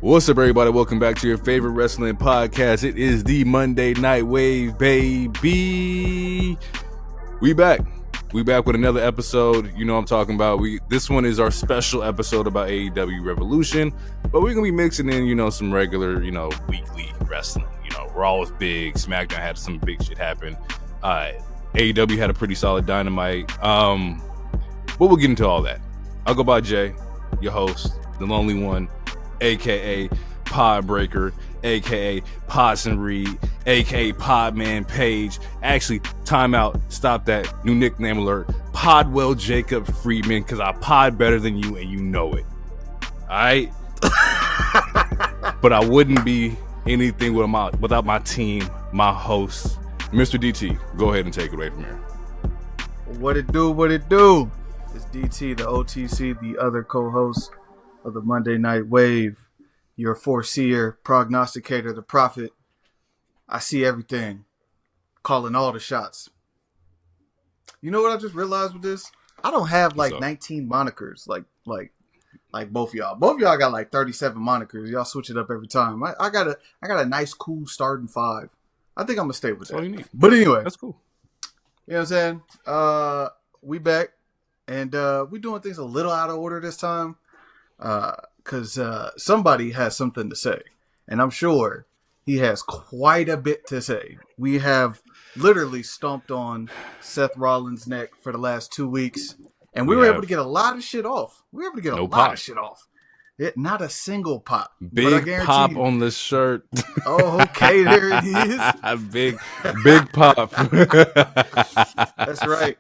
What's up, everybody? Welcome back to your favorite wrestling podcast. It is the Monday Night Wave, baby. We back with another episode. You know what I'm talking about. This one is our special episode about AEW Revolution, but we're gonna be mixing in, some regular, weekly wrestling. Raw was big, SmackDown had some big shit happen. AEW had a pretty solid Dynamite. But we'll get into all that. I'll go by Jay, your host, the lonely one, aka Podbreaker, aka Podson Reed, aka Podman Page. Actually, time out, stop that. New nickname alert. Podwell Jacob Friedman, because I pod better than you and you know it. Alright? But I wouldn't be anything without my team, my host, Mr. DT. Go ahead and take it away from here. What it do? It's DT, the OTC, the other co-host of the Monday Night Wave, your foreseer, prognosticator, the prophet. I see everything, calling all the shots. You know what I just realized with this? I don't have like 19 monikers like both of y'all. Both of y'all got like 37 monikers. Y'all switch it up every time. I got a nice cool starting 5. I think I'm gonna stay with that. All you need. But anyway, that's cool. You know what I'm saying? We back and we doing things a little out of order this time. Because somebody has something to say, and I'm sure he has quite a bit to say. We have literally stomped on Seth Rollins' neck for the last 2 weeks, and we were able to get a lot of shit off. Not a single pop. Big pop on the shirt. Oh, okay, there it is. big pop. That's right.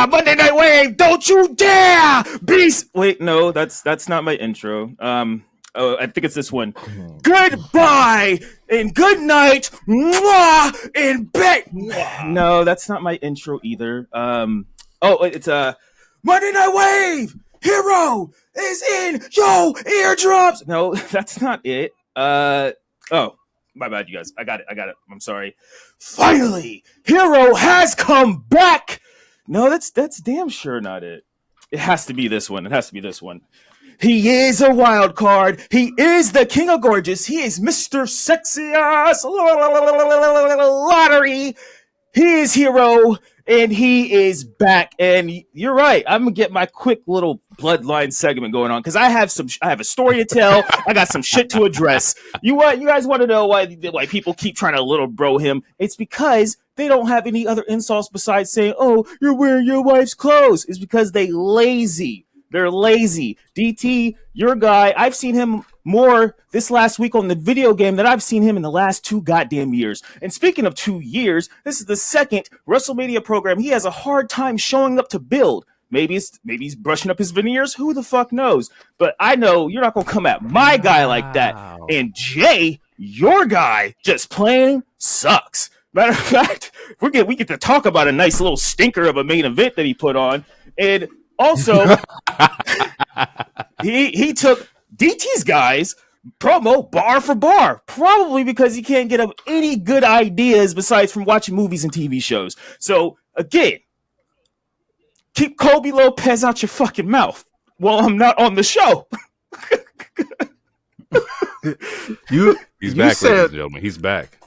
Monday Night Wave, don't you dare! Beast! Wait, no, that's not my intro. I think it's this one. Goodbye and good night, mwah, and bet. No, that's not my intro either. It's Monday Night Wave. Hero is in your eardrums. No, that's not it. My bad, you guys. I got it. I'm sorry. Finally, Hero has come back. No, that's damn sure not it. It has to be this one. He is a wild card. He is the king of gorgeous. He is Mr. Sexy Ass Lottery. He is Hero, and he is back. And you're right. I'm gonna get my quick little bloodline segment going on because I have a story to tell. I got some shit to address. You guys want to know why people keep trying to little bro him? It's because they don't have any other insults besides saying, "Oh, you're wearing your wife's clothes." It's because they're lazy. DT, your guy. I've seen him more this last week on the video game than I've seen him in the last 2 goddamn years. And speaking of 2 years, this is the second WrestleMania program he has a hard time showing up to build. Maybe he's brushing up his veneers. Who the fuck knows? But I know you're not gonna come at my guy like that. And Jay, your guy, just plain sucks. Matter of fact, we get to talk about a nice little stinker of a main event that he put on, and also he took DT's guys promo bar for bar, probably because he can't get up any good ideas besides from watching movies and TV shows. So again, keep Kobe Lopez out your fucking mouth while I'm not on the show. He's back, ladies and gentlemen. He's back.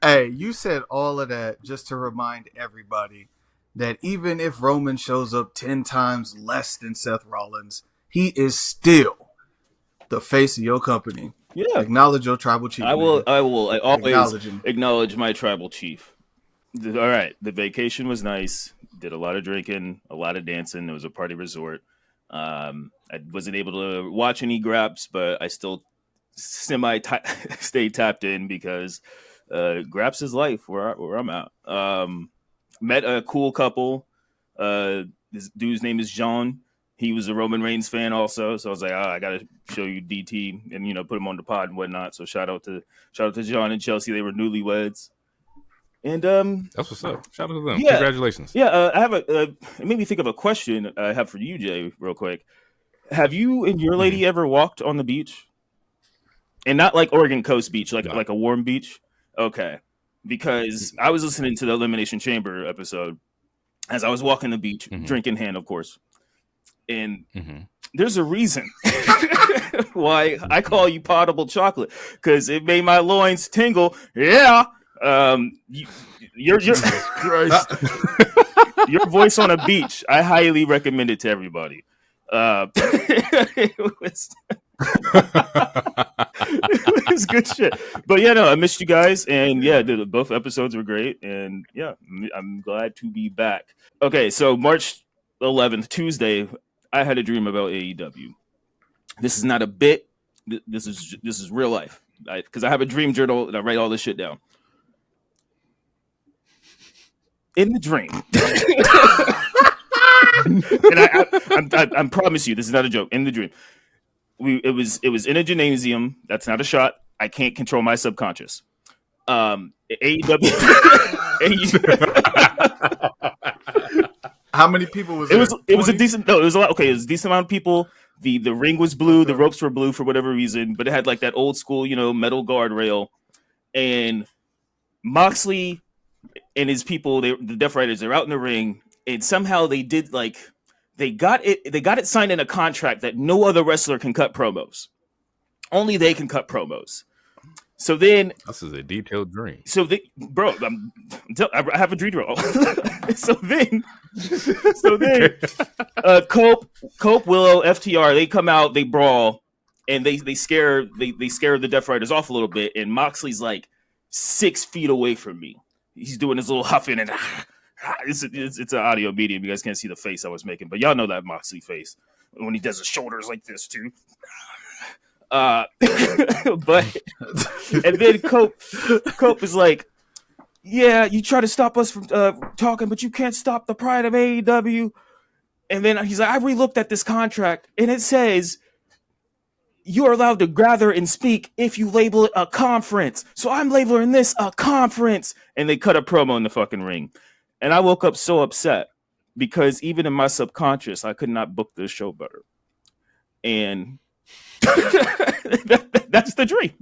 Hey, you said all of that just to remind everybody that even if Roman shows up 10 times less than Seth Rollins, he is still the face of your company. Yeah. Acknowledge your tribal chief. I will always acknowledge my tribal chief. All right. The vacation was nice. Did a lot of drinking, a lot of dancing. It was a party resort. I wasn't able to watch any graps, but I still stayed tapped in because graps is life where I'm at. Met a cool couple. This dude's name is Jon. He was a Roman Reigns fan also, so I was like, I gotta show you DT and put him on the pod and whatnot. So shout out to Jon and Chelsea. They were newlyweds, and that's what's up. Shout out to them. Yeah, congratulations. Yeah, I have it made me think of a question I have for you, Jay, real quick. Have you and your lady ever walked on the beach, and not like Oregon Coast Beach, like a warm beach? Okay, because I was listening to the Elimination Chamber episode as I was walking the beach, drink in hand, of course. And There's a reason why I call you potable chocolate, because it made my loins tingle. Yeah. Your Christ. your voice on a beach. I highly recommend it to everybody. It was good shit. But yeah, no, I missed you guys, and yeah, both episodes were great, and yeah, I'm glad to be back. Okay, so March 11th, Tuesday, I had a dream about AEW. This is not a bit. This is real life, because I have a dream journal and I write all this shit down. In the dream, and I promise you, this is not a joke. In the dream, it was in a gymnasium. That's not a shot. I can't control my subconscious. AEW. How many people was there? It was a decent. No, it was a lot. Okay, it was a decent amount of people. The ring was blue. The ropes were blue for whatever reason, but it had like that old school, metal guardrail. And Moxley and his people, the Death Riders, they're out in the ring, and somehow they did they got it signed in a contract that no other wrestler can cut promos. Only they can cut promos. So then, this is a detailed dream. So I have a dream roll. so then, Cope, Willow, FTR, they come out, they brawl, and they scare the Death Riders off a little bit. And Moxley's like 6 feet away from me. He's doing his little huffing, and it's an audio medium. You guys can't see the face I was making, but y'all know that Moxley face when he does his shoulders like this too. But and then Cope is like, yeah, you try to stop us from talking, but you can't stop the pride of AEW. And then he's like, I re-looked at this contract, and it says you are allowed to gather and speak if you label it a conference. So I'm labeling this a conference. And they cut a promo in the fucking ring. And I woke up so upset because even in my subconscious, I could not book this show better. And that's the dream.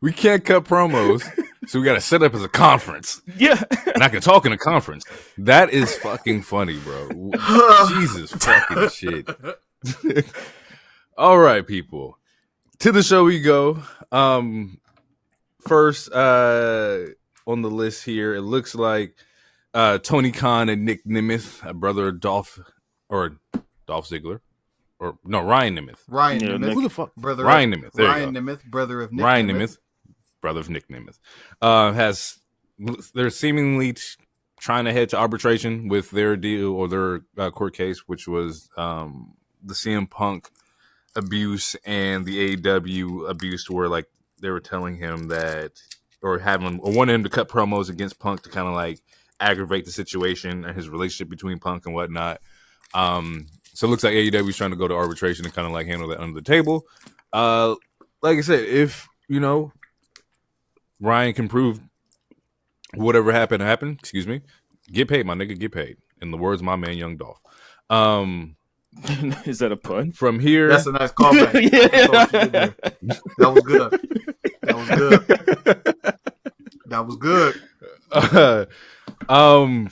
We can't cut promos, so we got to set up as a conference. Yeah. And I can talk in a conference. That is fucking funny, bro. Jesus fucking shit. All right, people. To the show we go. First on the list here, it looks like Tony Khan and Nick Nemeth, a brother of Dolph Ziggler. Or no, Ryan Nemeth. Ryan Nemeth. Who the fuck? Brother Ryan Nemeth. There Ryan Nemeth, brother of Nick Ryan Nemeth. Brother of Nick Nemeth. They're seemingly trying to head to arbitration with their deal or their court case, which was the CM Punk abuse and the AEW abuse, where like they were telling him that or wanting him to cut promos against Punk to kind of like aggravate the situation and his relationship between Punk and whatnot. So it looks like AEW is trying to go to arbitration and kind of like handle that under the table. Like I said, if Ryan can prove whatever happened, excuse me, get paid, my nigga, get paid. In the words of my man, Young Dolph. Is that a pun? From here. That's a nice callback. Yeah. That was good. That was good.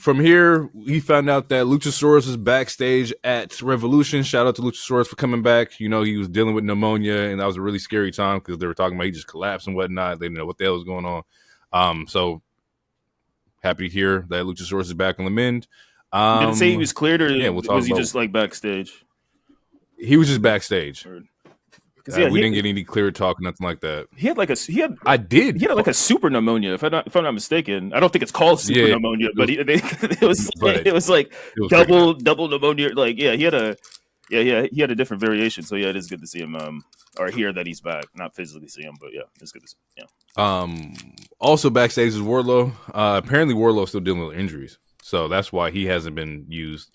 From here, we found out that Luchasaurus is backstage at Revolution. Shout out to Luchasaurus for coming back. He was dealing with pneumonia, and that was a really scary time because they were talking about he just collapsed and whatnot. They didn't know what the hell was going on. So happy to hear that Luchasaurus is back on the mend. Did it say he was cleared, or was he about, just like backstage? He was just backstage. We didn't get any clear talk, nothing like that. He had like I did. He had like a super pneumonia, if I'm not mistaken. I don't think it's called super pneumonia, but it was like double pneumonia. Like he had a different variation. So yeah, it is good to see him or hear that he's back. Not physically see him, but yeah, it's good to see him. Yeah. Also backstage is Wardlow. Apparently Wardlow's still dealing with injuries, so that's why he hasn't been used.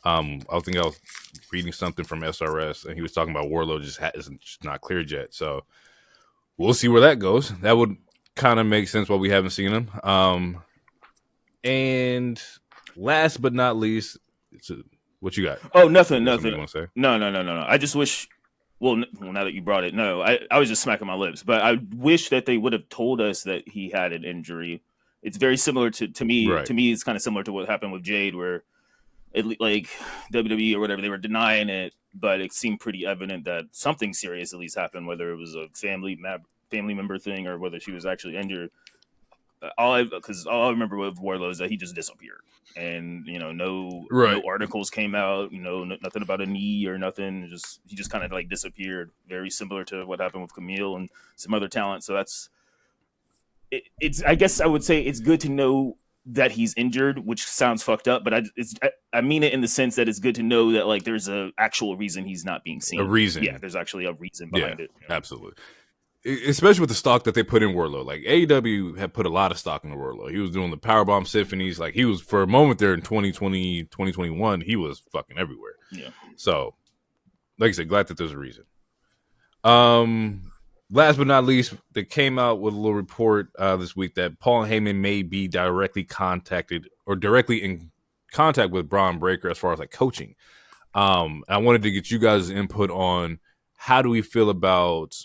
I think I was reading something from SRS, and he was talking about Wardlow isn't not cleared yet. So we'll see where that goes. That would kind of make sense why we haven't seen him. And last but not least, what you got? Oh, nothing. You want to say? No. I just wish. Well, now that you brought it, no, I was just smacking my lips. But I wish that they would have told us that he had an injury. It's very similar to me. Right. To me, it's kind of similar to what happened with Jade, where like WWE or whatever, they were denying it, but it seemed pretty evident that something serious at least happened, whether it was a family member thing or whether she was actually injured. Because all I remember with Wardlow is that he just disappeared, and no articles came out, nothing about a knee or nothing. He just kind of like disappeared, very similar to what happened with Camille and some other talent. So it's I guess I would say it's good to know that he's injured, which sounds fucked up, but I mean it in the sense that it's good to know that like there's a actual reason he's not being seen. A reason, yeah. There's actually a reason behind it. Absolutely. Especially with the stock that they put in Wardlow. Like, AEW had put a lot of stock in the Wardlow. He was doing the powerbomb symphonies. Like, he was, for a moment there in 2020, 2021, he was fucking everywhere. Yeah. So, like I said, glad that there's a reason. Last but not least, they came out with a little report this week that Paul Heyman may be directly in contact with Braun Breaker as far as like coaching. I wanted to get you guys' input on how do we feel about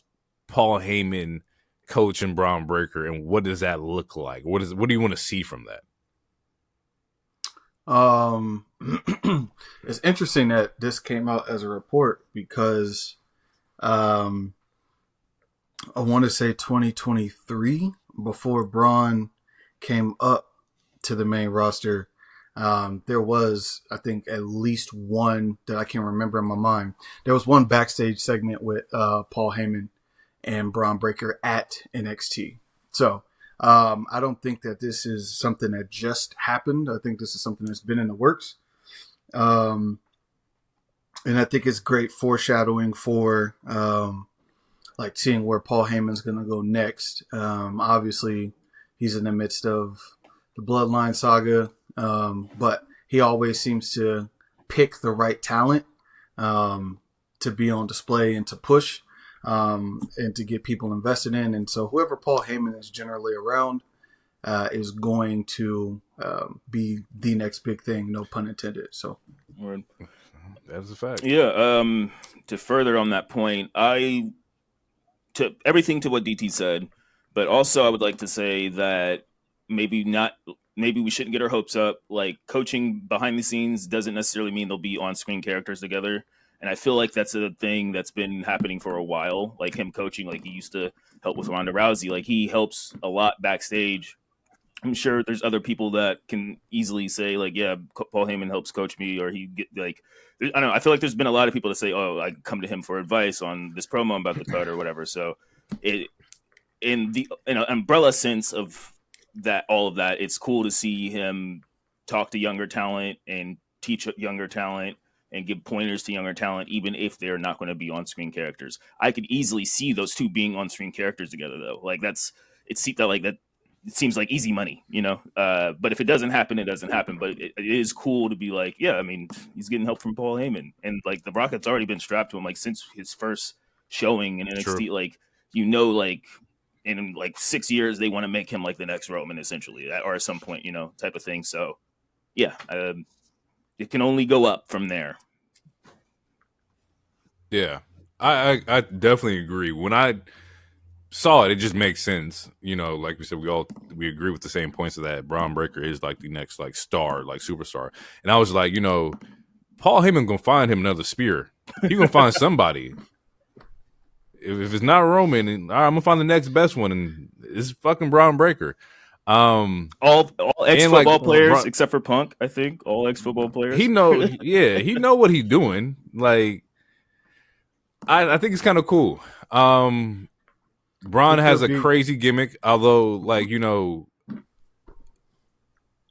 Paul Heyman coaching Braun Breaker, and what does that look like? What do you want to see from that? It's interesting that this came out as a report because I want to say 2023, before Braun came up to the main roster, there was, I think, at least one that I can remember in my mind. There was one backstage segment with Paul Heyman and Braun Breaker at NXT. So I don't think that this is something that just happened. I think this is something that's been in the works. And I think it's great foreshadowing for like seeing where Paul Heyman's going to go next. Obviously, he's in the midst of the Bloodline saga, but he always seems to pick the right talent to be on display and to push. And to get people invested in. And so whoever Paul Heyman is generally around is going to be the next big thing, no pun intended. So that's a fact. Yeah. To further on that point, to everything to what DT said, but also I would like to say that maybe we shouldn't get our hopes up. Like, coaching behind the scenes doesn't necessarily mean they'll be on-screen characters together. And I feel like that's a thing that's been happening for a while, like him coaching. Like, he used to help with Ronda Rousey. Like, he helps a lot backstage. I'm sure there's other people that can easily say, like, yeah, Paul Heyman helps coach me, or he get like, I don't know. I feel like there's been a lot of people that say, oh, I come to him for advice on this promo I'm about to cut or whatever. So in an umbrella sense of that, all of that, it's cool to see him talk to younger talent and teach younger talent and give pointers to younger talent, even if they're not going to be on-screen characters. I could easily see those two being on-screen characters together, though. Like, it seems like easy money, But if it doesn't happen, it doesn't happen. But it is cool to be like, yeah, I mean, he's getting help from Paul Heyman, and like the Rocket's already been strapped to him like since his first showing in NXT. True. Like, like in like 6 years they want to make him like the next Roman, essentially, or at some point, type of thing. So yeah. It can only go up from there. Yeah, I definitely agree. When I saw it, it just makes sense. Like we said, we agree with the same points of that. Braun Breaker is like the next like star, like superstar. And I was like, Paul Heyman gonna find him another spear. He gonna find somebody. If it's not Roman, all right, I'm gonna find the next best one, and it's fucking Braun Breaker. All ex-football players except for Punk, I think. All ex-football players. He know what he's doing. Like, I think it's kind of cool. Braun has a crazy gimmick, although, like, you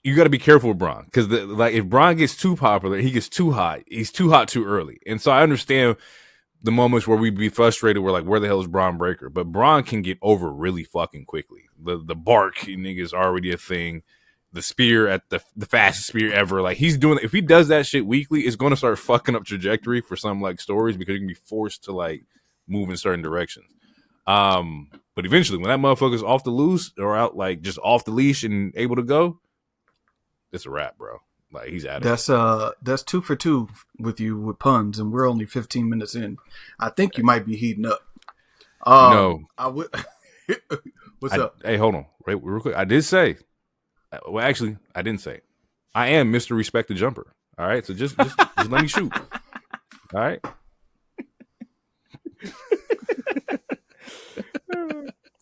got to be careful with Braun, because if Braun gets too popular, he gets too hot. He's too hot too early, and so I understand the moments where we'd be frustrated. We're like, where the hell is Braun Breaker? But Braun can get over really fucking quickly. The bark nigga is already a thing. The spear at the fastest spear ever. Like, he's doing, if he does that shit weekly, it's going to start fucking up trajectory for some like stories, because you can be forced to like move in certain directions. But eventually, when that motherfucker's off the loose or out like just off the leash and able to go, it's a wrap, bro. Like, he's out of it. That's 2 for 2 with you with puns, and we're only 15 minutes in. I think you might be heating up. No, I would. What's up? Hey, hold on, real quick. I did say. Well, actually, I didn't say. I am Mr. Respect the Jumper. All right, so just let me shoot. All right.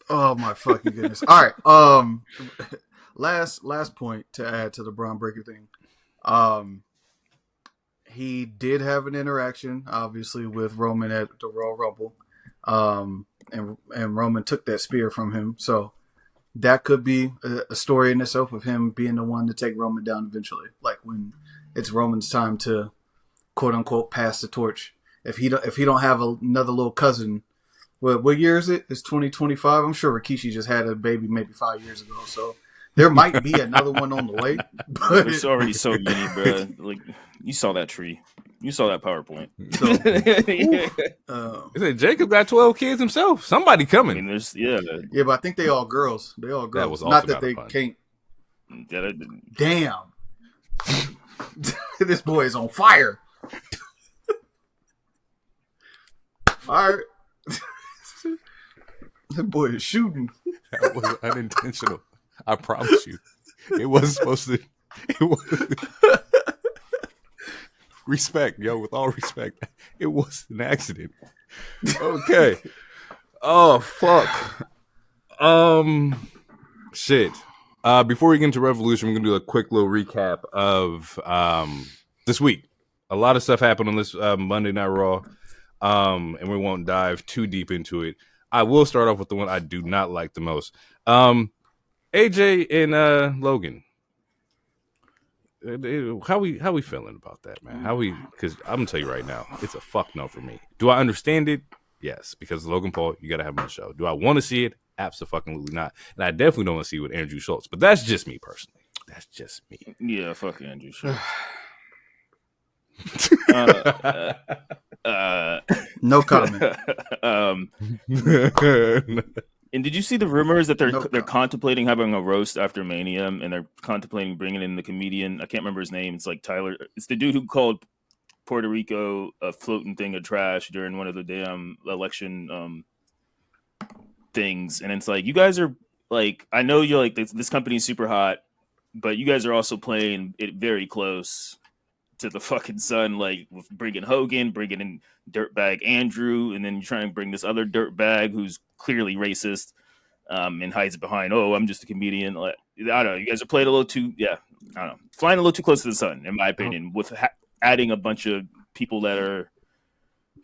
Oh my fucking goodness! All right, last point to add to the Braun Breaker thing. He did have an interaction, obviously, with Roman at the Royal Rumble, and Roman took that spear from him. So that could be a story in itself of him being the one to take Roman down eventually, like when it's Roman's time to quote unquote pass the torch. If he don't have another little cousin. What year is it? It's 2025. I'm sure Rikishi just had a baby maybe 5 years ago, so there might be another one on the way. But it's already so many, bro. Like you saw that tree, you saw that PowerPoint. So, Jacob got 12 kids himself. Somebody coming. I mean, yeah, but I think they all girls. They all girls. That was not that they can't. Damn, this boy is on fire. All right. That boy is shooting. That was unintentional. I promise you. It wasn't supposed to. It was respect, yo. With all respect, it was an accident. Okay. Oh fuck. Shit. Before we get into Revolution, we're gonna do a quick little recap of this week. A lot of stuff happened on this Monday Night Raw, and we won't dive too deep into it. I will start off with the one I do not like the most. AJ and Logan. How we feeling about that, man? Because I'm gonna tell you right now, it's a fuck no for me. Do I understand it? Yes, because Logan Paul, you gotta have him on the show. Do I want to see it? Absolutely not. And I definitely don't want to see it with Andrew Schultz. But that's just me personally. That's just me. Yeah, fuck Andrew Schultz. No comment. And did you see the rumors that they're contemplating having a roast after Mania, and they're contemplating bringing in the comedian? I can't remember his name. It's like Tyler. It's the dude who called Puerto Rico a floating thing of trash during one of the damn election things. And it's like, you guys are like, I know you're like this company's super hot, but you guys are also playing it very close to the fucking sun, like with bringing Hogan, bringing in dirtbag Andrew, and then you try and bring this other dirtbag who's clearly racist, and hides behind, oh, I'm just a comedian. Like, I don't know, you guys are playing a little too, I don't know, flying a little too close to the sun, in my opinion, with adding a bunch of people that are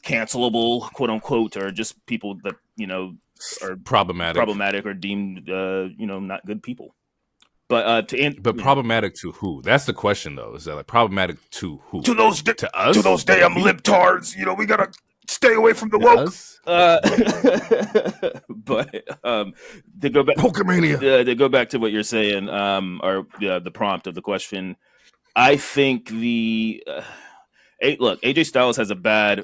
cancelable, quote unquote, or just people that, you know, are problematic or deemed, you know, not good people. But problematic to who? That's the question, though. Is that like problematic to who? To us? To those damn libtards. You know, we gotta stay away from the woke. But to go back, Pokemania. To go back to what you're saying, or the prompt of the question, I think look, AJ Styles has a bad.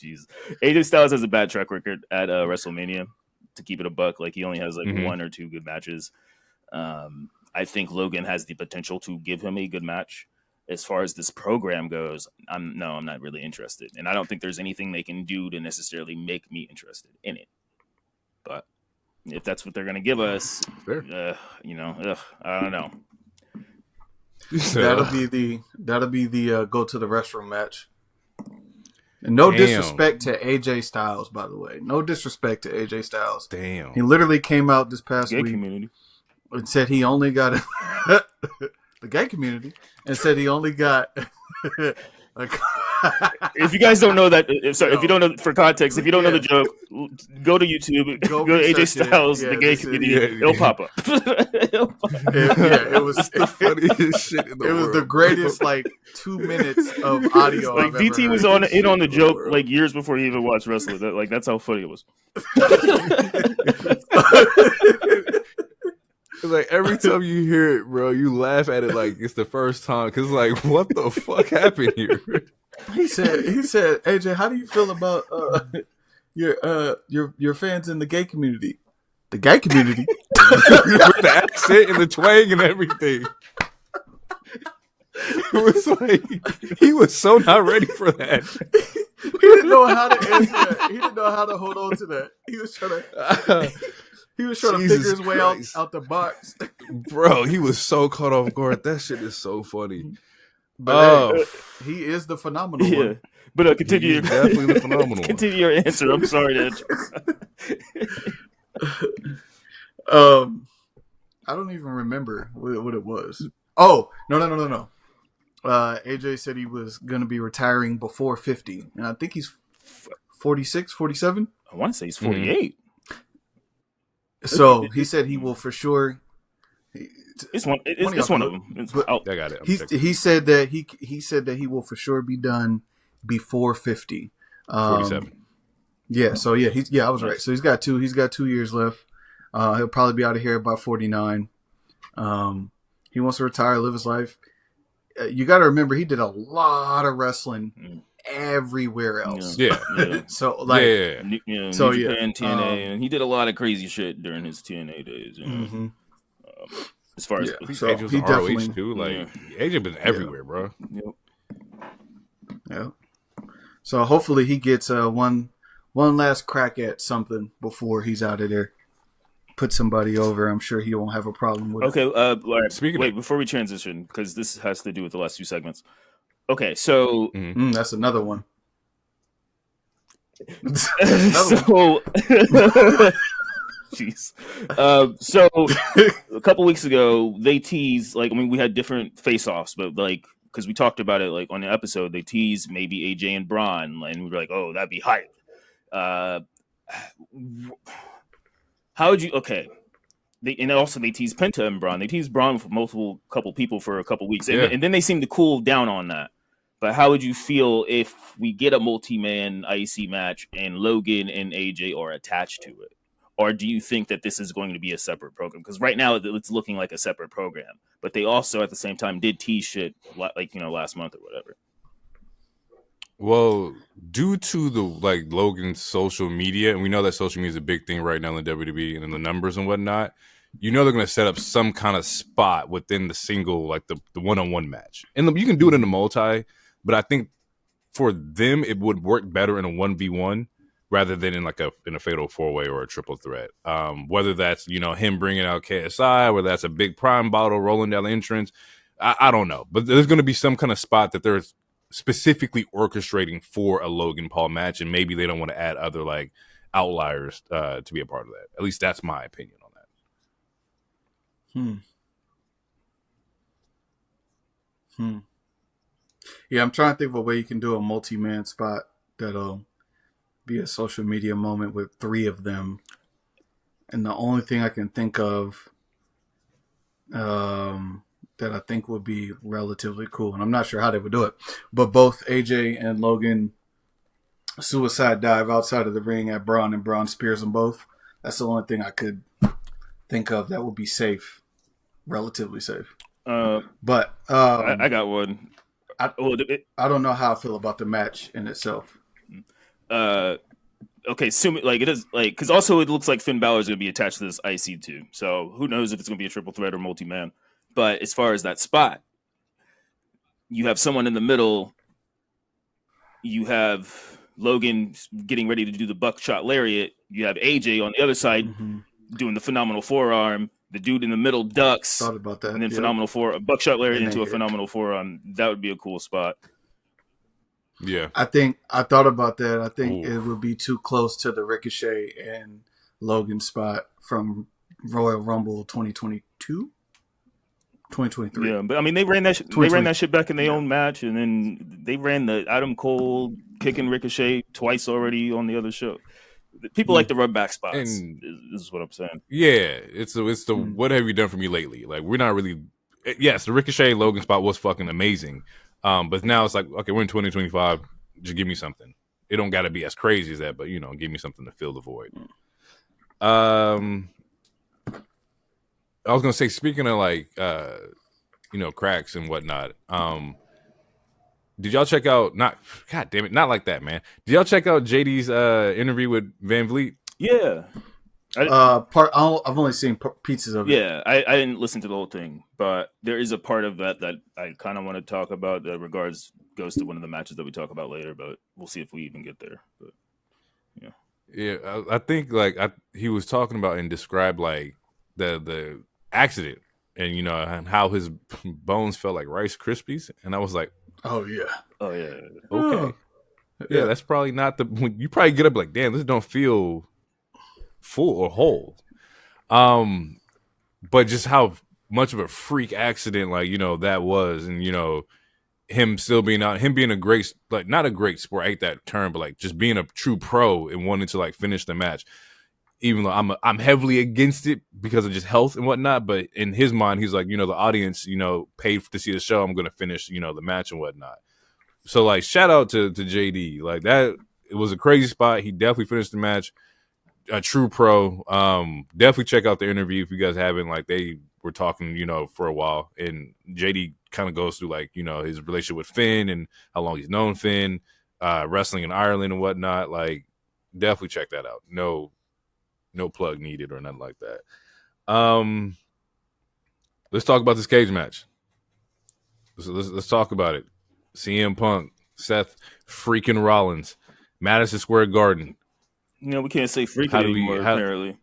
Jeez, AJ Styles has a bad track record at WrestleMania. To keep it a buck, like he only has like one or two good matches. I think Logan has the potential to give him a good match. As far as this program goes, I'm not really interested, and I don't think there's anything they can do to necessarily make me interested in it. But if that's what they're going to give us, you know, I don't know. That'll be the go to the restroom match. And no disrespect to AJ Styles, by the way. No disrespect to AJ Styles. Damn. He literally came out this past week and said he only got the gay community, and said he only got if you guys don't know that, if you don't know, for context, if you don't know the joke, go to YouTube, go to AJ Styles, the gay community, it'll pop up. It was the funniest shit in the world. It was the greatest 2 minutes of audio. Like DT was on the joke like years before he even watched wrestling. That's how funny it was. It's like every time you hear it, bro, you laugh at it like it's the first time. Cause like, what the fuck happened here? He said, AJ, how do you feel about your fans in the gay community? The gay community? With the accent and the twang and everything. It was like he was so not ready for that. He didn't know how to answer that. He didn't know how to hold on to that. He was trying to figure his way out the box. Bro, he was so caught off guard. That shit is so funny. But hey, he is the phenomenal one. But continue. Definitely the phenomenal continue your answer. I'm sorry to I don't even remember what it was. Oh, no. AJ said he was going to be retiring before 50. And I think he's 46, 47. I want to say he's 48. So he said he will for sure. It's one of them. I got it. He said that he will for sure be done before 50. 47. Yeah. So I was right. So he's got 2 years left. He'll probably be out of here about 49. He wants to retire, live his life. You got to remember, he did a lot of wrestling everywhere else. Yeah. So Japan, TNA, and he did a lot of crazy shit during his TNA days. As far as AJ was on ROH too, AJ been everywhere, bro. Yeah. So hopefully he gets one last crack at something before he's out of there. Put somebody over. I'm sure he won't have a problem with it. Okay. Wait, before we transition, because this has to do with the last 2 segments. Okay, so that's another one. Jeez. So a couple weeks ago, they teased we had different face-offs, but because we talked about it on the episode, they teased maybe AJ and Braun, and we were like, oh, that'd be hype. How would you? Okay, they teased Penta and Braun. They teased Braun for couple people for a couple weeks, and then they seemed to cool down on that. But how would you feel if we get a multi-man IC match and Logan and AJ are attached to it? Or do you think that this is going to be a separate program? Because right now it's looking like a separate program, but they also at the same time did tease shit last month or whatever. Well, due to the Logan's social media, and we know that social media is a big thing right now in the WWE and in the numbers and whatnot, they're going to set up some kind of spot within the single, the one-on-one match. And you can do it in a multi, but I think for them it would work better in a 1v1 rather than in in a fatal 4-way or a triple threat. Whether that's him bringing out KSI, whether that's a big prime bottle rolling down the entrance, I don't know. But there's going to be some kind of spot that there's specifically orchestrating for a Logan Paul match, and maybe they don't want to add other outliers to be a part of that. At least that's my opinion on that. Yeah, I'm trying to think of a way you can do a multi-man spot that'll be a social media moment with 3 of them. And the only thing I can think of that I think would be relatively cool, and I'm not sure how they would do it, but both AJ and Logan suicide dive outside of the ring at Braun, and Braun spears them both. That's the only thing I could think of that would be safe, relatively safe. But I got one. I don't know how I feel about the match in itself. Okay, it is because also it looks like Finn Balor is going to be attached to this IC2, so who knows if it's going to be a triple threat or multi-man. But as far as that spot, you have someone in the middle. You have Logan getting ready to do the buckshot lariat. You have AJ on the other side doing the phenomenal forearm. The dude in the middle ducks. Thought about that. And then buckshot lariat into a phenomenal forearm. That would be a cool spot. Yeah. I thought about that. I think it would be too close to the Ricochet and Logan spot from Royal Rumble 2022. 2023. Yeah, but I mean, they ran that. They ran that shit back in their own match, and then they ran the Adam Cole kicking Ricochet twice already on the other show. People like to run back spots. And this is what I'm saying. Yeah, it's the what have you done for me lately? We're not really. Yes, the Ricochet Logan spot was fucking amazing, but now it's okay, we're in 2025. Just give me something. It don't got to be as crazy as that, but give me something to fill the void. I was gonna say, speaking of cracks and whatnot, did y'all check out not like that, man. Did y'all check out JD's interview with Van Vliet? Yeah. I've only seen pieces of it. Yeah, I didn't listen to the whole thing, but there is a part of that I kind of want to talk about that goes to one of the matches that we talk about later, but we'll see if we even get there. But yeah, I think he was talking about and described the accident and and how his bones felt like Rice Krispies, and I was like, oh yeah, okay, yeah. That's probably not when you probably get up like, damn, this don't feel full or whole. But just how much of a freak accident, like, that was, and him still being out, him being a great, like, not a great sport, I hate that term, but like just being a true pro and wanting to like finish the match, even though I'm heavily against it because of just health and whatnot. But in his mind, he's like, the audience, paid to see the show. I'm going to finish, the match and whatnot. So like, shout out to JD, like that. It was a crazy spot. He definitely finished the match. A true pro. Definitely check out the interview if you guys haven't. Like, they were talking, for a while, and JD kind of goes through like, his relationship with Finn and how long he's known Finn, wrestling in Ireland and whatnot. Like, definitely check that out. No plug needed or nothing like that. Let's talk about this cage match. Let's talk about it. CM Punk, Seth freaking Rollins, Madison Square Garden. We can't say freaking anymore, apparently.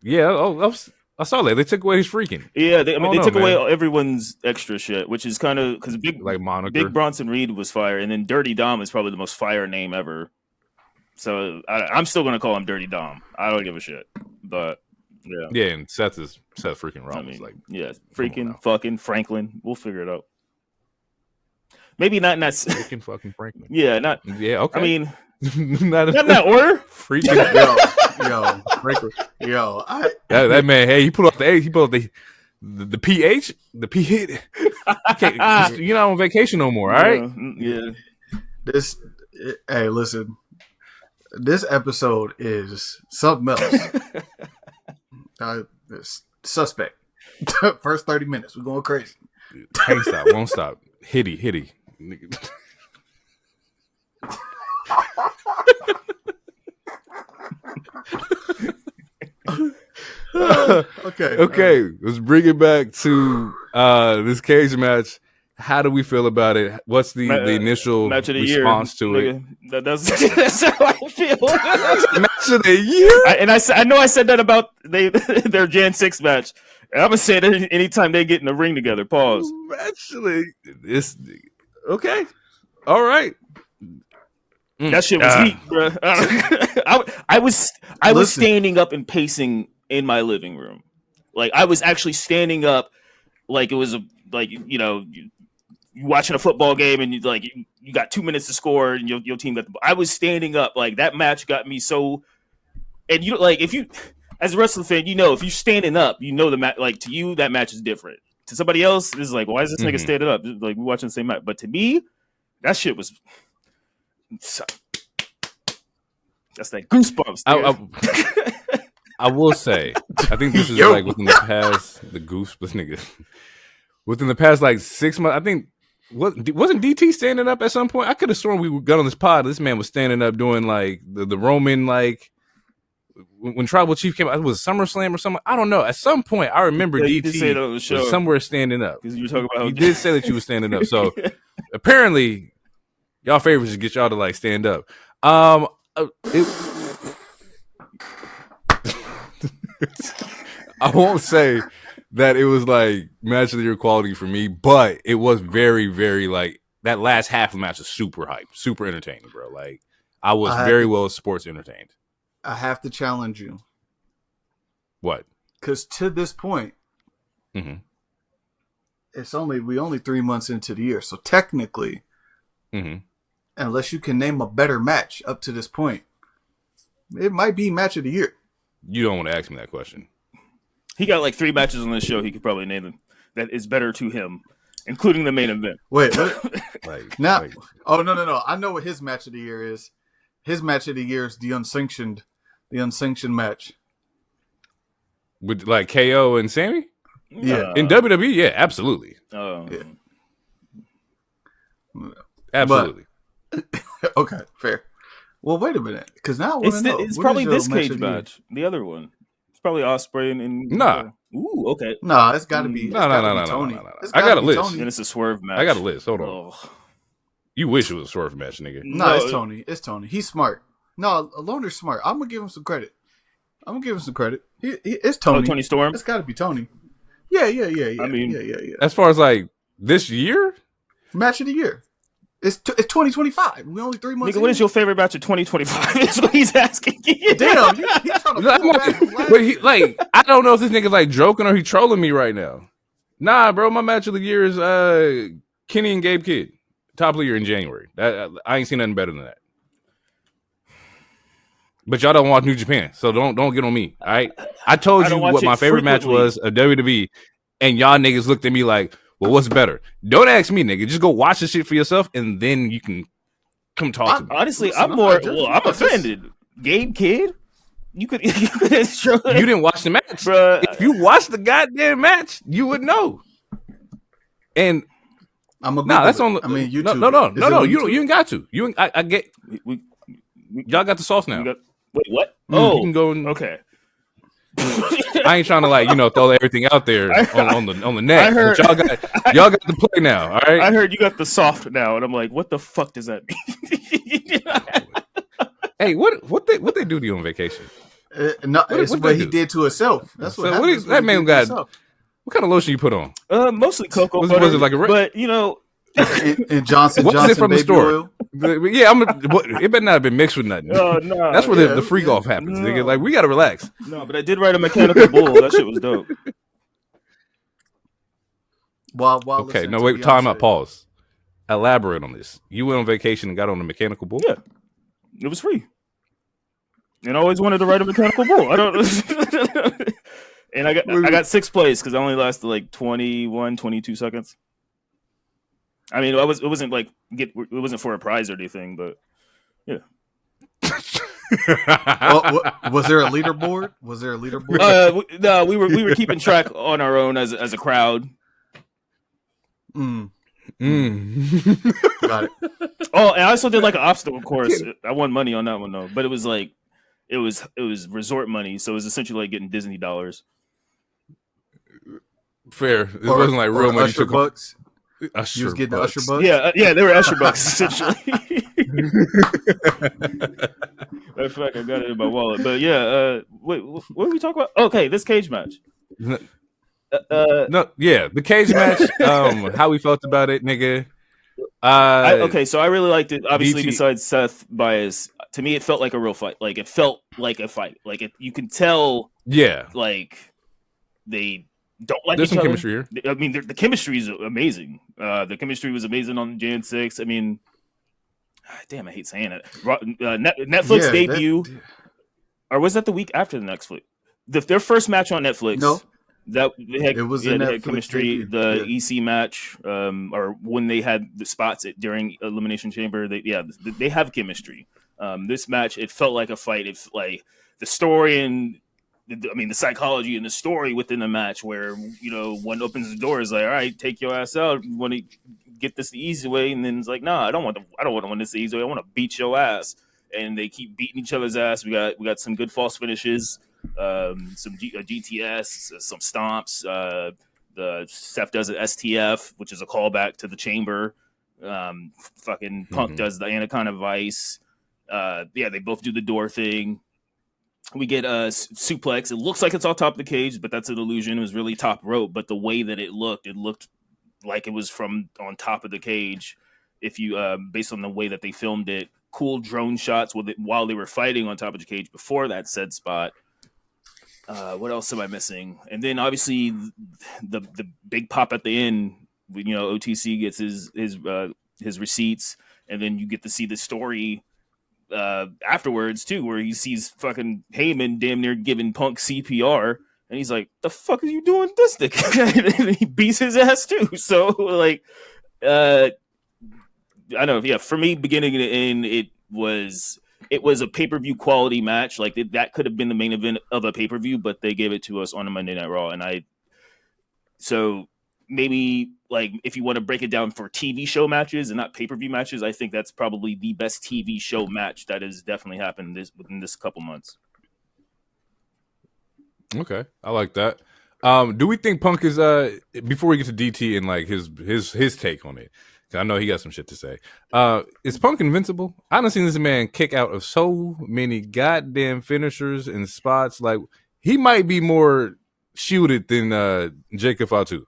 Yeah, I saw that. They took away his freaking. Yeah, they took away everyone's extra shit, which is kind of because Big Bronson Reed was fire, and then Dirty Dom is probably the most fire name ever. So I'm still going to call him Dirty Dom. I don't give a shit. But yeah. Yeah, and Seth freaking Rollins. Freaking fucking Franklin. We'll figure it out. Maybe not freaking fucking Franklin. Yeah, not. Yeah, okay. I mean, not in that order. Freaking Franklin. That man. Hey, he pulled up the A. He pulled up the PH. The PH. You're not on vacation no more. All right. Yeah. Hey, listen. This episode is something else. Suspect. First 30 minutes, we're going crazy. Can't stop, won't stop. Hitty. Okay. Let's bring it back to this cage match. How do we feel about it? What's the initial match of the response year, to it? That's how I feel. Match of the year? I know I said that about their Jan 6 match. And I'm going to say that anytime they get in the ring together. Pause. Actually, it's okay. All right. That shit was heat, bro. I was standing up and pacing in my living room. Like, I was actually standing up like it was you watching a football game and you got 2 minutes to score and your team got the ball. I was standing up. Like, that match got me so. And if you as a wrestling fan, if you're standing up, the match. Like, to you, that match is different. To somebody else, this is like, why is this nigga standing up? Like, we're watching the same match. But to me, that shit was. That's that goosebumps. I will say, I think this is like within the past within the past like 6 months. I think wasn't DT standing up at some point? I could have sworn we got on this pod. This man was standing up doing like the Roman, like when Tribal Chief came out. It was SummerSlam or something. I don't know. At some point, I remember DT was somewhere standing up. You were talking about. You did say that you were standing up. So apparently, y'all favorites should get y'all to like stand up. I won't say that it was like match of the year quality for me, but it was very, very like that last half of the match was super hype, super entertaining, bro. Like, I was very well sports entertained. I have to challenge you. What? Because to this point, we only 3 months into the year, so technically, unless you can name a better match up to this point, it might be match of the year. You don't want to ask me that question. He got like 3 matches on this show. He could probably name them that is better to him, including the main event. Wait. No. I know what his match of the year is. His match of the year is the unsanctioned match with like KO and Sammy. Yeah, in WWE, yeah, absolutely. Oh, yeah. Absolutely. Okay, fair. Well, wait a minute, because now I want to know. It's probably this cage match. The other one. It's probably Ospreay and nah. Ooh, okay. No, it's got to be. No. I got a list. And it's a Swerve match. I got a list. Hold on. You wish it was a Swerve match, nigga. No, it's Tony. It's Tony. He's smart. No, Loner's smart. I'm gonna give him some credit. It's Tony. Toni Storm. It's got to be Tony. Yeah. I mean, yeah. As far as like this year, Match of the year. It's 2025. We only 3 months. Nigga, what is your favorite match of 2025? That's what he's asking. Damn, he's trying to pull back from last year. like, I don't know if this nigga's like joking or he trolling me right now. Nah, bro, my match of the year is Kenny and Gabe Kidd, top of the year in January. I ain't seen nothing better than that. But y'all don't watch New Japan, so don't get on me. All right, I told you what my favorite match was of WWE, and y'all niggas looked at me like, well, what's better? Don't ask me, nigga. Just go watch the shit for yourself, and then you can come talk to me. Honestly, I'm offended. Gabe Kidd? You didn't watch the match. Bruh. If you watched the goddamn match, you would know. And that's on. I mean, YouTube. No. You ain't got to. I get. Y'all got the sauce now. Wait, what? You can go. Okay. I ain't trying to throw everything out there on the net. I heard, y'all got the play now. All right. I heard you got the soft now, and I'm like, what the fuck does that mean? Hey, what they do to you on vacation? It's what he did to himself. That's what happens. That man got. What kind of lotion you put on? Mostly cocoa was butter. it like but you know. And Johnson it from the store? Oil? Yeah, it better not have been mixed with nothing. No, that's where the freak off happens. No. Nigga. Like, we gotta relax. No, but I did ride a mechanical bull. That shit was dope. Okay, no, wait, time out. Pause. Elaborate on this. You went on vacation and got on a mechanical bull? Yeah, it was free. And I always wanted to ride a mechanical bull. I don't. And I got sixth place because I only lasted like 21, 22 seconds. I mean, it wasn't for a prize or anything, but yeah. Was there a leaderboard? No, we were keeping track on our own as a crowd. Got it. Oh, and I also did like an obstacle course. I won money on that one though, but it was like it was resort money, so it was essentially like getting Disney dollars. Fair. It wasn't like real money. Usher bucks. You was getting the Usher bucks? Yeah, they were Usher bucks essentially. In fact, I got it in my wallet. But yeah, wait, what did we talk about? Okay, this cage match. The cage match. How we felt about it, nigga. So I really liked it. Obviously, besides Seth bias, to me, it felt like a real fight. Like it felt like a fight. Like you can tell. Yeah. Like they don't like There's each other. There's some chemistry here. I mean, the chemistry is amazing. The chemistry was amazing on Jan 6. I mean, damn, I hate saying it. Netflix debut, or was that the week after the Netflix? Their first match on Netflix. No, it was they had chemistry. The EC match, or when they had the spots during Elimination Chamber, they have chemistry. This match, it felt like a fight. It's like the story and. The psychology and the story within the match where, one opens the door is like, all right, take your ass out. You want to get this the easy way. And then it's like, nah, I don't want to win this the easy way. I want to beat your ass. And they keep beating each other's ass. We got some good false finishes, some GTS, some stomps. The Seth does an STF, which is a callback to the Chamber. Fucking Punk does the Anaconda Vice. They both do the door thing. We get a suplex. It looks like it's on top of the cage, but that's an illusion. It was really top rope, but the way that it looked like it was from on top of the cage. If you, based on the way that they filmed it, cool drone shots while they were fighting on top of the cage before that said spot. What else am I missing? And then obviously the big pop at the end. OTC gets his receipts, and then you get to see the story. Afterwards too, where he sees fucking Heyman damn near giving Punk CPR, and he's like, "The fuck are you doing this thing?" And he beats his ass too. So like, I don't know. Yeah, for me, beginning to end, it was a pay-per-view quality match. Like that could have been the main event of a pay-per-view, but they gave it to us on a Monday Night Raw, so maybe like if you want to break it down for TV show matches and not pay-per-view matches, I think that's probably the best TV show match that has definitely happened within this couple months. Okay, I like that. Do we think Punk is before we get to DT and like his take on it? Cause I know he got some shit to say. Is Punk invincible? I done seen this man kick out of so many goddamn finishers and spots. Like he might be more shielded than Jacob Fatu.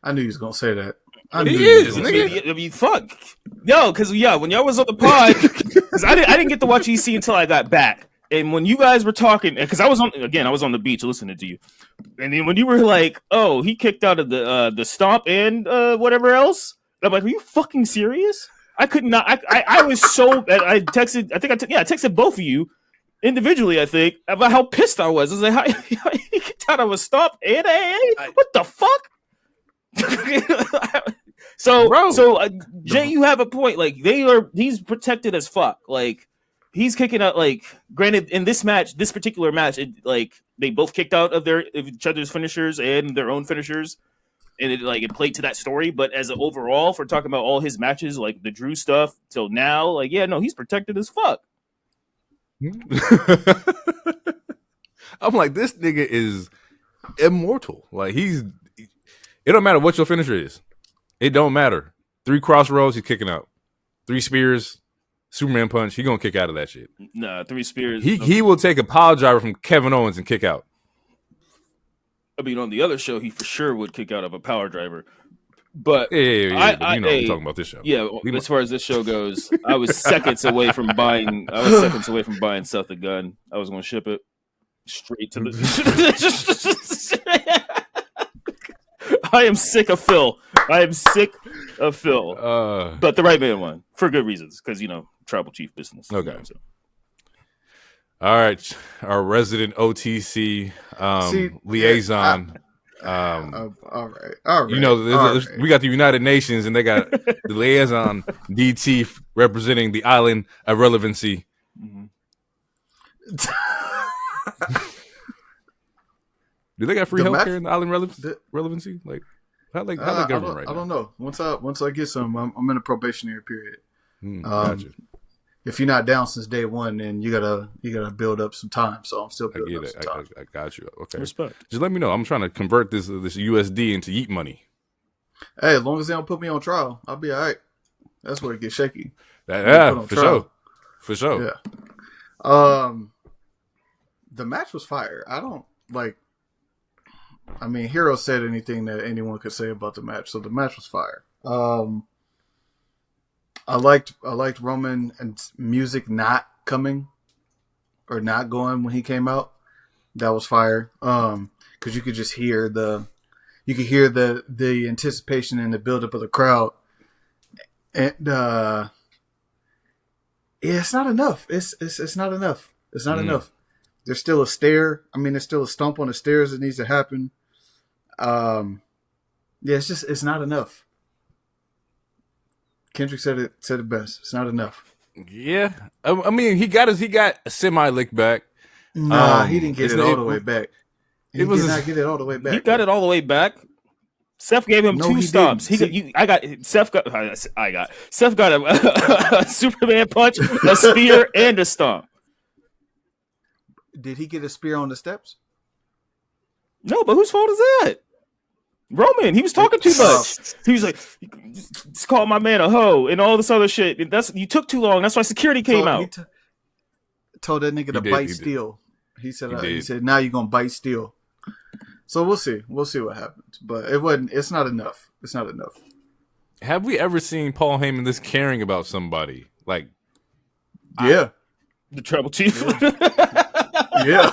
I knew he was gonna say that. He is, nigga. I mean, fuck. Yo, because when y'all was on the pod, because I didn't get to watch EC until I got back. And when you guys were talking, because I was on the beach listening to you, and then when you were like, "Oh, he kicked out of the stomp and whatever else," I'm like, "Are you fucking serious?" I could not. I was so. I texted. I texted both of you individually. I think about how pissed I was. I was like, "How he kicked out of a stomp and what the fuck?" Jay, you have a point. Like he's protected as fuck. Like he's kicking out. Like granted, in this particular match, they both kicked out of each other's finishers and their own finishers, and it played to that story. But as an overall, if we're talking about all his matches, like the Drew stuff till now, he's protected as fuck. I'm like, this nigga is immortal. Like it don't matter what your finisher is. It don't matter. 3 crossroads, he's kicking out. 3 spears, Superman punch, he gonna kick out of that shit. Nah, 3 spears. He will take a pile driver from Kevin Owens and kick out. I mean, on the other show, he for sure would kick out of a power driver. But yeah, I'm talking about this show. Yeah, as far as this show goes, I was seconds away from buying Seth a gun. I was gonna ship it straight to the. I am sick of Phil. But the right man won for good reasons, because tribal chief business. Okay. All right, our resident OTC liaison. All right. We got the United Nations, and they got the liaison DT representing the island of relevancy. Mm-hmm. Do they got free healthcare in the island relevancy? Like, how they government right now? I don't know. Once I get some, I'm in a probationary period. Gotcha. If you're not down since day one, then you gotta build up some time. So I'm still building up some time. I got you. Okay. Respect. Just let me know. I'm trying to convert this USD into yeet money. Hey, as long as they don't put me on trial, I'll be all right. That's where it gets shaky. For sure. Yeah. The match was fire. I don't like. I mean, Hero said anything that anyone could say about the match, so the match was fire. I liked Roman and music not coming or not going when he came out. That was fire. Because you could just hear the anticipation and the buildup of the crowd, and it's not enough. It's not enough. It's not enough. There's still a stair. I mean, there's still a stomp on the stairs that needs to happen. It's not enough. Kendrick said it best. It's not enough. Yeah, I mean, he got a semi lick back. Nah, he didn't get it all the way back. He did not get it all the way back. He got it all the way back. Seth gave him 2 stomps. Seth got a Superman punch, a spear, and a stomp. Did he get a spear on the steps? No, but whose fault is that? Roman, he was talking too much. He was like, "Just call my man a hoe," and all this other shit. And you took too long. That's why security came out. Told that nigga to bite steel. He said, "Now you're gonna bite steel." So we'll see. We'll see what happens. But it's not enough. It's not enough. Have we ever seen Paul Heyman this caring about somebody? Like, yeah, the tribal chief. Yeah.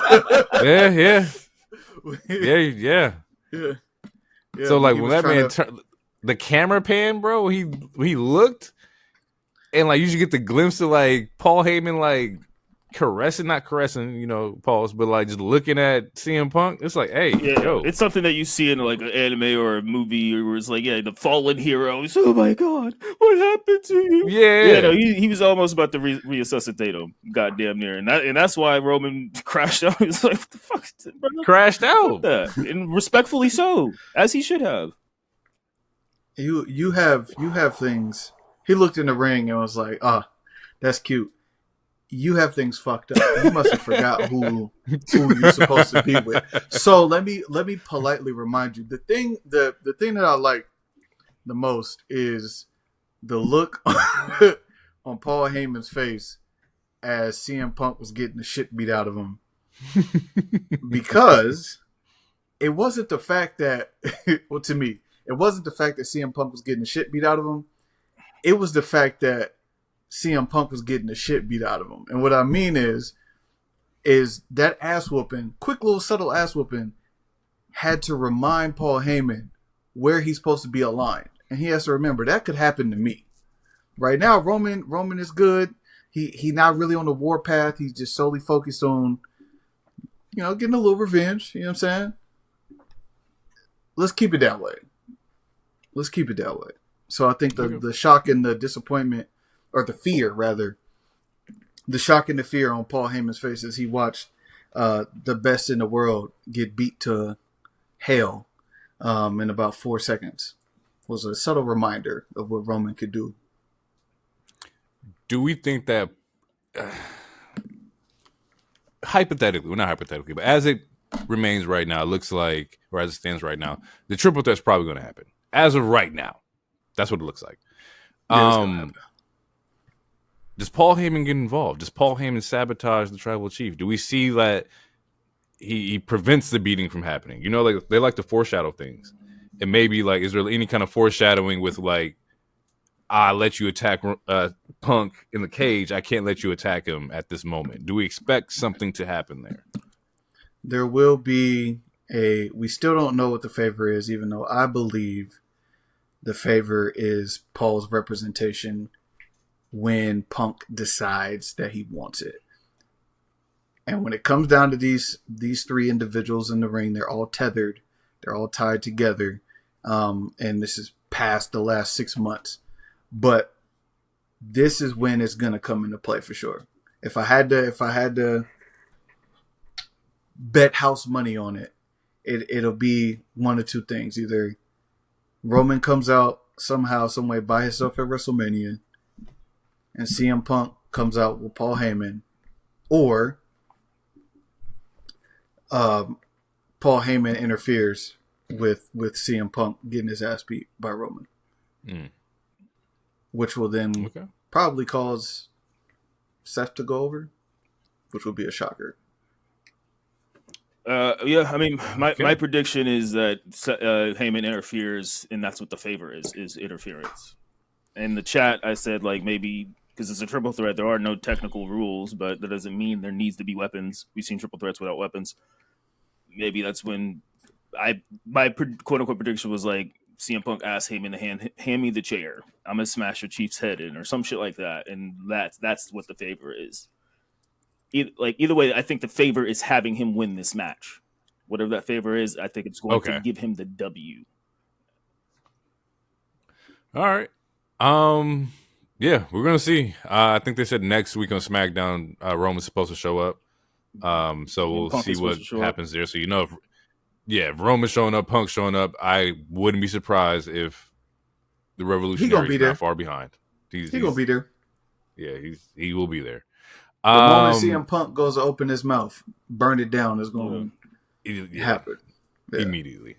So like when that man the camera pan, bro, he looked, and like you should get the glimpse of like Paul Heyman like not caressing, pause, but like just looking at CM Punk. It's like, hey, yo, it's something that you see in like an anime or a movie where it's like, the fallen hero. It's, oh my god, what happened to you? Yeah, he was almost about to resuscitate him, goddamn near, and that's why Roman crashed out. He was like, what the fuck, brother? Crashed out, and respectfully so, as he should have. You have things. He looked in the ring and was like, that's cute. You have things fucked up. You must have forgot who you're supposed to be with. So let me politely remind you. The thing that I like the most is the look on Paul Heyman's face as CM Punk was getting the shit beat out of him. Because it wasn't the fact that, well, to me, it wasn't the fact that CM Punk was getting the shit beat out of him. It was the fact that CM Punk was getting the shit beat out of him. And what I mean is that ass whooping, quick little subtle ass whooping, had to remind Paul Heyman where he's supposed to be aligned. And he has to remember that could happen to me. Right now, Roman is good. He not really on the warpath. He's just solely focused on, getting a little revenge. You know what I'm saying? Let's keep it that way. So I think the shock and the disappointment, or the fear rather, the shock and the fear on Paul Heyman's face as he watched the best in the world get beat to hell in about 4 seconds was a subtle reminder of what Roman could do. Do we think that, hypothetically, well, not hypothetically, but as it remains right now, it looks like, or as it stands right now, the triple threat's probably going to happen. As of right now, that's what it looks like. Does Paul Heyman get involved? Does Paul Heyman sabotage the tribal chief? Do we see that he prevents the beating from happening? Like they like to foreshadow things. And maybe, like, is there any kind of foreshadowing with, like, I let you attack Punk in the cage, I can't let you attack him at this moment? Do we expect something to happen there? There will be we still don't know what the favor is, even though I believe the favor is Paul's representation when Punk decides that he wants it. And when it comes down to these three individuals in the ring, they're all tethered. They're all tied together. And this is past the last 6 months. But this is when it's going to come into play for sure. If I had to bet house money on it, it'll be one of two things. Either Roman comes out somehow, some way by himself at WrestleMania, and CM Punk comes out with Paul Heyman, or Paul Heyman interferes with CM Punk getting his ass beat by Roman, which will then probably cause Seth to go over, which would be a shocker. Yeah, I mean, my prediction is that Heyman interferes, and that's what the favor is interference. In the chat, I said, like, maybe because it's a triple threat, there are no technical rules, but that doesn't mean there needs to be weapons. We've seen triple threats without weapons. Maybe that's when my quote unquote prediction was like CM Punk asked Heyman to hand me the chair. I'm gonna smash your Chief's head in, or some shit like that, and that's what the favor is. Either way, I think the favor is having him win this match. Whatever that favor is, I think it's going to give him the W. All right. Yeah, we're gonna see. I think they said next week on SmackDown, Roman's supposed to show up. So we'll see what happens there. So if Roman's showing up, Punk's showing up, I wouldn't be surprised if the Revolutionary is not far behind. He's gonna be there. Yeah, he will be there. The moment CM Punk goes to open his mouth, burn it down is going to happen immediately.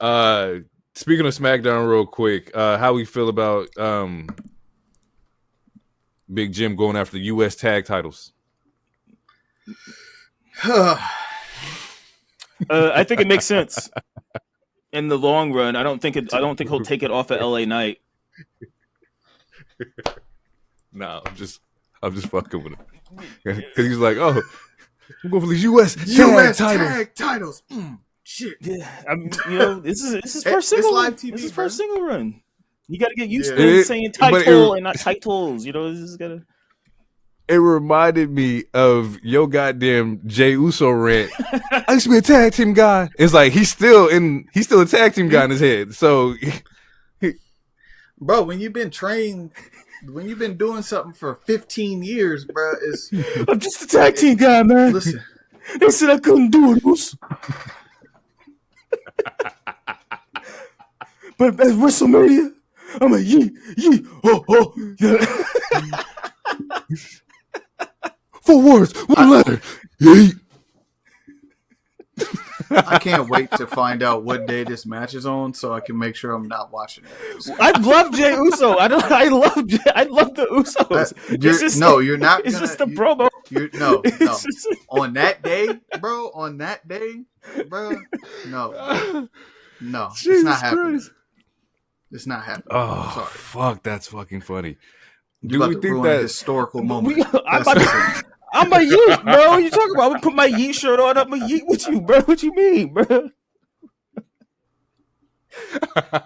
Speaking of SmackDown, real quick, how we feel about Big Jim going after the U.S. tag titles? I think it makes sense in the long run. I don't think he'll take it off at LA Knight. No, I'm just fucking with him because he's like, oh, I'm going for these U.S. tag titles. Shit. Yeah, I mean, this is first single. Live TV, this is first single run. You got to get used to saying title and not titles. This is gotta. It reminded me of your goddamn Jey Uso rant. I used to be a tag team guy. It's like he's still a tag team guy in his head. So, bro, when you've been doing something for 15 years, bro, I'm just a tag team guy, man. Listen, they said I couldn't do it. But at WrestleMania, I'm a yee, yeah. 4 words, 1 letter. Yee. I can't wait to find out what day this match is on, so I can make sure I'm not watching it. I love Jey Uso. I love the Usos. You're not. It's just the promo No. On that day, bro. No. It's not happening. Christ. It's not happening. Oh, sorry. Fuck, that's fucking funny. Do we think that historical moment? I'm a yeet, bro. What you talking about? I put my yeet shirt on. I'm a yeet with you, bro. What you mean, bro?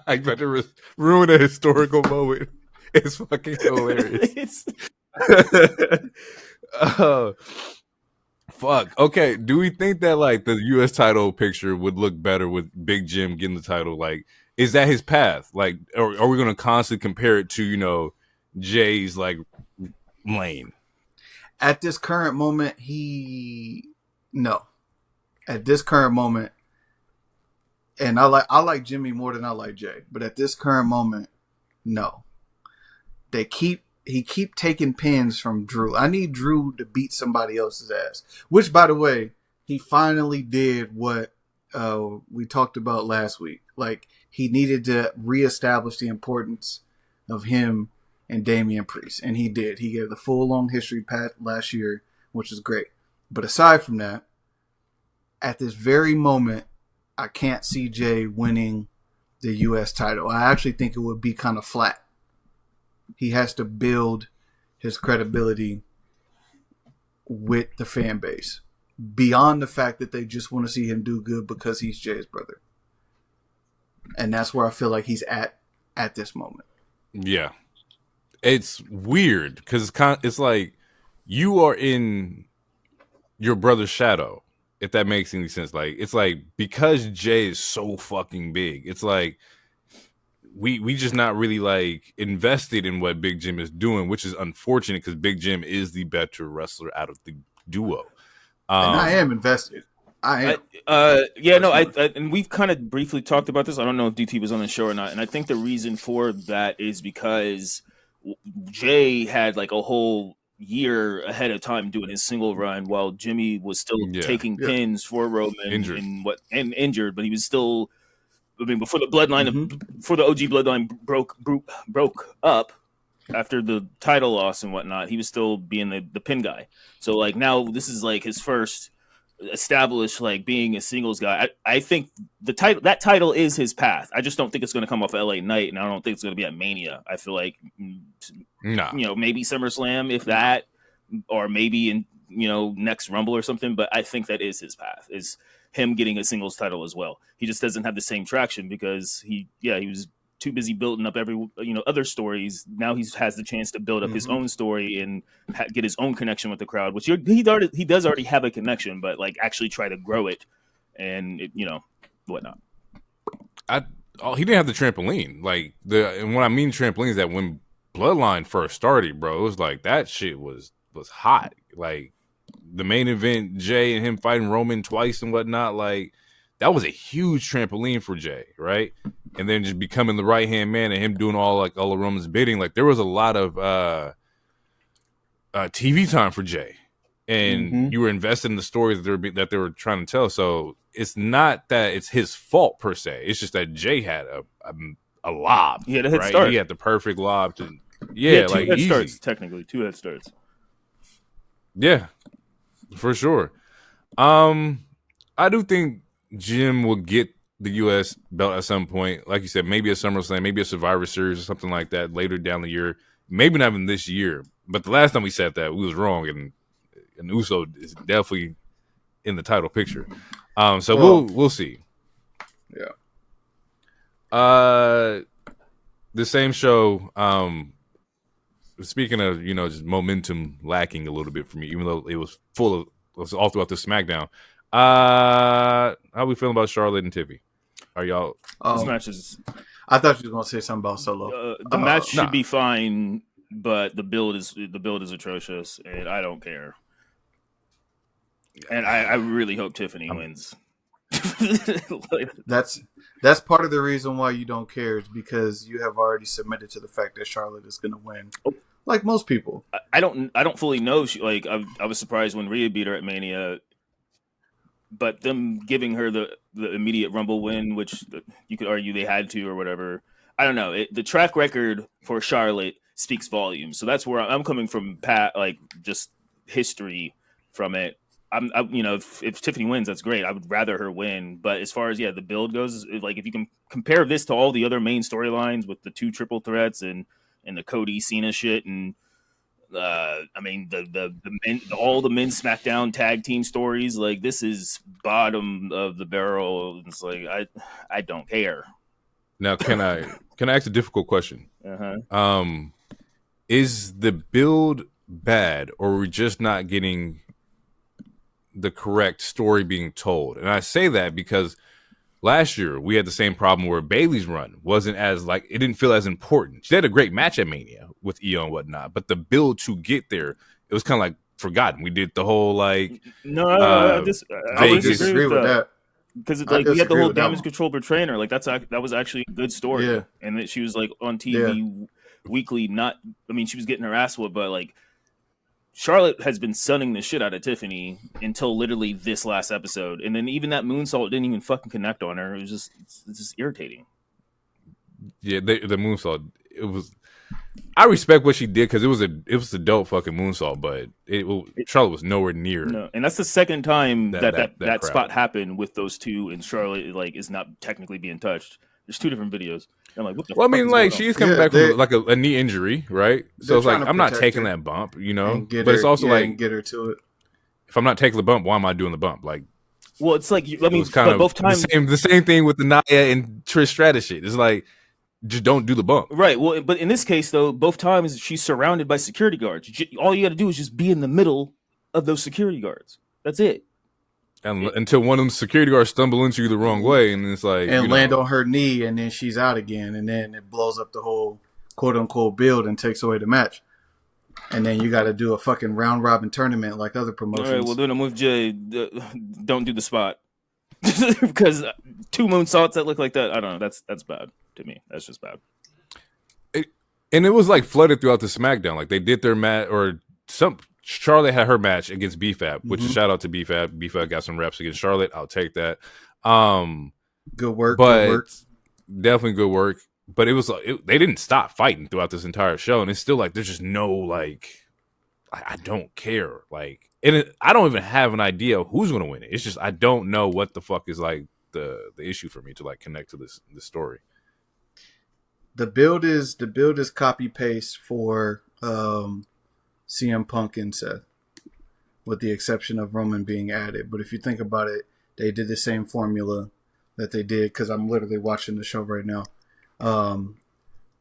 I better ruin a historical moment. It's fucking hilarious. Fuck. Okay. Do we think that like the U.S. title picture would look better with Big Jim getting the title? Like, is that his path? Like, or are we going to constantly compare it to Jay's like lane? At this current moment, no. At this current moment, and I like Jimmy more than I like Jay, but at this current moment, no. He keep taking pins from Drew. I need Drew to beat somebody else's ass. Which, by the way, he finally did what we talked about last week. Like, he needed to reestablish the importance of him and Damian Priest, and he did. He gave the full long history pat last year, which is great. But aside from that, at this very moment, I can't see Jay winning the U.S. title. I actually think it would be kind of flat. He has to build his credibility with the fan base beyond the fact that they just want to see him do good because he's Jay's brother. And that's where I feel like he's at this moment. Yeah. It's weird because it's like you are in your brother's shadow, if that makes any sense. Like, it's like because Jay is so fucking big, it's like we just not really like invested in what Big Jim is doing, which is unfortunate because Big Jim is the better wrestler out of the duo. And I am invested. I am. And we've kind of briefly talked about this. I don't know if DT was on the show or not. And I think the reason for that is because Jay had like a whole year ahead of time doing his single run while Jimmy was still taking pins for Roman and injured, but he was still, I mean, before the bloodline, before the OG bloodline broke up after the title loss and whatnot, he was still being the pin guy. So like now this is like his first established like being a singles guy. I think that title is his path. I just don't think it's going to come off LA Knight, and I don't think it's going to be at Mania. I feel like maybe SummerSlam if that, or maybe in next Rumble or something. But I think that is his path, is him getting a singles title as well. He just doesn't have the same traction because he was too busy building up other stories. Now he has the chance to build up his own story and get his own connection with the crowd, which he does already have a connection, but like actually try to grow it and whatnot. He didn't have the trampoline. Like and what I mean trampoline is that when Bloodline first started, bro, it was like that shit was hot. Like the main event, Jay and him fighting Roman twice and whatnot, like that was a huge trampoline for Jay, right? And then just becoming the right-hand man and him doing all of Roman's bidding. Like there was a lot of TV time for Jay, and you were invested in the stories that they were trying to tell. So it's not that it's his fault per se. It's just that Jay had a lob. He had a head start. He had the perfect lob to two head starts, technically 2 head starts. Yeah, for sure. I do think Jim will get the U.S. belt at some point. Like you said, maybe a SummerSlam, maybe a Survivor Series or something like that later down the year. Maybe not even this year. But the last time we said that, we was wrong, and Uso is definitely in the title picture. So we'll see. Yeah. The same show. Speaking of just momentum lacking a little bit for me, even though it was all throughout the SmackDown. How we feeling about Charlotte and Tiffy? Are y'all? This match is. I thought you were gonna say something about Solo. The match should be fine, but the build is atrocious, and I don't care. And I really hope Tiffany wins. That's part of the reason why you don't care, is because you have already submitted to the fact that Charlotte is going to win, like most people. I don't fully know. I was surprised when Rhea beat her at Mania. But them giving her the immediate Rumble win, which you could argue they had to or whatever, I don't know. The track record for Charlotte speaks volumes. So that's where I'm coming from, Pat. Like just history from it. If Tiffany wins, that's great. I would rather her win. But as far as the build goes, like if you can compare this to all the other main storylines with the 2 triple threats and the Cody Cena shit, and all the men's SmackDown tag team stories, like this is bottom of the barrel. It's like I don't care. Now, can I ask a difficult question? Uh-huh. Is the build bad, or are we just not getting the correct story being told? And I say that because last year we had the same problem where Bayley's run wasn't as it didn't feel as important. She had a great match at Mania with Io and whatnot, but the build to get there, it was kind of like forgotten. We did the whole I would disagree with that. Because we had the whole damage control per trainer, like that was actually a good story, and that she was like on TV weekly. She was getting her ass whooped, but like Charlotte has been sunning the shit out of Tiffany until literally this last episode, and then even that moonsault didn't even fucking connect on her. It was it's just irritating. Yeah, the moonsault. It was. I respect what she did because it was a dope fucking moonsault, but Charlotte was nowhere near. No, and that's the second time that spot happened with those two, and Charlotte is not technically being touched. There's 2 different videos. I'm like, what the fuck? She's coming back from a knee injury, right? So it's like I'm not taking that bump, but it's also get her to it. If I'm not taking the bump, why am I doing the bump? Like, well, it's like both times the same thing with the Nia and Trish Stratus shit. It's like, just don't do the bump. Right. Well, but in this case, though, both times she's surrounded by security guards. All you got to do is just be in the middle of those security guards. That's it. And until one of them security guards stumble into you the wrong way, and it's like land on her knee, and then she's out again, and then it blows up the whole quote unquote build and takes away the match. And then you got to do a fucking round robin tournament like other promotions. All right. Well, then I'm with Jay. Don't do the spot because 2 moonsaults that look like that. I don't know. That's bad. To me, that's just bad. And it was like flooded throughout the SmackDown. Like they did their match, or Charlotte had her match against BFAB, which is shout out to BFAB. BFAB got some reps against Charlotte. I'll take that. Good work. But good work. Definitely good work. But it was they didn't stop fighting throughout this entire show, and it's still like there's just no I don't care. I don't even have an idea of who's going to win it. It's just I don't know what the fuck is the issue for me to connect to this story. The build is copy paste for CM Punk and Seth, with the exception of Roman being added. But if you think about it, they did the same formula that they did, because I'm literally watching the show right now,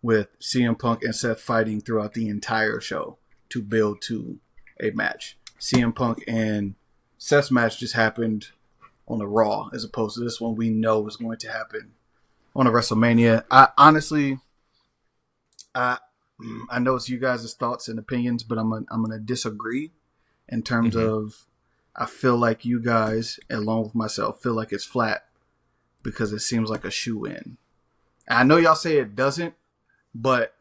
with CM Punk and Seth fighting throughout the entire show to build to a match. CM Punk and Seth's match just happened on a Raw, as opposed to this one we know is going to happen on a WrestleMania. I know it's you guys' thoughts and opinions, but I'm gonna disagree in terms of I feel like you guys, along with myself, feel like it's flat because it seems like a shoe-in. I know y'all say it doesn't, but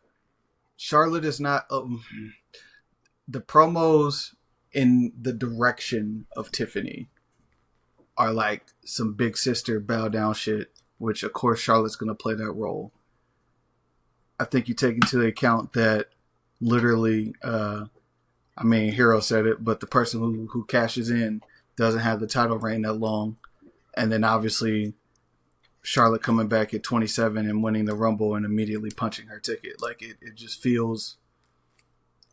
Charlotte is not. The promos in the direction of Tiffany are like some big sister bow down shit, which of course Charlotte's going to play that role. I think you take into account that literally, Hero said it, but the person who cashes in doesn't have the title reign that long. And then obviously Charlotte coming back at 27 and winning the Rumble and immediately punching her ticket. Like it just feels,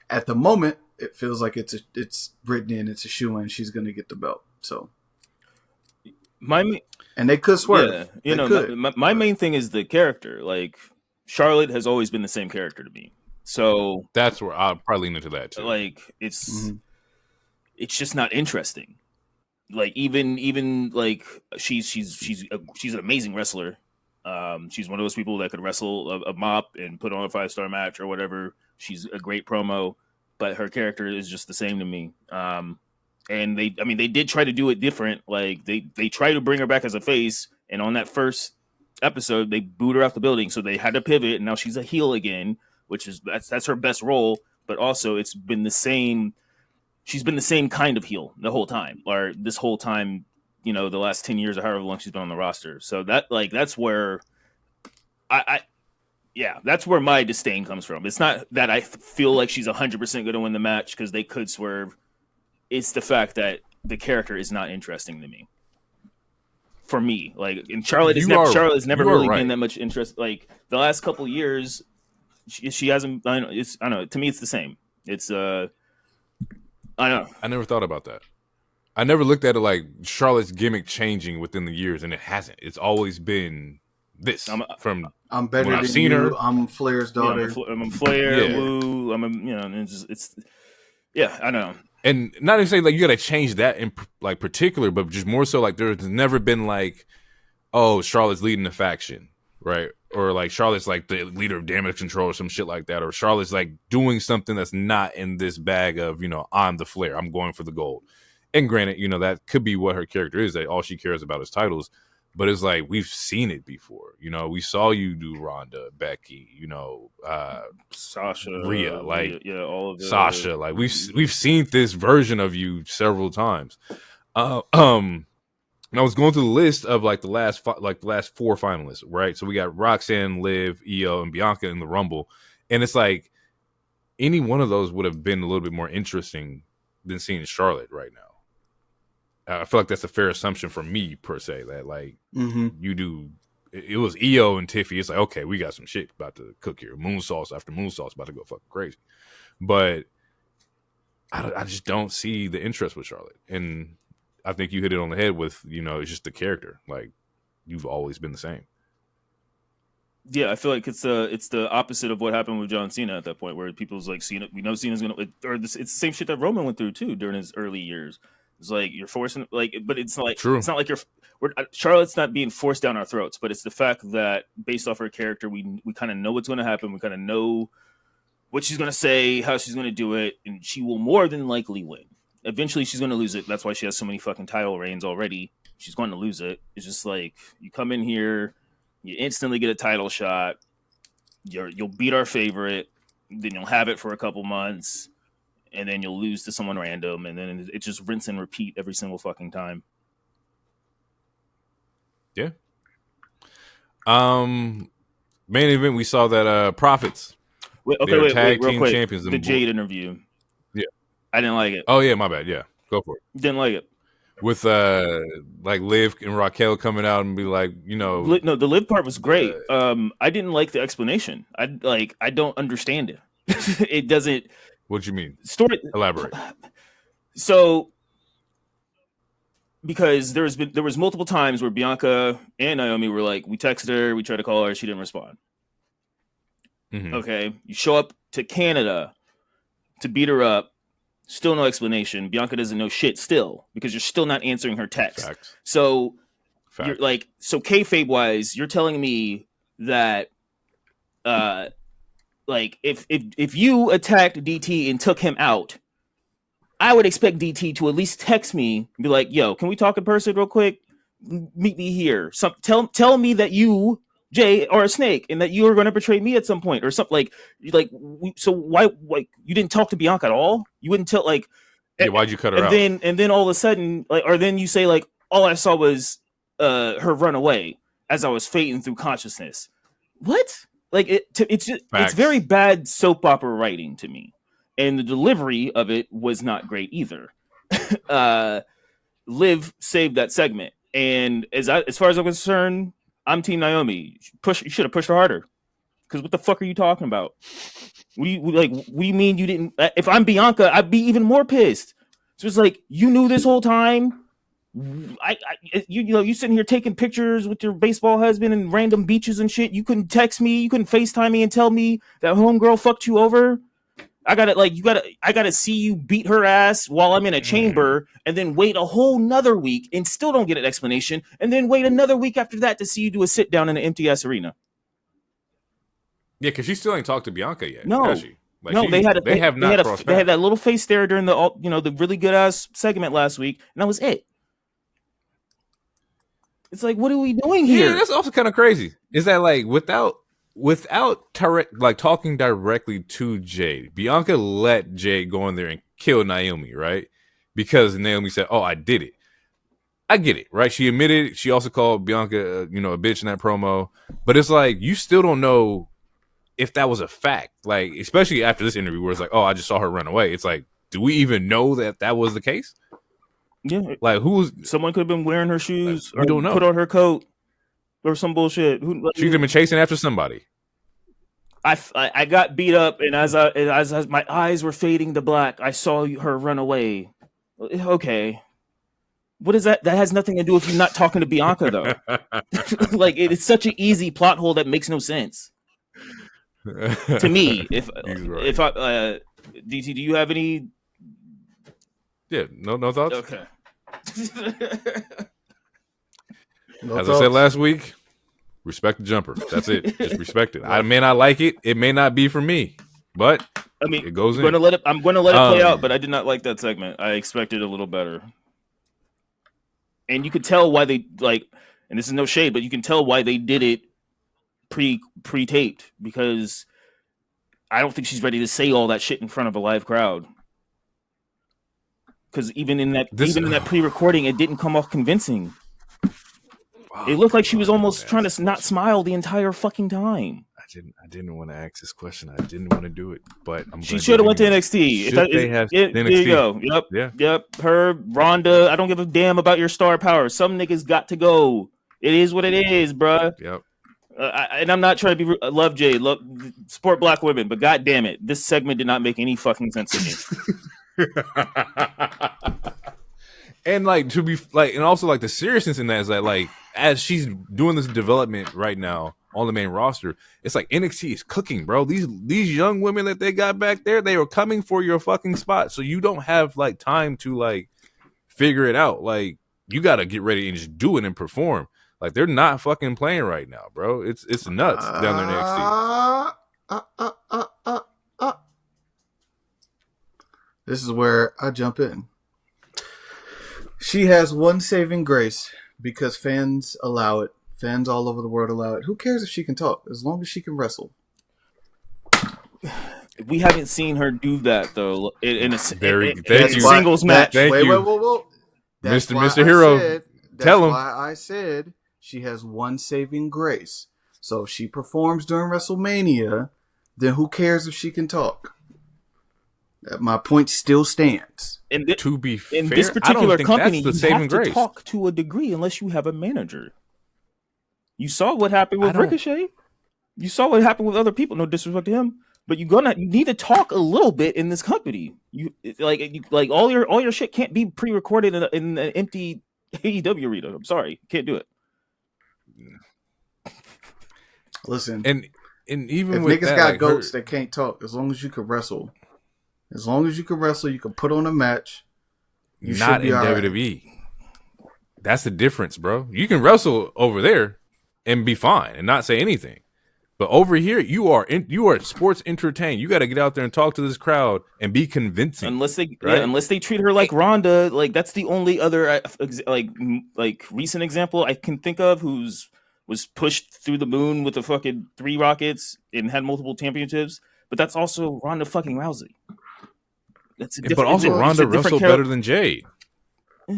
at the moment, it feels like it's written in, it's a shoe-in, she's going to get the belt. So. And they could swerve. Yeah, my main thing is the character. Like, Charlotte has always been the same character to me. So that's where I'll probably lean into that too. Like, it's just not interesting. Like, even like she's an amazing wrestler. She's one of those people that could wrestle a mop and put on a 5-star match or whatever. She's a great promo, but her character is just the same to me. And they did try to do it different. Like they tried to bring her back as a face, and on that first episode, they booed her off the building. So they had to pivot, and now she's a heel again, which is that's her best role. But also, it's been the same. She's been the same kind of heel the whole time, or this whole time. The last 10 years or however long she's been on the roster. So that's where that's where my disdain comes from. It's not that I feel like she's 100% going to win the match, because they could swerve. it's the fact that the character is not interesting to me. For me, like, and Charlotte has never really been that much interest. Like the last couple years, she hasn't. I don't know. To me, it's the same. It's I don't know. I never thought about that. I never looked at it like Charlotte's gimmick changing within the years, and it hasn't. It's always been this. I'm better than you. Her. I'm Flair's daughter. Yeah, I'm Flair. Yeah. Woo. It's yeah. I don't know. And not even saying like you got to change that in like particular, but just more so like there's never been like, oh, Charlotte's leading the faction, right? Or like Charlotte's like the leader of Damage Control or some shit like that, or Charlotte's like doing something that's not in this bag of, you know, I'm the Flair, I'm going for the gold. And granted, you know, that could be what her character is, that all she cares about is titles. But it's like we've seen it before. You know, we saw you do Ronda, Becky, you know, Sasha, Rhea, like all of Sasha. Like we've seen this version of you several times. And I was going through the list of like the last four finalists, right? So we got Roxanne, Liv, Io, and Bianca in the Rumble, and it's like any one of those would have been a little bit more interesting than seeing Charlotte right now. I feel like that's a fair assumption for me, per se, that like you do. It was Io and Tiffy. It's like, okay, we got some shit about to cook here. Moonsaults after moonsaults about to go fucking crazy. But I just don't see the interest with Charlotte. And I think you hit it on the head with, you know, it's just the character. Like, you've always been the same. Yeah, I feel like it's the opposite of what happened with John Cena at that point, where people's like, Cena, we know Cena's gonna, or it's the same shit that Roman went through too during his early years. It's like you're forcing, like, but it's like True. It's not like Charlotte's not being forced down our throats, but it's the fact that based off her character, we kind of know what's going to happen. We kind of know what she's going to say, how she's going to do it, and she will more than likely win. Eventually, she's going to lose it. That's why she has so many fucking title reigns already. She's going to lose it. It's just like you come in here, you instantly get a title shot. You'll beat our favorite, then you'll have it for a couple months. And then you'll lose to someone random, and then it's just rinse and repeat every single fucking time. Yeah. Main event, we saw that Profits. Wait, real quick. Champions the Jade interview. Yeah, I didn't like it. Oh yeah, my bad. Yeah, go for it. Didn't like it. With like Liv and Raquel coming out and be like, you know, no, the Liv part was great. I didn't like the explanation. I don't understand it. It doesn't. What do you mean? Elaborate. So, because there was multiple times where Bianca and Naomi were like, we texted her, we tried to call her, she didn't respond. Mm-hmm. Okay, you show up to Canada to beat her up, still no explanation. Bianca doesn't know shit still because you're still not answering her text. Facts. So, you're like, so kayfabe wise, you're telling me that, like if you attacked DT and took him out, I would expect DT to at least text me and be like, "Yo, can we talk in person real quick? Meet me here. Tell me that you, Jay, are a snake and that you are going to betray me at some point or something." So why you didn't talk to Bianca at all? You wouldn't tell like, yeah, why'd you cut her out? And then all of a sudden, like, or then you say like, all I saw was her run away as I was fading through consciousness. What? Like it's very bad soap opera writing to me, and the delivery of it was not great either. Liv saved that segment, and as far as I'm concerned, I'm Team Naomi. You should have pushed her harder, because what the fuck are you talking about? What do you mean you didn't? If I'm Bianca, I'd be even more pissed. So it's like you knew this whole time. You sitting here taking pictures with your baseball husband and random beaches and shit. You couldn't text me, you couldn't FaceTime me and tell me that homegirl fucked you over. I gotta see you beat her ass while I'm in a chamber, and then wait a whole nother week and still don't get an explanation, and then wait another week after that to see you do a sit down in an empty ass arena. Yeah, because she still ain't talked to Bianca yet. No, has she? Like no, they had that little face there during the really good ass segment last week, and that was it. It's like, what are we doing here? Yeah, that's also kind of crazy. Is that like without talking directly to Jade, Bianca let Jade go in there and kill Naomi, right? Because Naomi said, "Oh, I did it." I get it, right? She admitted it. She also called Bianca, a bitch in that promo. But it's like you still don't know if that was a fact. Like, especially after this interview, where it's like, "Oh, I just saw her run away." It's like, do we even know that was the case? Yeah, like who was? Someone could have been wearing her shoes, we don't know. Put on her coat, or some bullshit. She could have been chasing after somebody. I got beat up, and as my eyes were fading to black, I saw her run away. Okay, what is that? That has nothing to do with you not talking to Bianca, though. Like, it's such an easy plot hole that makes no sense to me. If I DT, do you have any? Yeah, no thoughts. Okay. As I said last week, respect the jumper. That's it. Just respect it. I may not like it. It may not be for me, but I mean, it goes in. I'm going to let it play out, but I did not like that segment. I expected a little better. And you could tell why they and this is no shade, but you can tell why they did it pre-taped, because I don't think she's ready to say all that shit in front of a live crowd. Because even in that pre-recording, it didn't come off convincing. It looked like she was almost trying to not smile the entire fucking time. I didn't want to ask this question. I didn't want to do it, but she should have went to NXT. NXT. There you go. Yep. Her, Ronda. I don't give a damn about your star power. Some niggas got to go. It is what it is, bruh. Yep. And I'm not trying to be love Jade, support black women, but god damn it, this segment did not make any fucking sense to me. And like, to be like, and also like the seriousness in that is that, like, as she's doing this development right now on the main roster, it's like NXT is cooking, bro. These young women that they got back there, they are coming for your fucking spot. So you don't have like time to like figure it out. Like, you got to get ready and just do it and perform. Like, they're not fucking playing right now, bro. It's nuts down there in NXT. This is where I jump in. She has one saving grace because fans allow it. Fans all over the world allow it. Who cares if she can talk? As long as she can wrestle. We haven't seen her do that, though, in a you. Singles match. Whoa. Mr. Hero, tell him. That's why I said she has one saving grace. So if she performs during WrestleMania, then who cares if she can talk? My point still stands. To be fair, in this particular company, you have grace. to talk to a degree unless you have a manager. You saw what happened with Ricochet. You saw what happened with other people. No disrespect to him, but you need to talk a little bit in this company. You all your shit can't be pre-recorded in an empty AEW arena. I'm sorry, can't do it. Listen, and even if with niggas got goats that can't talk, as long as you can wrestle. As long as you can wrestle, you can put on a match. Not in WWE. Right. That's the difference, bro. You can wrestle over there and be fine and not say anything. But over here, you are sports entertained. You got to get out there and talk to this crowd and be convincing. Unless they treat her like Ronda, like that's the only other like recent example I can think of was pushed through the moon with the fucking 3 rockets and had multiple championships. But that's also Ronda fucking Rousey. But also Ronda wrestled better than Jade. She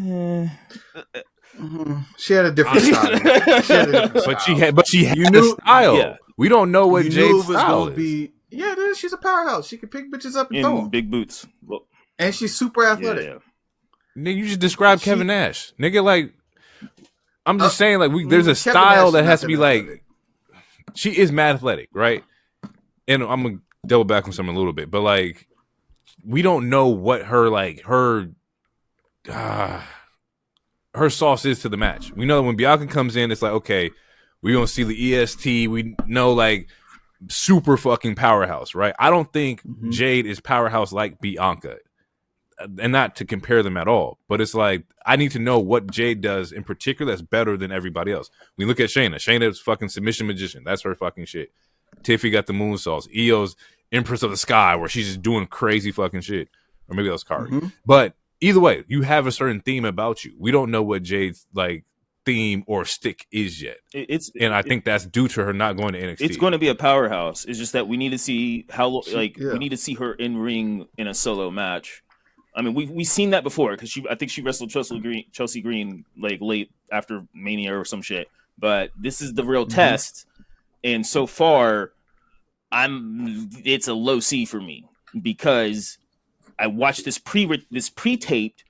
had a different style. But she had a style. Yeah. We don't know what Jade's style is. Yeah, she's a powerhouse. She can pick bitches up and throw them. Big boots. Well, and she's super athletic. Yeah. Nigga, you just described Kevin Nash. Nigga, like, I'm just saying, like, there's a style that has to be like, she is mad athletic, right? And I'm gonna double back on something a little bit, but like, we don't know what her sauce is to the match. We know that when Bianca comes in, it's like, okay, we're gonna see the EST. We know, like, super fucking powerhouse, right? I don't think Jade is powerhouse like Bianca, and not to compare them at all, but it's like, I need to know what Jade does in particular that's better than everybody else. We look at Shayna. Shayna's fucking submission magician. That's her fucking shit. Tiffy got the moonsaults. Io's Empress of the Sky, where she's just doing crazy fucking shit. Or maybe that was Kari. But either way, you have a certain theme about you. We don't know what Jade's like theme or stick is yet. I think that's due to her not going to NXT. It's going to be a powerhouse. It's just that we need to see we need to see her in ring in a solo match. I mean, we've seen that before because I think she wrestled Chelsea Green like late after Mania or some shit. But this is the real test, and so far, it's a low C for me because I watched this pre-taped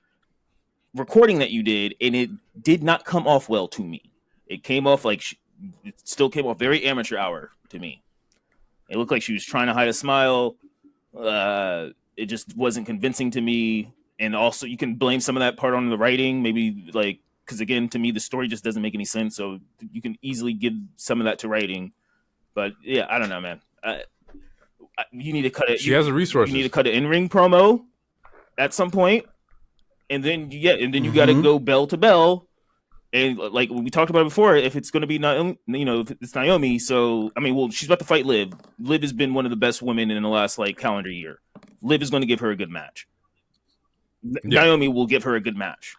recording that you did, and it did not come off well to me. It came off like it still came off very amateur hour to me. It looked like she was trying to hide a smile. It just wasn't convincing to me. And also, you can blame some of that part on the writing, maybe like because again, to me, the story just doesn't make any sense. So you can easily give some of that to writing. But yeah, I don't know, man. You need to cut it. She has the resources. You need to cut an in-ring promo at some point, and then you got to go bell to bell. And like we talked about before, if it's going to be Naomi, if it's Naomi, so I mean, well, she's about to fight Liv. Liv has been one of the best women in the last like calendar year. Liv is going to give her a good match. Yeah. Naomi will give her a good match.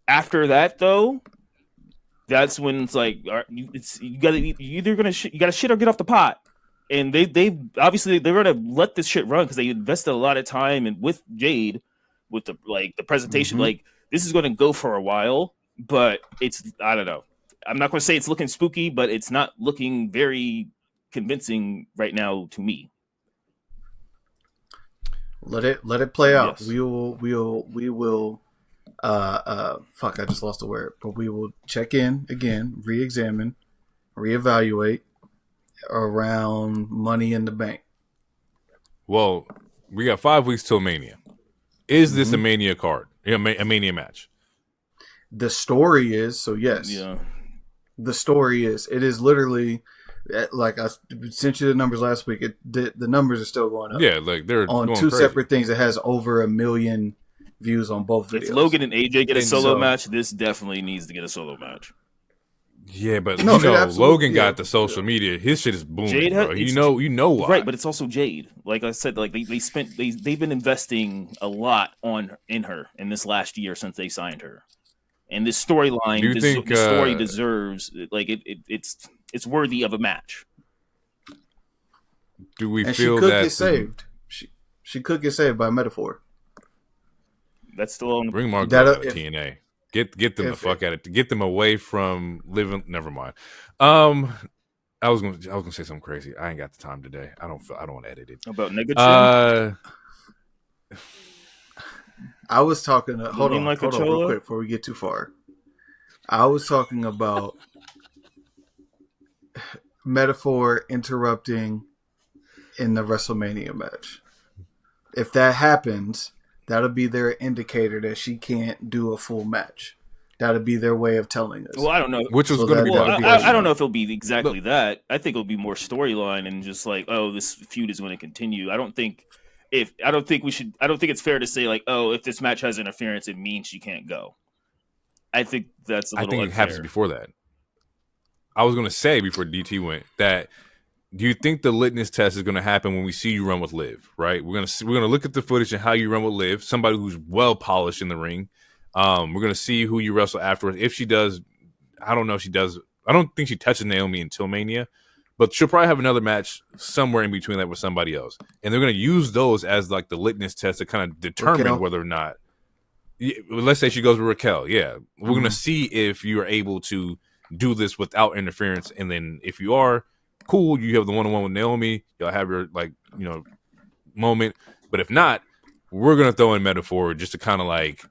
After that, though, that's when it's like you gotta shit or get off the pot. And they obviously they're gonna let this shit run because they invested a lot of time and with Jade, with the presentation, like this is gonna go for a while. But I don't know. I'm not going to say it's looking spooky, but it's not looking very convincing right now to me. Let it play out. Yes. We will. Fuck! I just lost the word. But we will check in again, re-examine, reevaluate around Money in the Bank. Well, we got 5 weeks till Mania. Is this a Mania card? A Mania match? The story is, so yes. Yeah. The story is, it is literally, like I sent you the numbers last week, the numbers are still going up. Yeah, like they're on going 2 crazy. Separate things. It has over 1 million views on both videos. If Logan and AJ get a solo match, this definitely needs to get a solo match. Yeah, but No, Logan got the social media. His shit is booming, Jade bro. You know why. Right, but it's also Jade. Like I said, like they've been investing a lot in her in this last year since they signed her. And this storyline, the story deserves like it's worthy of a match. Do we and feel she could that get saved? She could get saved by metaphor. That's still on. Bring Mark out of TNA. Get them the fuck out of it. Get them away from living. Never mind. I was gonna say something crazy. I ain't got the time today. I don't want to edit it. About negative. I was talking. Hold on, real quick before we get too far. I was talking about metaphor interrupting in the WrestleMania match. If that happens, that'll be their indicator that she can't do a full match. That'll be their way of telling us. Well, I don't know. Which was going to be. I don't know if it'll be exactly that. I think it'll be more storyline and just like, oh, this feud is going to continue. I don't think it's fair to say like, oh, if this match has interference, it means she can't go. I think that's a little unfair. It happens before that. I was going to say before DT went that. Do you think the litmus test is going to happen when we see you run with Liv? Right, we're going to look at the footage and how you run with Liv, somebody who's well polished in the ring. We're going to see who you wrestle afterwards. If she does, I don't know if she does. I don't think she touches Naomi until Mania. But she'll probably have another match somewhere in between that with somebody else. And they're going to use those as like the litmus test to kind of determine whether or not. Let's say she goes with Raquel. Yeah. We're going to see if you are able to do this without interference. And then if you are, cool, you have the one-on-one with Naomi. You'll have your moment. But if not, we're going to throw in metaphor just to kind of like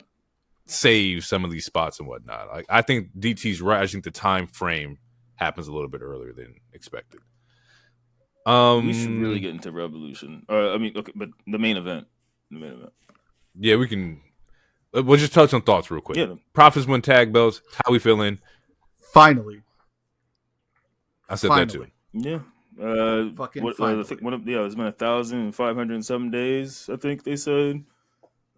save some of these spots and whatnot. Like I think DT's right. I think the time frame happens a little bit earlier than expected. We should really get into Revolution. But the main event. Yeah, we can. We'll just touch on thoughts real quick. Yeah. Profits win tag belts. How we feeling? Finally. I said that too. Yeah. Fucking finally. I think it's been 1,500 and some days, I think they said.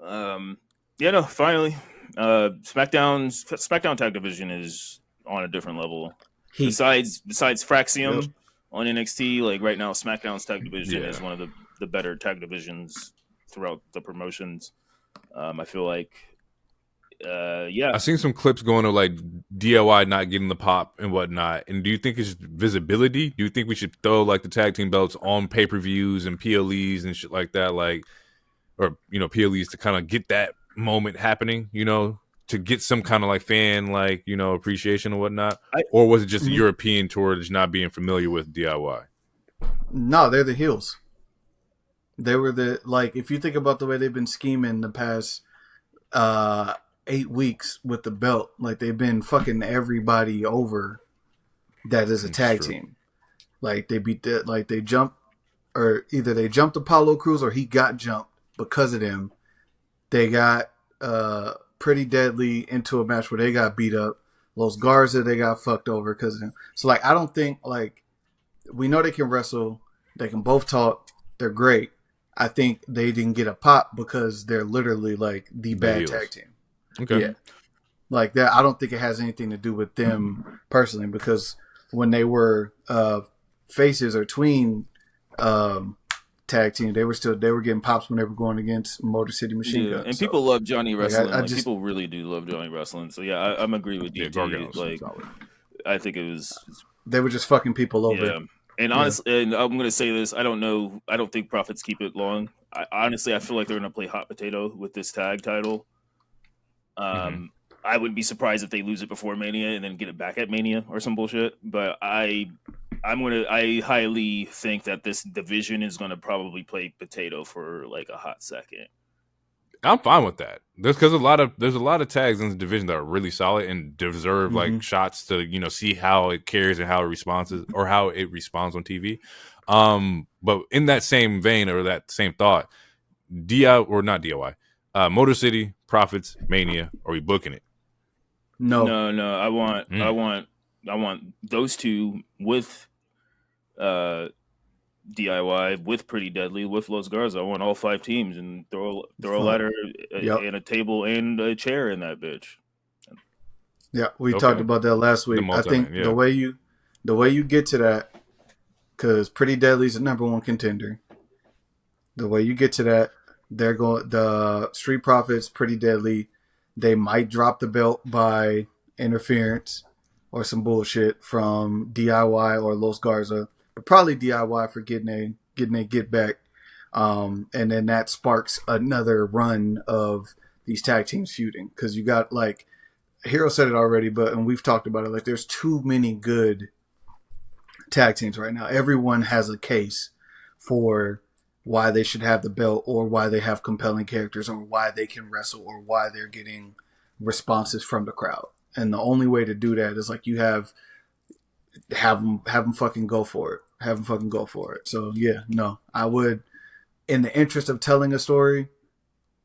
Finally. SmackDown tag division is on a different level. Besides Fraxium on NXT, like right now, SmackDown's tag division is one of the better tag divisions throughout the promotions. I feel like, I've seen some clips going to like DIY not getting the pop and whatnot. And do you think it's visibility? Do you think we should throw like the tag team belts on pay-per-views and PLEs and shit like that, PLEs to kind of get that moment happening, to get some kind of like fan appreciation and whatnot? Or was it just a European tour that's not being familiar with DIY? No, they're the heels. They were if you think about the way they've been scheming the past 8 weeks with the belt, like they've been fucking everybody over that is a tag team. Like they beat they jumped, or either they jumped Apollo Crews or he got jumped because of them. They got Pretty Deadly into a match where they got beat up. Los Garza, they got fucked over because of them. So like I don't think we know they can wrestle, they can both talk, they're great. I think they didn't get a pop because they're literally like the bad tag team. Okay. Yeah. Like that, I don't think it has anything to do with them personally, because when they were faces or tween tag team, they were getting pops when they were going against Motor City Machine Guns. And people love Johnny Wrestling. People really do love Johnny Wrestling. So yeah, I'm agree with you. I think it was they were just fucking people over. Yeah. And honestly, and I'm going to say this, I don't know. I don't think Profits keep it long. I feel like they're going to play hot potato with this tag title. I wouldn't be surprised if they lose it before Mania and then get it back at Mania or some bullshit. But I highly think that this division is going to probably play potato for like a hot second. I'm fine with that. There's a lot of tags in the division that are really solid and deserve like shots to see how it carries and how it responds or how it responds on TV. But in that same vein or that same thought, Motor City, Profits, Mania, are we booking it? No. I want those two with DIY, with Pretty Deadly, with Los Garza. I want all 5 teams and throw a ladder and a table and a chair in that bitch. Yeah, we talked about that last week. I think the way you get to that, because Pretty Deadly's the number 1 contender. The way you get to that, they're going the Street Profits, Pretty Deadly. They might drop the belt by interference or some bullshit from DIY or Los Garza, but probably DIY for getting a get back. And then that sparks another run of these tag teams feuding, because you got like Hero said it already, and we've talked about it. Like there's too many good tag teams right now. Everyone has a case for why they should have the belt, or why they have compelling characters, or why they can wrestle, or why they're getting responses from the crowd. And the only way to do that is like you have them fucking go for it. Have them fucking go for it. So yeah, no, I would, in the interest of telling a story,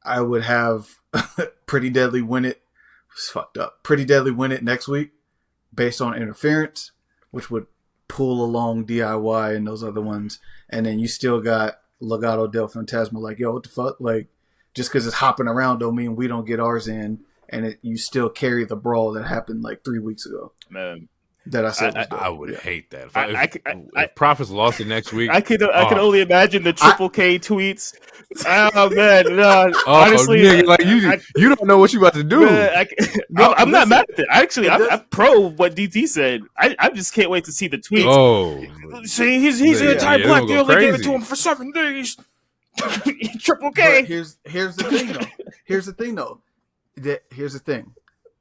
I would have Pretty Deadly win it. It's fucked up. Pretty Deadly win it next week based on interference, which would pull along DIY and those other ones. And then you still got Legado del Fantasma, like, yo, what the fuck? Like, just because it's hopping around don't mean we don't get ours in, and you still carry the brawl that happened like 3 weeks ago. Man, that I said I would hate that. If Profits lost it next week, I could only imagine the Triple K tweets. Oh man, no, honestly, nigga, like you don't know what you about to do. Man, I'm not mad at it. Actually, I'm pro what DT said. I just can't wait to see the tweets. Oh, see, he's anti-black. They only gave it to him for 7 days. Triple K. But here's the thing though. Here's the thing.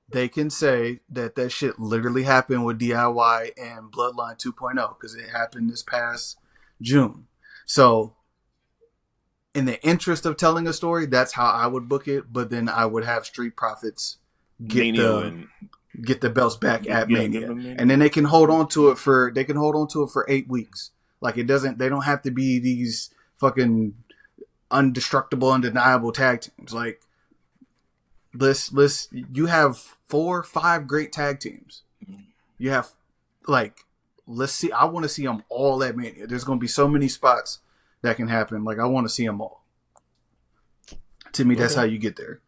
They can say that shit literally happened with DIY and Bloodline 2.0 because it happened this past June. So, in the interest of telling a story, that's how I would book it. But then I would have Street Profits get the belts back at Mania, and then they can hold on to it for 8 weeks. Like it doesn't. They don't have to be these fucking undestructible, undeniable tag teams. Like you have 4 or 5 great tag teams. You have let's see. I want to see them all at Mania. There's going to be so many spots that can happen. Like I want to see them all. To me, that's how you get there.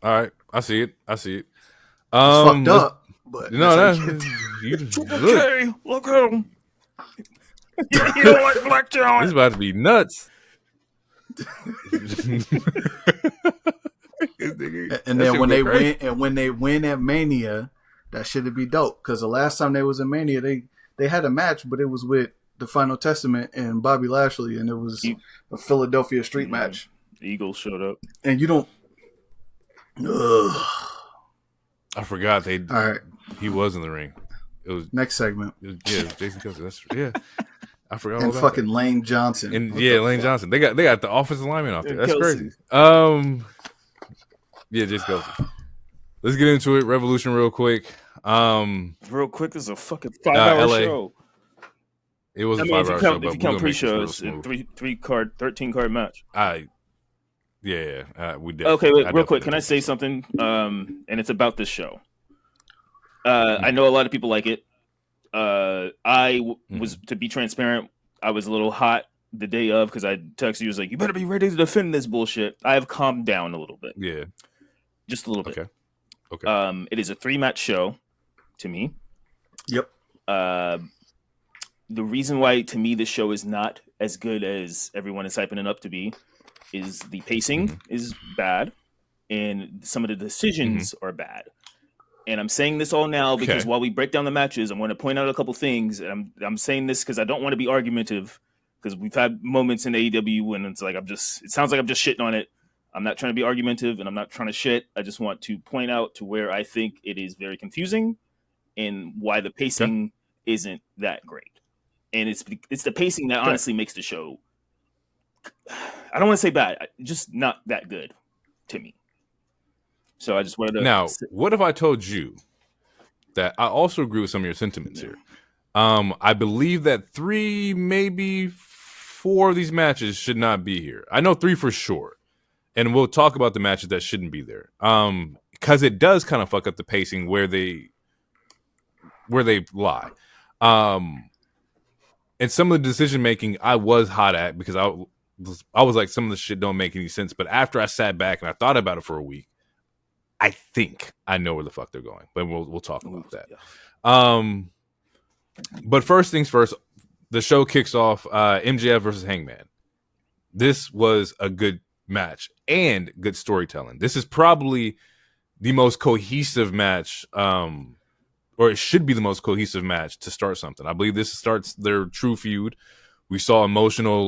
All right, I see it. It's fucked up, but no, that's okay. Look at him. You don't like black talent. This is about to be nuts. And then when they win at Mania, that should be dope. Because the last time they was in Mania, they had a match, but it was with the Final Testament and Bobby Lashley, and it was a Philadelphia street match. The Eagles showed up, and you don't. Ugh. I forgot all right. He was in the ring. It was next segment. It was Jason Kelsey. That's yeah. I forgot all And about fucking that. Lane Johnson. And What yeah, the Lane fuck? Johnson. They got the offensive lineman off there. That's Kelsey. crazy. Yeah, just go. Let's get into it. Revolution real quick. Real quick, this is a fucking 5-hour LA. show. It was I a mean, 5-hour show, but if you we're count gonna make this real pre-shows, smooth. 13 card match. We did. Okay, wait, real quick, can I say something? And it's about this show. I know a lot of people like it. Was, to be transparent, I was a little hot the day of because I texted you, was like, you better be ready to defend this bullshit. I have calmed down a little bit. Yeah. Just a little bit. Okay. It is a 3-match show to me. Yep. The reason why, to me, this show is not as good as everyone is hyping it up to be is the pacing is bad and some of the decisions are bad. And I'm saying this all now because while we break down the matches, I'm going to point out a couple things. And I'm saying this because I don't want to be argumentative because we've had moments in AEW when it's like it sounds like I'm just shitting on it. I'm not trying to be argumentative and I'm not trying to shit. I just want to point out to where I think it is very confusing and why the pacing isn't that great. And it's the pacing that honestly makes the show, I don't want to say bad, just not that good to me. So I just wanted to... Now, what if I told you that I also agree with some of your sentiments here? I believe that 3, maybe 4 of these matches should not be here. I know 3 for sure. And we'll talk about the matches that shouldn't be there. Because it does kind of fuck up the pacing where they lie. And some of the decision making I was hot at because I was like, some of the shit don't make any sense. But after I sat back and I thought about it for a week, I think I know where the fuck they're going. But we'll talk about that. Yeah. But first things first, the show kicks off MJF versus Hangman. This was a good match and good storytelling. This is probably the most cohesive match, or it should be the most cohesive match to start something. I believe this starts their true feud. We saw emotional,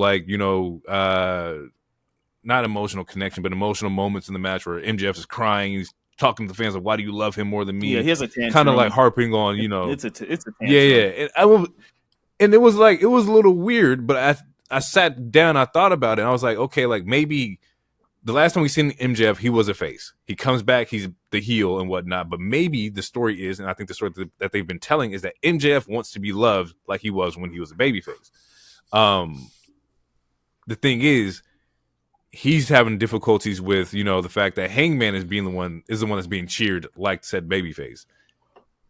not emotional connection, but emotional moments in the match where MJF is crying. He's talking to the fans like, "Why do you love him more than me?" Yeah, he has a tantrum. Kind of like harping on, it's a tantrum. Yeah. And it was a little weird, but I sat down, I thought about it, and I was like, okay, like maybe the last time we seen MJF, he was a face. He comes back, he's the heel and whatnot. But maybe the story is, and I think the story that they've been telling is that MJF wants to be loved like he was when he was a babyface. The thing is, he's having difficulties with, the fact that Hangman is the one that's being cheered like said babyface.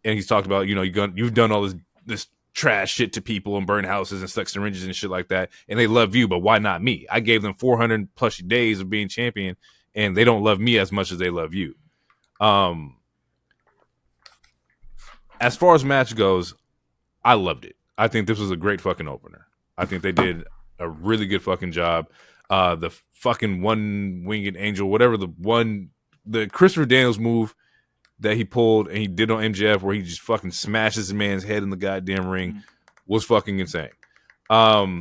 And he's talked about, you've done all this trash shit to people and burn houses and stuck syringes and shit like that, and they love you, but why not me? I gave them 400 plus days of being champion, and they don't love me as much as they love you. As far as match goes, I loved it. I think this was a great fucking opener. I think they did a really good fucking job. The fucking one-winged angel, whatever the Christopher Daniels move that he pulled and he did on MJF where he just fucking smashes a man's head in the goddamn ring was fucking insane. I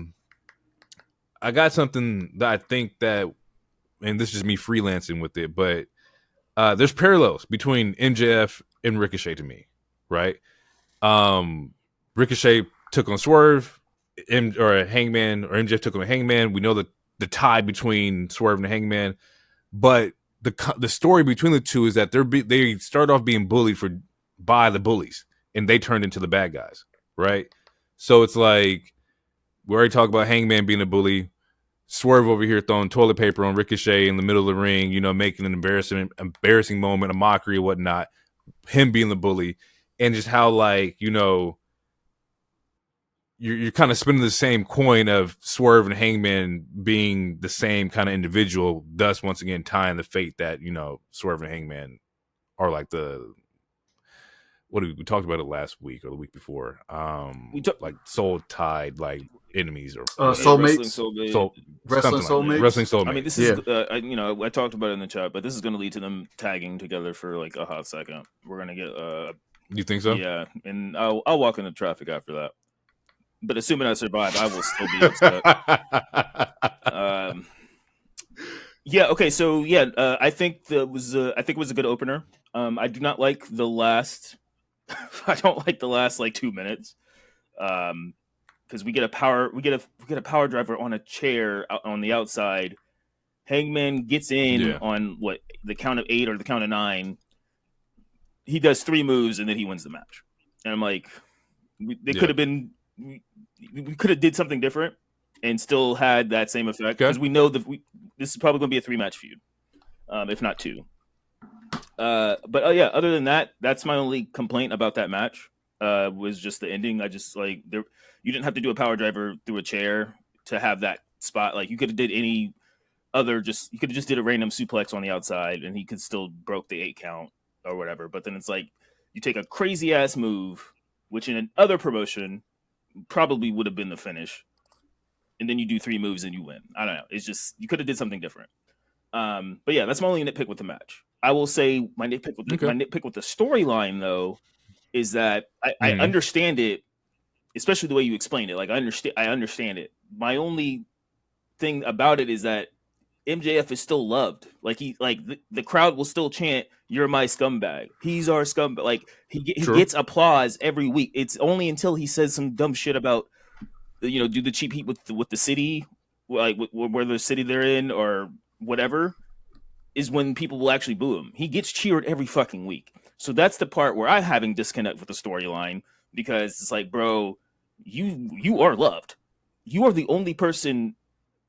got something that I think that, and this is just me freelancing with it, but there's parallels between MJF and Ricochet to me, right? Ricochet took on Swerve, or Hangman, or MJF took on Hangman. We know the tie between Swerve and Hangman, but the story between the two is that they start off being bullied by the bullies, and they turned into the bad guys, right? So it's like we already talked about Hangman being a bully, Swerve over here throwing toilet paper on Ricochet in the middle of the ring, making an embarrassing moment, a mockery or whatnot. Him being the bully, and just how you're kind of spinning the same coin of Swerve and Hangman being the same kind of individual, thus once again tying the fate that, Swerve and Hangman are like we talked about it last week or the week before. Like soul tied, like enemies or soulmates. Wrestling soulmates. Wrestling soulmates. I mean, this is, I talked about it in the chat, but this is going to lead to them tagging together for like a hot second. We're going to get, you think so? Yeah. And I'll walk into traffic after that. But assuming I survive, I will still be upset. Okay. So I think it was a good opener. I do not like the last. I don't like the last like 2 minutes. Because because we get a power driver on a chair on the outside. Hangman gets in on the count of 8 or the count of 9. He does 3 moves and then he wins the match. And I'm like, they could have been, we could have did something different and still had that same effect, because we know that this is probably going to be a 3-match feud, if not 2. But yeah, other than that, that's my only complaint about that match. Was just the ending. I just like you didn't have to do a power driver through a chair to have that spot. Like you could have did any other, you could have just did a random suplex on the outside and he could still broke the 8 count or whatever. But then it's like you take a crazy ass move, which in another promotion probably would have been the finish, and then you do 3 moves and you win. I don't know. It's just you could have did something different. But yeah, that's my only nitpick with the match. I will say my nitpick with the storyline though is that I understand it, especially the way you explained it. Like I understand it. My only thing about it is that MJF is still loved. Like the crowd will still chant, "You're my scumbag. He's our scumbag." Like he gets applause every week. It's only until he says some dumb shit about, do the cheap heat with the city, like where the city they're in or whatever, is when people will actually boo him. He gets cheered every fucking week. So that's the part where I'm having disconnect with the storyline, because it's like, bro, you are loved. You are the only person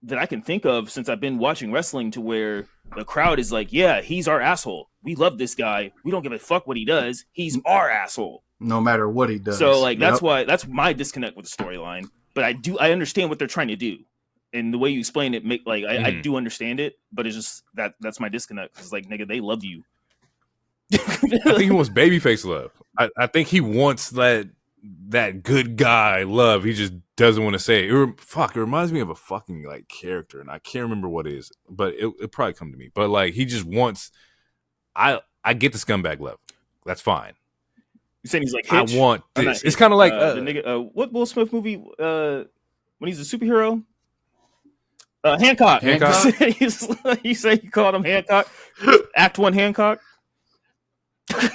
that I can think of since I've been watching wrestling to where the crowd is like, yeah, he's our asshole. We love this guy. We don't give a fuck what he does. He's our asshole. No matter what he does. So like that's my disconnect with the storyline. But I understand what they're trying to do. And the way you explain it, I do understand it, but it's just that's my disconnect. It's like, nigga, they love you. I think he wants babyface love. I think he wants that good guy love. He just doesn't want to say it. It reminds me of a fucking like character, and I can't remember what it is, but it probably come to me. But like he just wants. I get the scumbag love. That's fine. You saying he's like Hitch? I want this. It's kind of like the nigga. What Will Smith movie? When he's a superhero. Hancock. You say you called him Hancock? Act 1 Hancock?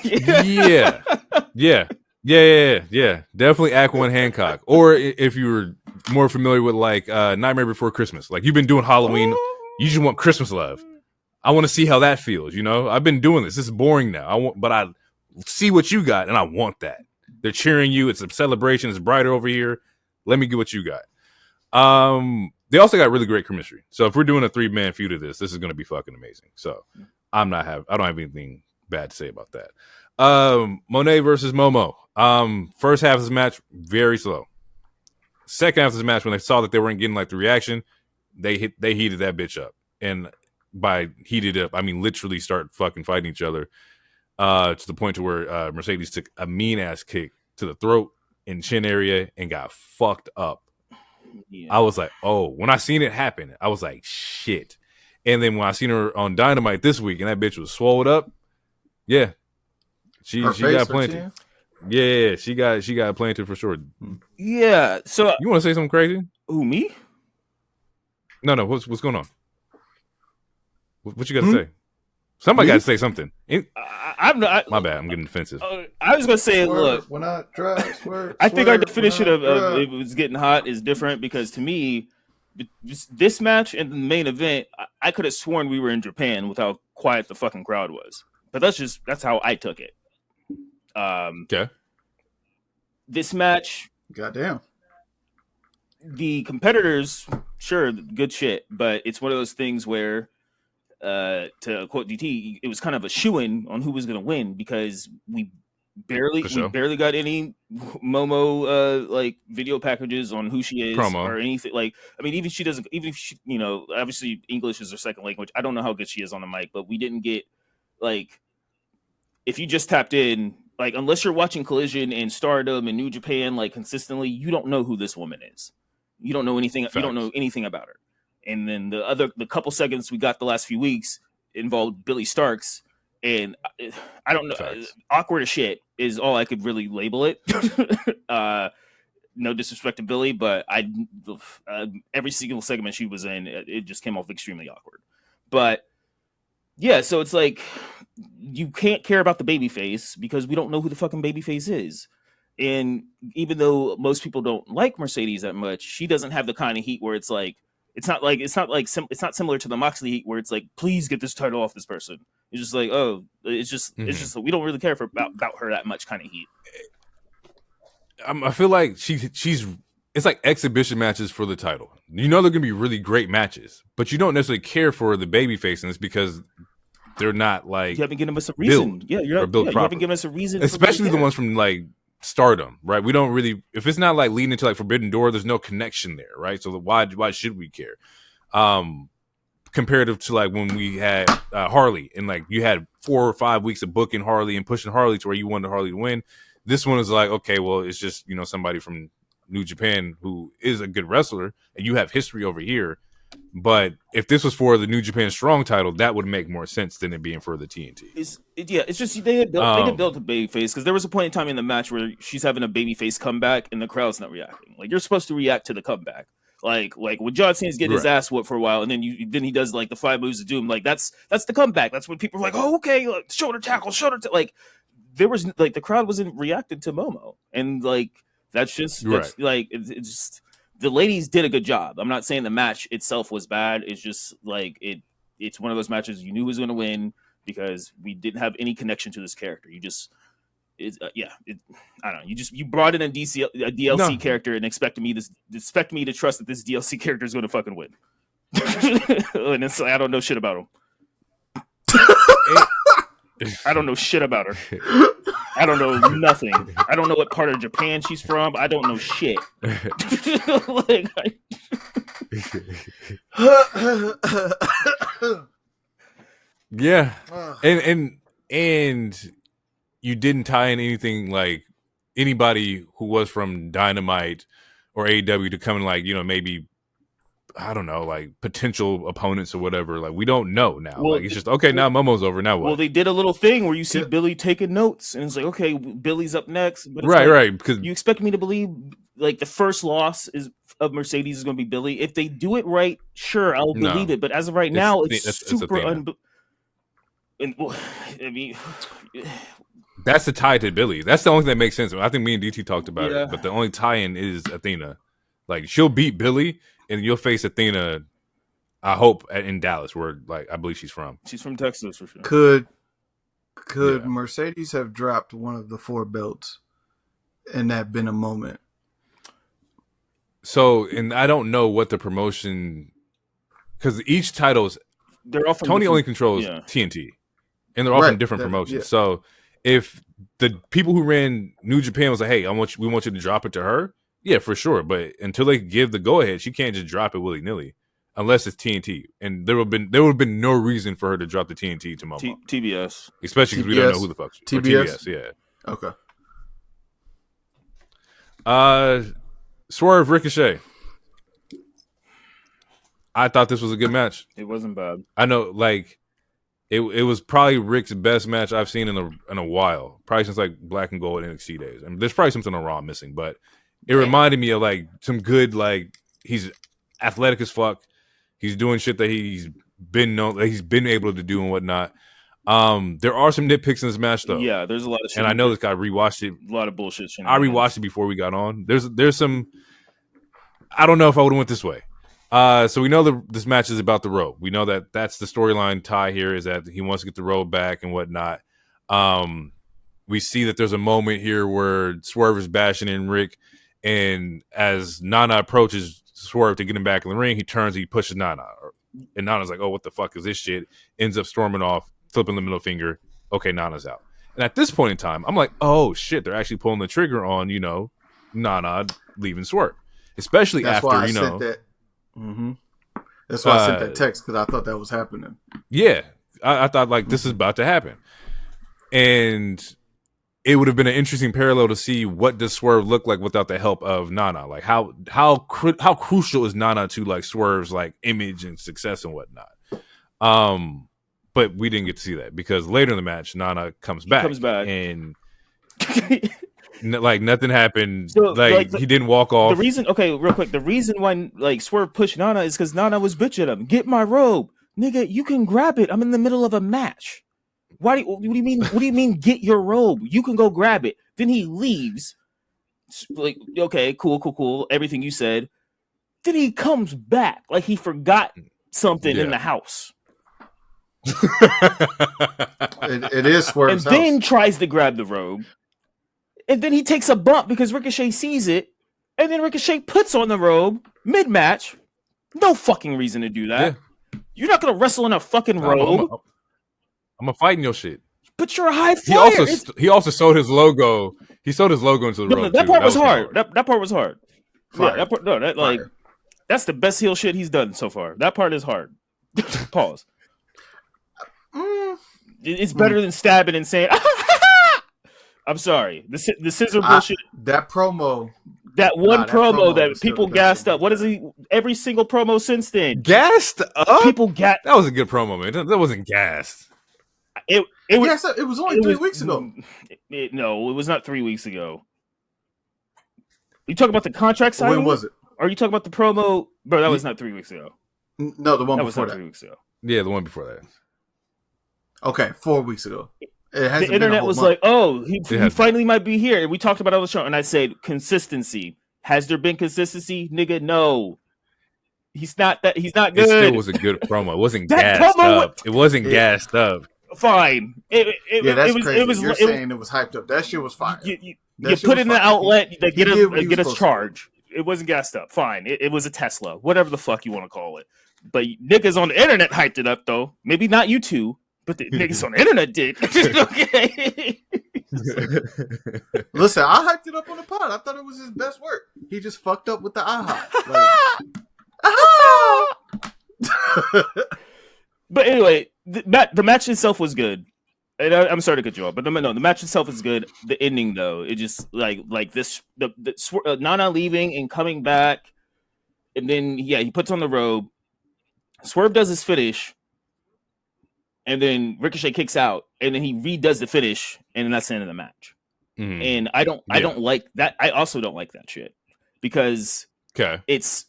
Yeah. Definitely Act 1 Hancock. Or if you were more familiar with like Nightmare Before Christmas, like you've been doing Halloween, you just want Christmas love. I want to see how that feels. I've been doing this. This is boring now. But I see what you got, and I want that. They're cheering you. It's a celebration. It's brighter over here. Let me get what you got. They also got really great chemistry. So if we're doing a 3-man feud of this is going to be fucking amazing. So I don't have anything bad to say about that. Monet versus Momo. First half of this match, very slow. Second half of this match, when they saw that they weren't getting like the reaction, they heated that bitch up. And by heated up, I mean literally start fucking fighting each other. To the point to where Mercedes took a mean ass kick to the throat and chin area and got fucked up. Yeah. I was like, oh, when I seen it happen, I was like, shit. And then when I seen her on Dynamite this week and that bitch was swole up, yeah, she got planted. Yeah, she got planted for sure. Yeah. So you want to say something crazy? Who, me? No. What's going on? What you got to say? Somebody got to say something. I'm not. My bad. I'm getting defensive. I was gonna say, Swerve, when I drive, Swerve. I think our definition of it was getting hot is different, because to me, this match and the main event, I could have sworn we were in Japan with how quiet the fucking crowd was. But that's how I took it. Okay. This match, goddamn. The competitors, sure, good shit, but it's one of those things where. To quote DT, it was kind of a shoo-in on who was going to win, because we barely got any Momo like video packages on who she is or anything. Like, I mean, even if she, obviously English is her second language. I don't know how good she is on the mic, but we didn't get like, if you just tapped in, like, unless you're watching Collision and Stardom and New Japan like consistently, you don't know who this woman is. You don't know anything. Facts. You don't know anything about her. And then the couple seconds we got the last few weeks involved Billy Starks, and I don't know, awkward as shit is all I could really label it. No disrespect to Billy, but every single segment she was in, it just came off extremely awkward. But yeah, so it's like you can't care about the babyface because we don't know who the fucking babyface is. And even though most people don't like Mercedes that much, she doesn't have the kind of heat where it's like it's not similar to the Moxley heat where it's like, please get this title off this person. It's just like, oh, it's just we don't really care about her that much kind of heat. I feel like she's it's like exhibition matches for the title. You know they're gonna be really great matches, but you don't necessarily care for the babyface, and it's because they're not like you haven't given us a reason. You haven't given us a reason, especially the ones from like Stardom, right? We don't really, if it's not like leading into like Forbidden Door, there's no connection there, right? So why should we care? Comparative to like when we had Harley, and like you had 4 or 5 weeks of booking Harley and pushing Harley to where you wanted Harley to win. This one is like, okay, well, it's just, somebody from New Japan who is a good wrestler, and you have history over here. But if this was for the New Japan Strong title, that would make more sense than it being for the TNT. It's just they had built a baby face, because there was a point in time in the match where she's having a baby face comeback and the crowd's not reacting. Like, you're supposed to react to the comeback. Like when John Cena's getting his ass whooped for a while, and then he does like the 5 moves of doom. Like that's the comeback. That's when people are like, oh, okay, like, shoulder tackle. Like there was like the crowd wasn't reacting to Momo, and like that's like it's just. The ladies did a good job. I'm not saying the match itself was bad. It's just like it's one of those matches you knew who was going to win because we didn't have any connection to this character. I don't know. You brought in a DLC character and expect me to trust that this DLC character is going to fucking win. And it's like, I don't know shit about him. I don't know shit about her. I don't know nothing. I don't know what part of Japan she's from. I don't know shit. Yeah, and you didn't tie in anything like anybody who was from Dynamite or AEW to come in, like, maybe, I don't know, like potential opponents or whatever. Like, we don't know now. Well, like, it's just, okay, now Momo's over. Now what? Well, they did a little thing where you see Billy taking notes, and it's like, okay, Billy's up next. But it's right. Because you expect me to believe like the first loss of Mercedes is going to be Billy. If they do it right, sure, I'll believe it. But as of right now, it's super that's the tie to Billy. That's the only thing that makes sense. I think me and DT talked about it, but the only tie-in is Athena. Like, she'll beat Billy, and you'll face Athena, I hope, in Dallas, where like I believe she's from. She's from Texas for sure. Could Mercedes have dropped one of the 4 belts and that been a moment? So, and I don't know what the promotion, because each title's Tony only controls TNT, and they're all from different promotions. Yeah. So, if the people who ran New Japan was like, "Hey, we want you to drop it to her," yeah, for sure. But until they give the go ahead, she can't just drop it willy nilly, unless it's TNT. And there would have been no reason for her to drop the TNT to Momo. TBS, especially because we don't know who the fuck. TBS, yeah. Okay. Swerve Ricochet. I thought this was a good match. It wasn't bad. I know, like, it was probably Rick's best match I've seen in a while, probably since like Black and Gold NXT days. I mean, there's probably something on Raw missing, but it reminded me of like some good, like, he's athletic as fuck. He's doing shit that he's been able to do and whatnot. There are some nitpicks in this match though. Yeah, there's a lot of shit. And I know this guy rewatched it. A lot of bullshit. I rewatched it before we got on. There's some. I don't know if I would have went this way. So we know this match is about the robe. We know that that's the storyline tie here, is that he wants to get the robe back and whatnot. We see that there's a moment here where Swerve is bashing in Rick, and as Nana approaches Swerve to get him back in the ring, he turns, he pushes Nana, and Nana's like, "Oh, what the fuck is this shit?" Ends up storming off, flipping the middle finger. Okay, Nana's out. And at this point in time, I'm like, "Oh shit, they're actually pulling the trigger on Nana leaving Swerve," especially That's after why I said that. Mm-hmm. That's why I sent that text, because I thought that was happening. Yeah, I thought like this is about to happen, and it would have been an interesting parallel to see what does Swerve look like without the help of Nana. Like how crucial is Nana to like Swerve's like image and success and whatnot. But we didn't get to see that because later in the match, Nana comes back and. Like nothing happened. So, like he didn't walk off. The reason why like Swerve pushed Nana is because Nana was bitching at him. Get my robe, nigga. You can grab it. I'm in the middle of a match. What do you mean? What do you mean? Get your robe. You can go grab it. Then he leaves, like, okay, cool, everything you said. Then he comes back like he forgot something in the house. it is Swerve's and then house. Tries to grab the robe, and then he takes a bump because Ricochet sees it, and then Ricochet puts on the robe mid-match. No fucking reason to do that. Yeah. You're not gonna wrestle in a fucking robe. I'm fighting your shit. But you're a high flyer. He also sold his logo. He sold his logo into the robe. That part was hard. That part was hard. Fire. Yeah, that part. Like that's the best heel shit he's done so far. That part is hard. Pause. It's better than stabbing and saying, I'm sorry. The scissor bullshit. That promo. That promo that people gassed up. What is he? Every single promo since then. Gassed up? People That was a good promo, man. That wasn't gassed. It was only 3 weeks ago. No, it was not 3 weeks ago. You talking about the contract signing? When was it? Or are you talking about the promo? Bro, that was not 3 weeks ago. No, the one before that. 3 weeks ago. Yeah, the one before that. Okay, 4 weeks ago. The internet was like, "Oh, he finally might be here." And we talked about it on the show, and I said, "Consistency. Has there been consistency, nigga? No. He's not that. He's not good." It still was a good promo. It wasn't gassed up. It wasn't gassed up. Fine. That's crazy. You're saying it was hyped up. That shit was fire. You put in the outlet that get a charge. It wasn't gassed up. Fine. It was a Tesla. Whatever the fuck you want to call it. But niggas on the internet hyped it up, though. Maybe not you two, but the niggas on the internet did. Okay. Listen, I hyped it up on the pod. I thought it was his best work. He just fucked up with the aha. But anyway, the match itself was good. And I'm sorry to cut you off, but the match itself is good. The ending, though, it just like this the Nana leaving and coming back, and then he puts on the robe. Swerve does his finish, and then Ricochet kicks out, and then he redoes the finish, and then that's the end of the match. Mm-hmm. And I don't like that. I also don't like that shit because it's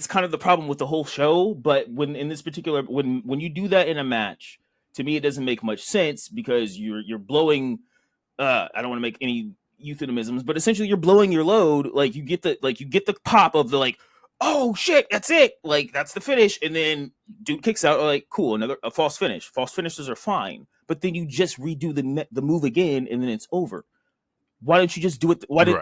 kind of the problem with the whole show. But when in this particular when you do that in a match, to me it doesn't make much sense because you're blowing. I don't want to make any euphemisms, but essentially you're blowing your load. Like you get the pop of the like, oh shit, that's it. Like that's the finish, and then dude kicks out. Like cool, a false finish. False finishes are fine, but then you just redo the move again, and then it's over. Why don't you just do it? Why did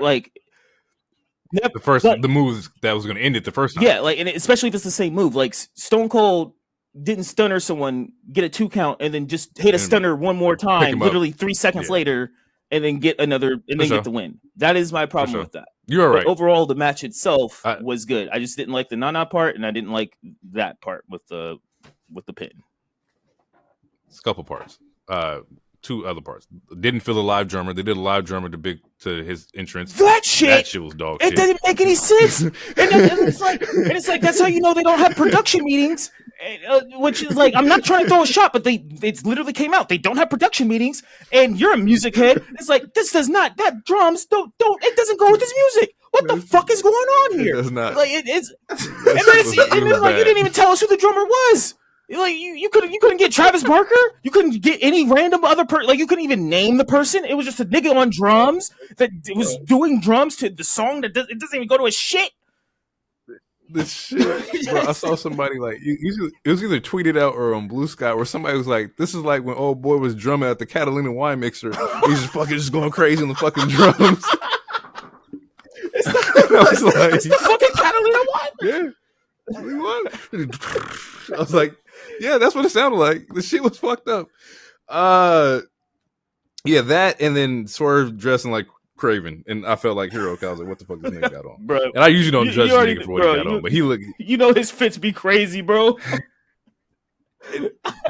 the moves that was going to end it the first time? Yeah, like and especially if it's the same move. Like Stone Cold didn't stunner someone, get a 2 count, and then just hit a stunner one more time, literally 3 seconds later, and then get another, and then get the win. That is my problem with that. You're right. Overall, the match itself was good. I just didn't like the Nana part, and I didn't like that part with the pin. It's a couple parts. 2 other parts. Didn't feel a live drummer. They did a live drummer to his entrance. That shit was dog shit. It didn't make any sense. and it's like that's how you know they don't have production meetings. Which is like, I'm not trying to throw a shot, but it literally came out. They don't have production meetings, and you're a music head. It's like that drums don't it doesn't go with this music. What the fuck is going on here? It does not. Like it's and then like you didn't even tell us who the drummer was. Like you couldn't get Travis Barker. You couldn't get any random other person. Like you couldn't even name the person. It was just a nigga on drums that was doing drums to the song it doesn't even go to a shit. This shit, bro, I saw somebody like it was either tweeted out or on Blue Sky where somebody was like, "This is like when old boy was drumming at the Catalina wine mixer. He's just going crazy on the fucking drums." It's the fucking Catalina wine. Yeah, I was like, "Yeah, that's what it sounded like." The shit was fucked up. Yeah, that and then Swerve dressing like Craven, and I felt like Hero. I was like, "What the fuck this nigga got on?" Bro, and I usually don't judge the nigga for what he got on, but he looked. You know his fits be crazy, bro.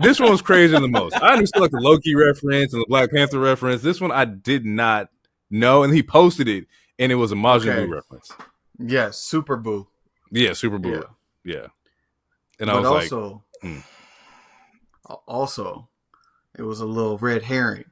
This one was crazier than most. I understood like the Loki reference and the Black Panther reference. This one I did not know, and he posted it, and it was a Majin Buu reference. Yes, Super Buu. Yeah, Super Buu. Yeah. And but I was also, it was a little red herring.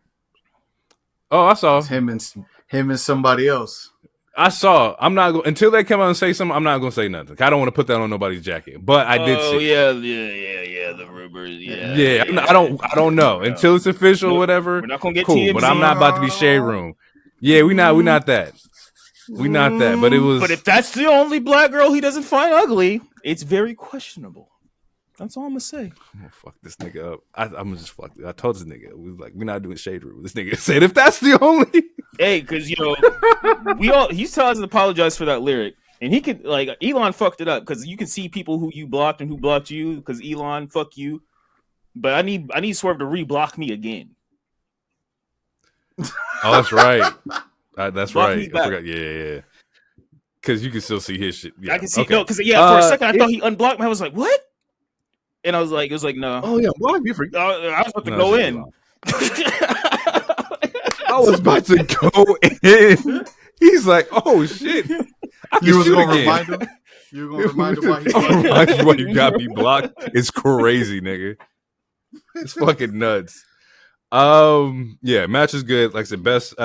Oh, I saw him and somebody else. I saw. I'm not going until they come out and say something. I'm not going to say nothing. I don't want to put that on nobody's jacket. But I did see. Yeah. The rumors. Yeah. I don't know until it's official. Whatever. We're not going to get cool. TMZ. But I'm not about to be shade room. Yeah, we not that. We not that. But it was. But if that's the only black girl he doesn't find ugly, it's very questionable. That's all I'm gonna say. I'm gonna fuck this nigga up. I'm gonna just fuck it. I told this nigga we're not doing shade room. This nigga said if that's the only. Hey, because he's telling us to apologize for that lyric, and he could Elon fucked it up because you can see people who you blocked and who blocked you because Elon fuck you. But I need Swerve to re-block me again. Oh, that's right. That's Block right. me back. I forgot. Yeah. Because you can still see his shit. Yeah. I can see okay. no, because for a second I thought he unblocked me. I was like, what? And I was like, it was like, no. Oh yeah, block me for. I was about to go in. I was about to go in. He's like, oh shit. You was gonna remind him. You were gonna remind him why you got me blocked. It's crazy, nigga. It's fucking nuts. Yeah, match is good. Like I said, best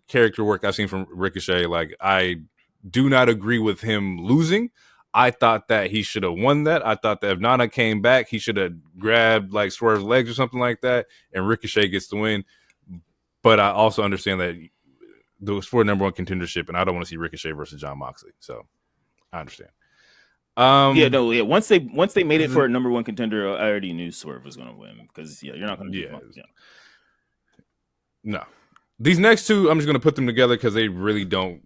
character work I've seen from Ricochet. Like, I do not agree with him losing. I thought that he should have won that. I thought that if Nana came back, he should have grabbed like Swerve's legs or something like that, and Ricochet gets the win. But I also understand that it was for number one contendership, and I don't want to see Ricochet versus Jon Moxley. So I understand. Once they made it for a number one contender, I already knew Swerve was going to win because you're not going to. Yeah. No, these next two, I'm just going to put them together because they really don't.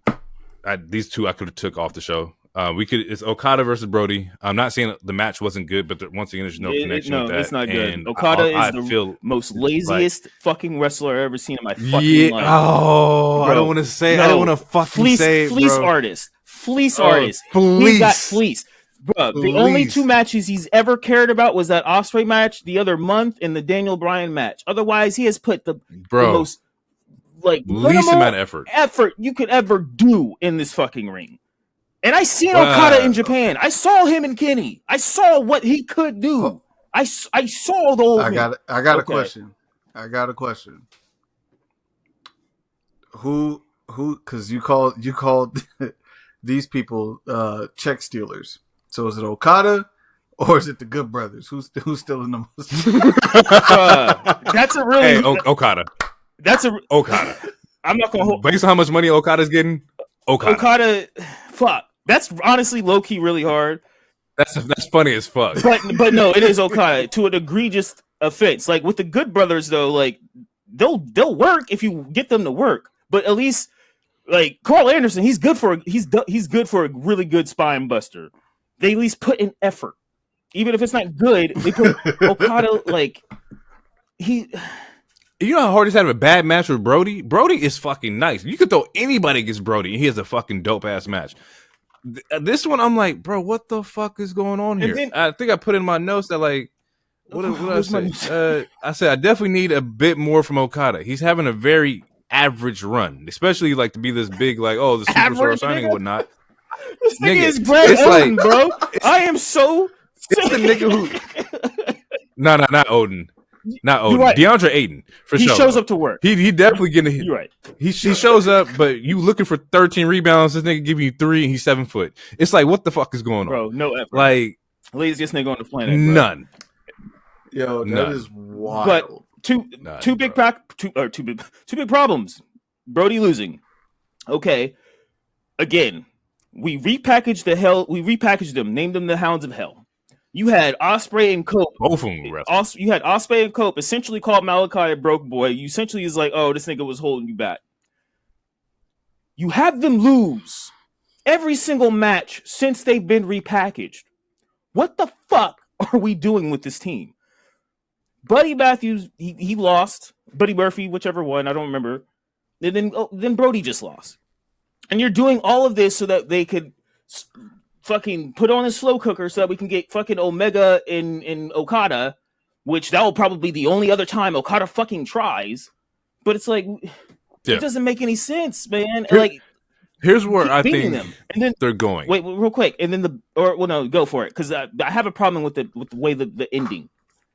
These two I could have took off the show. It's Okada versus Brody. I'm not saying the match wasn't good, but once again, there's no connection with that. It's not good. And Okada is the most laziest fucking wrestler I've ever seen in my fucking life. Oh, bro, I don't want to say. I don't want to fucking say it, fleece bro. artist. Fleece artist. Fleece. He got fleeced. Bro, the only two matches he's ever cared about was that Ospreay match the other month and the Daniel Bryan match. Otherwise, he has put the most least amount of effort you could ever do in this fucking ring. And I seen Okada in Japan. I saw him in Kenny. I saw what he could do. I saw the old. I got a question. I got a question. Who? Because you called these people check stealers. So is it Okada or is it the Good Brothers? Who's stealing them? That's a really Okada. That's a Okada. I'm not gonna hold. Based on how much money Okada's getting, Okada. Fuck. That's honestly low key really hard. That's funny as fuck. But no, it is Okada to an egregious offense. Like with the Good Brothers though, like they'll work if you get them to work. But at least like Carl Anderson, he's good for a really good spine buster. They at least put in effort, even if it's not good. They put Okada like he. You know how hard it's having a bad match with Brody? Brody is fucking nice. You could throw anybody against Brody, and he has a fucking dope ass match. This one, I'm like, bro, what the fuck is going on here? Then, I think I put in my notes that like, what did I say? I said I definitely need a bit more from Okada. He's having a very average run, especially like to be this big, like, oh, the superstar signing and whatnot. This nigga is Greg Oden, bro. I am so. It's the nigga who. No, not Oden. Not Oden. Right. DeAndre Ayton for sure. He shows up to work. He definitely getting a hit. You're right. He shows up, but you looking for 13 rebounds. This nigga giving you 3, and he's 7 foot. It's like, what the fuck is going on, bro? No effort. Like laziest nigga on the planet. Bro. None. Yo, that is wild. But two big problems. Brody losing. Okay. Again, we repackaged them, named them the Hounds of Hell. You had Ospreay and Cope. Both of them you had Ospreay and Cope essentially called Malachi a broke boy. You essentially is like, oh, this nigga was holding you back. You have them lose every single match since they've been repackaged. What the fuck are we doing with this team? Buddy Matthews, he lost. Buddy Murphy, whichever one, I don't remember. And then Brody just lost. And you're doing all of this so that they could fucking put on a slow cooker so that we can get fucking Omega in Okada, which that will probably be the only other time Okada fucking tries. But it's like, it doesn't make any sense, man. Here's where I think them. And then, they're going. Wait, real quick. And then go for it. Because I have a problem with the way the ending.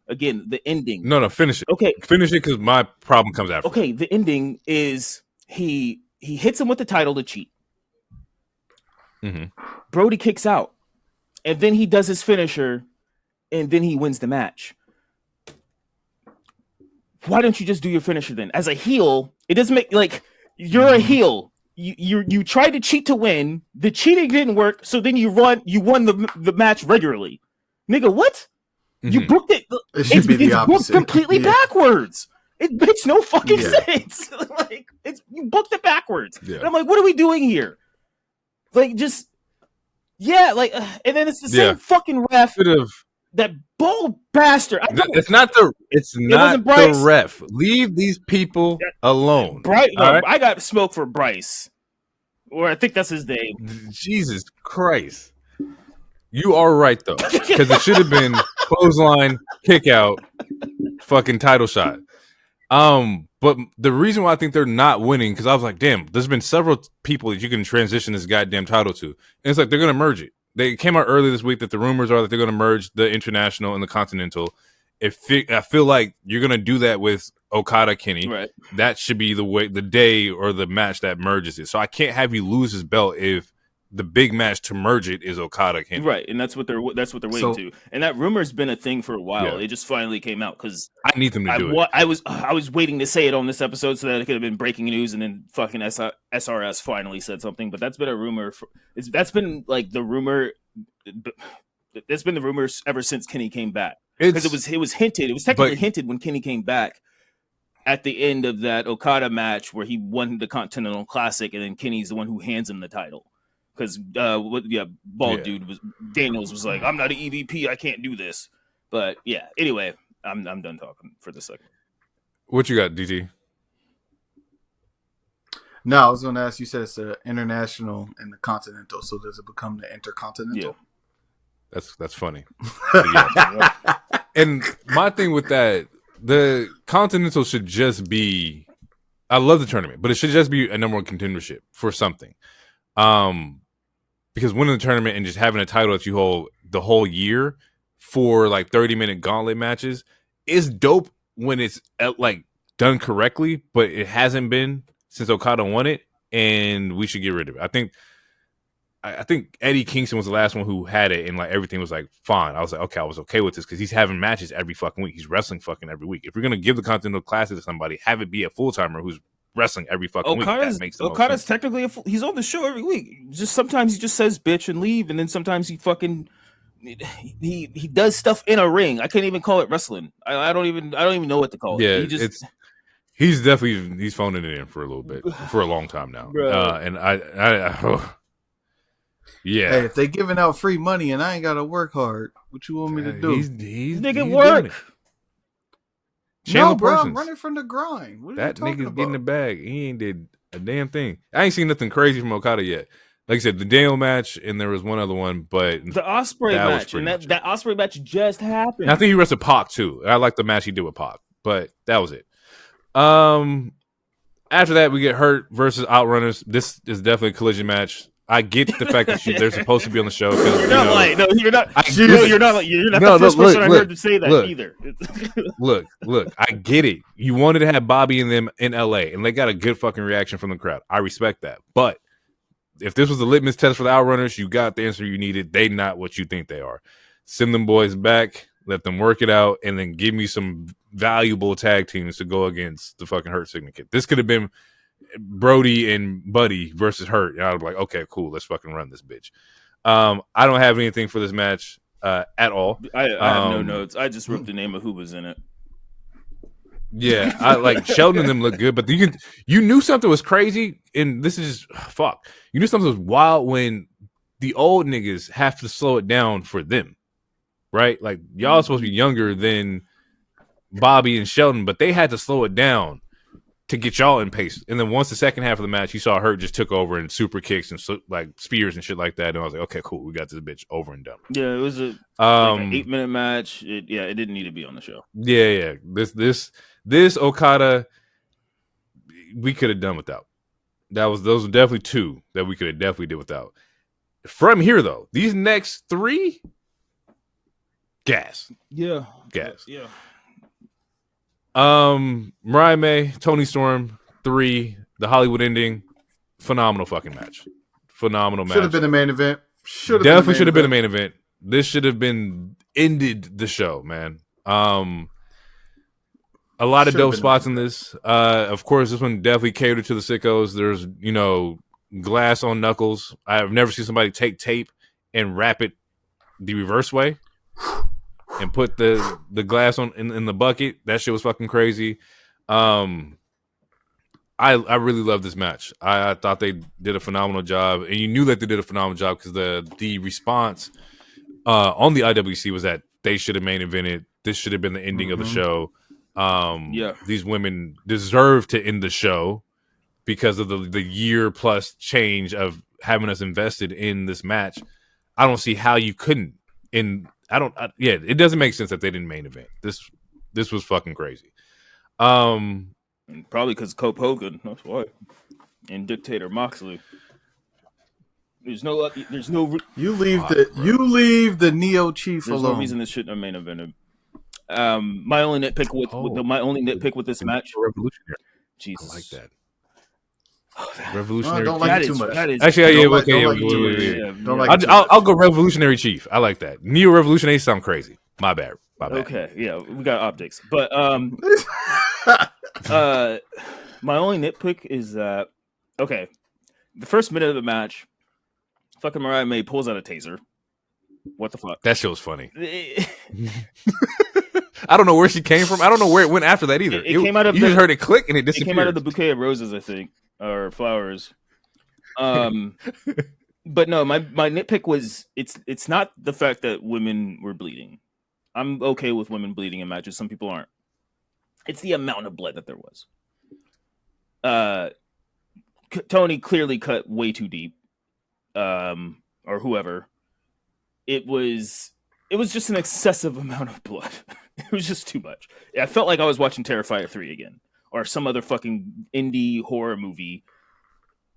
Again, the ending. No, finish it. Okay. Finish it because my problem comes after. Okay, the ending is he hits him with the title to cheat. Mm-hmm. Brody kicks out, and then he does his finisher, and then he wins the match. Why don't you just do your finisher then? As a heel, it doesn't make You're a heel. You tried to cheat to win. The cheating didn't work, so then you won the match regularly. Nigga, what? You booked it. It should be the it's opposite. booked completely backwards. It makes no fucking sense. Like you booked it backwards. Yeah. And I'm like, what are we doing here? Like just and then it's the same fucking ref. That bald bastard. It's not the ref. Leave these people alone. I got smoke for Bryce. Or I think that's his name. Jesus Christ. You are right, though. Because it should have been clothesline, kick out, fucking title shot. But the reason why I think they're not winning, because I was like, damn, there's been several people that you can transition this goddamn title to. And it's like, they're going to merge it. They came out early this week that the rumors are that they're going to merge the International and the Continental. I feel like you're going to do that with Okada Kenny. Right. That should be the day or the match that merges it. So I can't have you lose his belt if the big match to merge it is Okada Kenny. Right, and that's what they're waiting to. And that rumor's been a thing for a while. Yeah. It just finally came out because I need them to do it. I was waiting to say it on this episode so that it could have been breaking news, and then fucking SRS finally said something. But that's been a rumor. That's been like the rumor. That's been the rumors ever since Kenny came back. Because it was hinted. It was technically hinted when Kenny came back at the end of that Okada match where he won the Continental Classic, and then Kenny's the one who hands him the title. Because Daniels was like, I'm not an EVP, I can't do this. But yeah, anyway, I'm done talking for the second. What you got, DT? No, I was going to ask. You said it's the International and the Continental, so does it become the Intercontinental? Yeah. That's funny. And my thing with that, the Continental should just be. I love the tournament, but it should just be a number one contendership for something. Because winning the tournament and just having a title that you hold the whole year for like 30-minute gauntlet matches is dope when it's like done correctly, but it hasn't been since Okada won it, and we should get rid of it. I think Eddie Kingston was the last one who had it, and like everything was like fine. I was like, okay, I was okay with this because he's having matches every fucking week. He's wrestling fucking every week. If you're gonna give the Continental Classic to somebody, have it be a full timer who's wrestling every fucking week. That makes the Okada's most sense. technically he's on the show every week. Just sometimes he just says bitch and leave, and then sometimes he fucking he does stuff in a ring. I can't even call it wrestling. I don't even know what to call it. Yeah, he's definitely phoning it in for a little bit, for a long time now. And yeah. Hey, if they giving out free money and I ain't got to work hard, what you want me to do? He's work. No, bro, I'm running from the grind. What that nigga's getting the bag. He ain't did a damn thing. I ain't seen nothing crazy from Okada yet. Like I said, the Daniel match, and there was one other one, but the Ospreay match, and that Ospreay match just happened. And I think he wrestled Pac too. I like the match he did with Pac, but that was it. After that, we get Hurt versus Outrunners. This is definitely a collision match. I get the fact that they're supposed to be on the show. You're not lying. No, you're not. You're not the first person I heard to say that either. Look. I get it. You wanted to have Bobby and them in LA, and they got a good fucking reaction from the crowd. I respect that. But if this was a litmus test for the Outrunners, you got the answer you needed. They not what you think they are. Send them boys back. Let them work it out, and then give me some valuable tag teams to go against the fucking Hurt Syndicate. This could have been Brody and Buddy versus Hurt. And I was like, okay, cool. Let's fucking run this bitch. I don't have anything for this match at all. I have no notes. I just wrote the name of who was in it. Yeah, I like Sheldon and them look good, but you knew something was crazy, and this is fuck. You knew something was wild when the old niggas have to slow it down for them, right? Like y'all are supposed to be younger than Bobby and Sheldon, but they had to slow it down to get y'all in pace. And then once the second half of the match, you saw Hurt just took over and super kicks and like spears and shit like that. And I was like, okay, cool, we got this bitch over and done. Yeah, it was an 8-minute match. It didn't need to be on the show. Yeah. This Okada, we could have done without. Those were definitely two that we could have definitely did without. From here though, these next three, gas. Yeah. Mariah May, Toni Storm, 3, the Hollywood ending, phenomenal fucking match. Phenomenal match. Should have been the main event. Definitely should have been the main event. This should have been ended the show, man. A lot of Should've dope been spots in this. Of course, this one definitely catered to the sickos. There's, glass on knuckles. I've never seen somebody take tape and wrap it the reverse way and put the glass on in the bucket. That shit was fucking crazy. I really love this match. I thought they did a phenomenal job, and you knew that they did a phenomenal job because the response on the IWC was that they should have main evented. This should have been the ending of the show. These women deserve to end the show because of the year plus change of having us invested in this match. I don't see how you couldn't. It doesn't make sense that they didn't main event. This was fucking crazy. Probably because Cope Hogan, that's why, and Dictator Moxley. There's no. You leave the Neo Chief There's alone. no reason this shouldn't have main evented. My only nitpick with this match. Revolutionary. Jesus, I like that. Revolutionary. Don't like it too much. Actually, I'll go Revolutionary Chief. I like that. Neo Revolutionary sound crazy. My bad. Okay, yeah, we got optics, but my only nitpick is that the first minute of the match, fucking Mariah May pulls out a taser. What the fuck? That shit was funny. I don't know where she came from. I don't know where it went after that either. It came out of you just heard it click and it disappeared. It came out of the bouquet of roses, I think, or flowers. But no, my nitpick was it's not the fact that women were bleeding. I'm okay with women bleeding in matches. Some people aren't. It's the amount of blood that there was. Toni clearly cut way too deep, or whoever. It was just an excessive amount of blood. It was just too much. I felt like I was watching Terrifier 3 again, or some other fucking indie horror movie.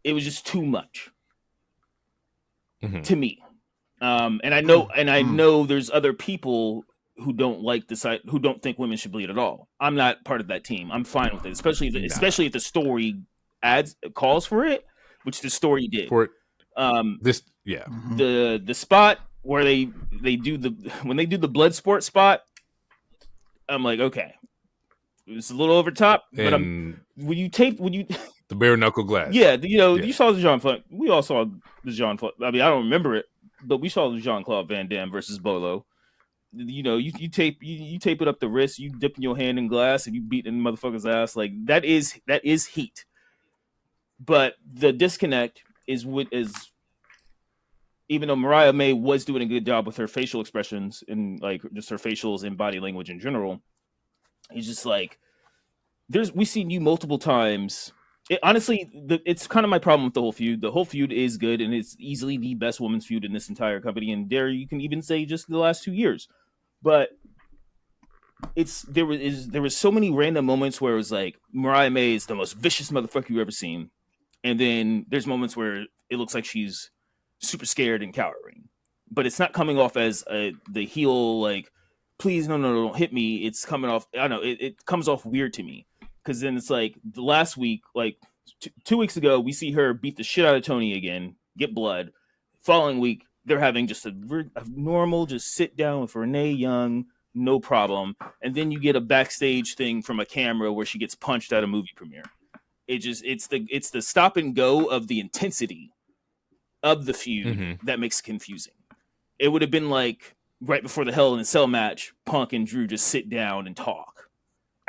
It was just too much to me. And I know there's other people who don't like who don't think women should bleed at all. I'm not part of that team. I'm fine with it, especially if the story calls for it, which the story did. For it. The spot where they do the blood sport spot, I'm like, okay, it's a little over top, but when you the bare knuckle glass, you saw the Jean Claude. We all saw the Jean Claude. I mean, I don't remember it, but we saw the Jean-Claude Van Damme versus Bolo. You tape it up the wrist, you dip your hand in glass, and you beat the motherfucker's ass. Like that is heat. But the disconnect is even though Mariah May was doing a good job with her facial expressions and like just her facials and body language in general, he's just like, we've seen you multiple times. It's kind of my problem with the whole feud. The whole feud is good, and it's easily the best women's feud in this entire company. And you can even say just the last 2 years. But there was so many random moments where it was like Mariah May is the most vicious motherfucker you've ever seen, and then there's moments where it looks like she's super scared and cowering, but it's not coming off as the heel like, please no don't hit me. It's coming off. I don't know. It comes off weird to me. Because then it's like the last week, like 2 weeks ago, we see her beat the shit out of Toni again, get blood. Following week, they're having just a normal, just sit down with Renee Young, no problem. And then you get a backstage thing from a camera where she gets punched at a movie premiere. It's the stop and go of the intensity of the feud that makes it confusing. It would have been like right before the Hell in a Cell match, Punk and Drew just sit down and talk.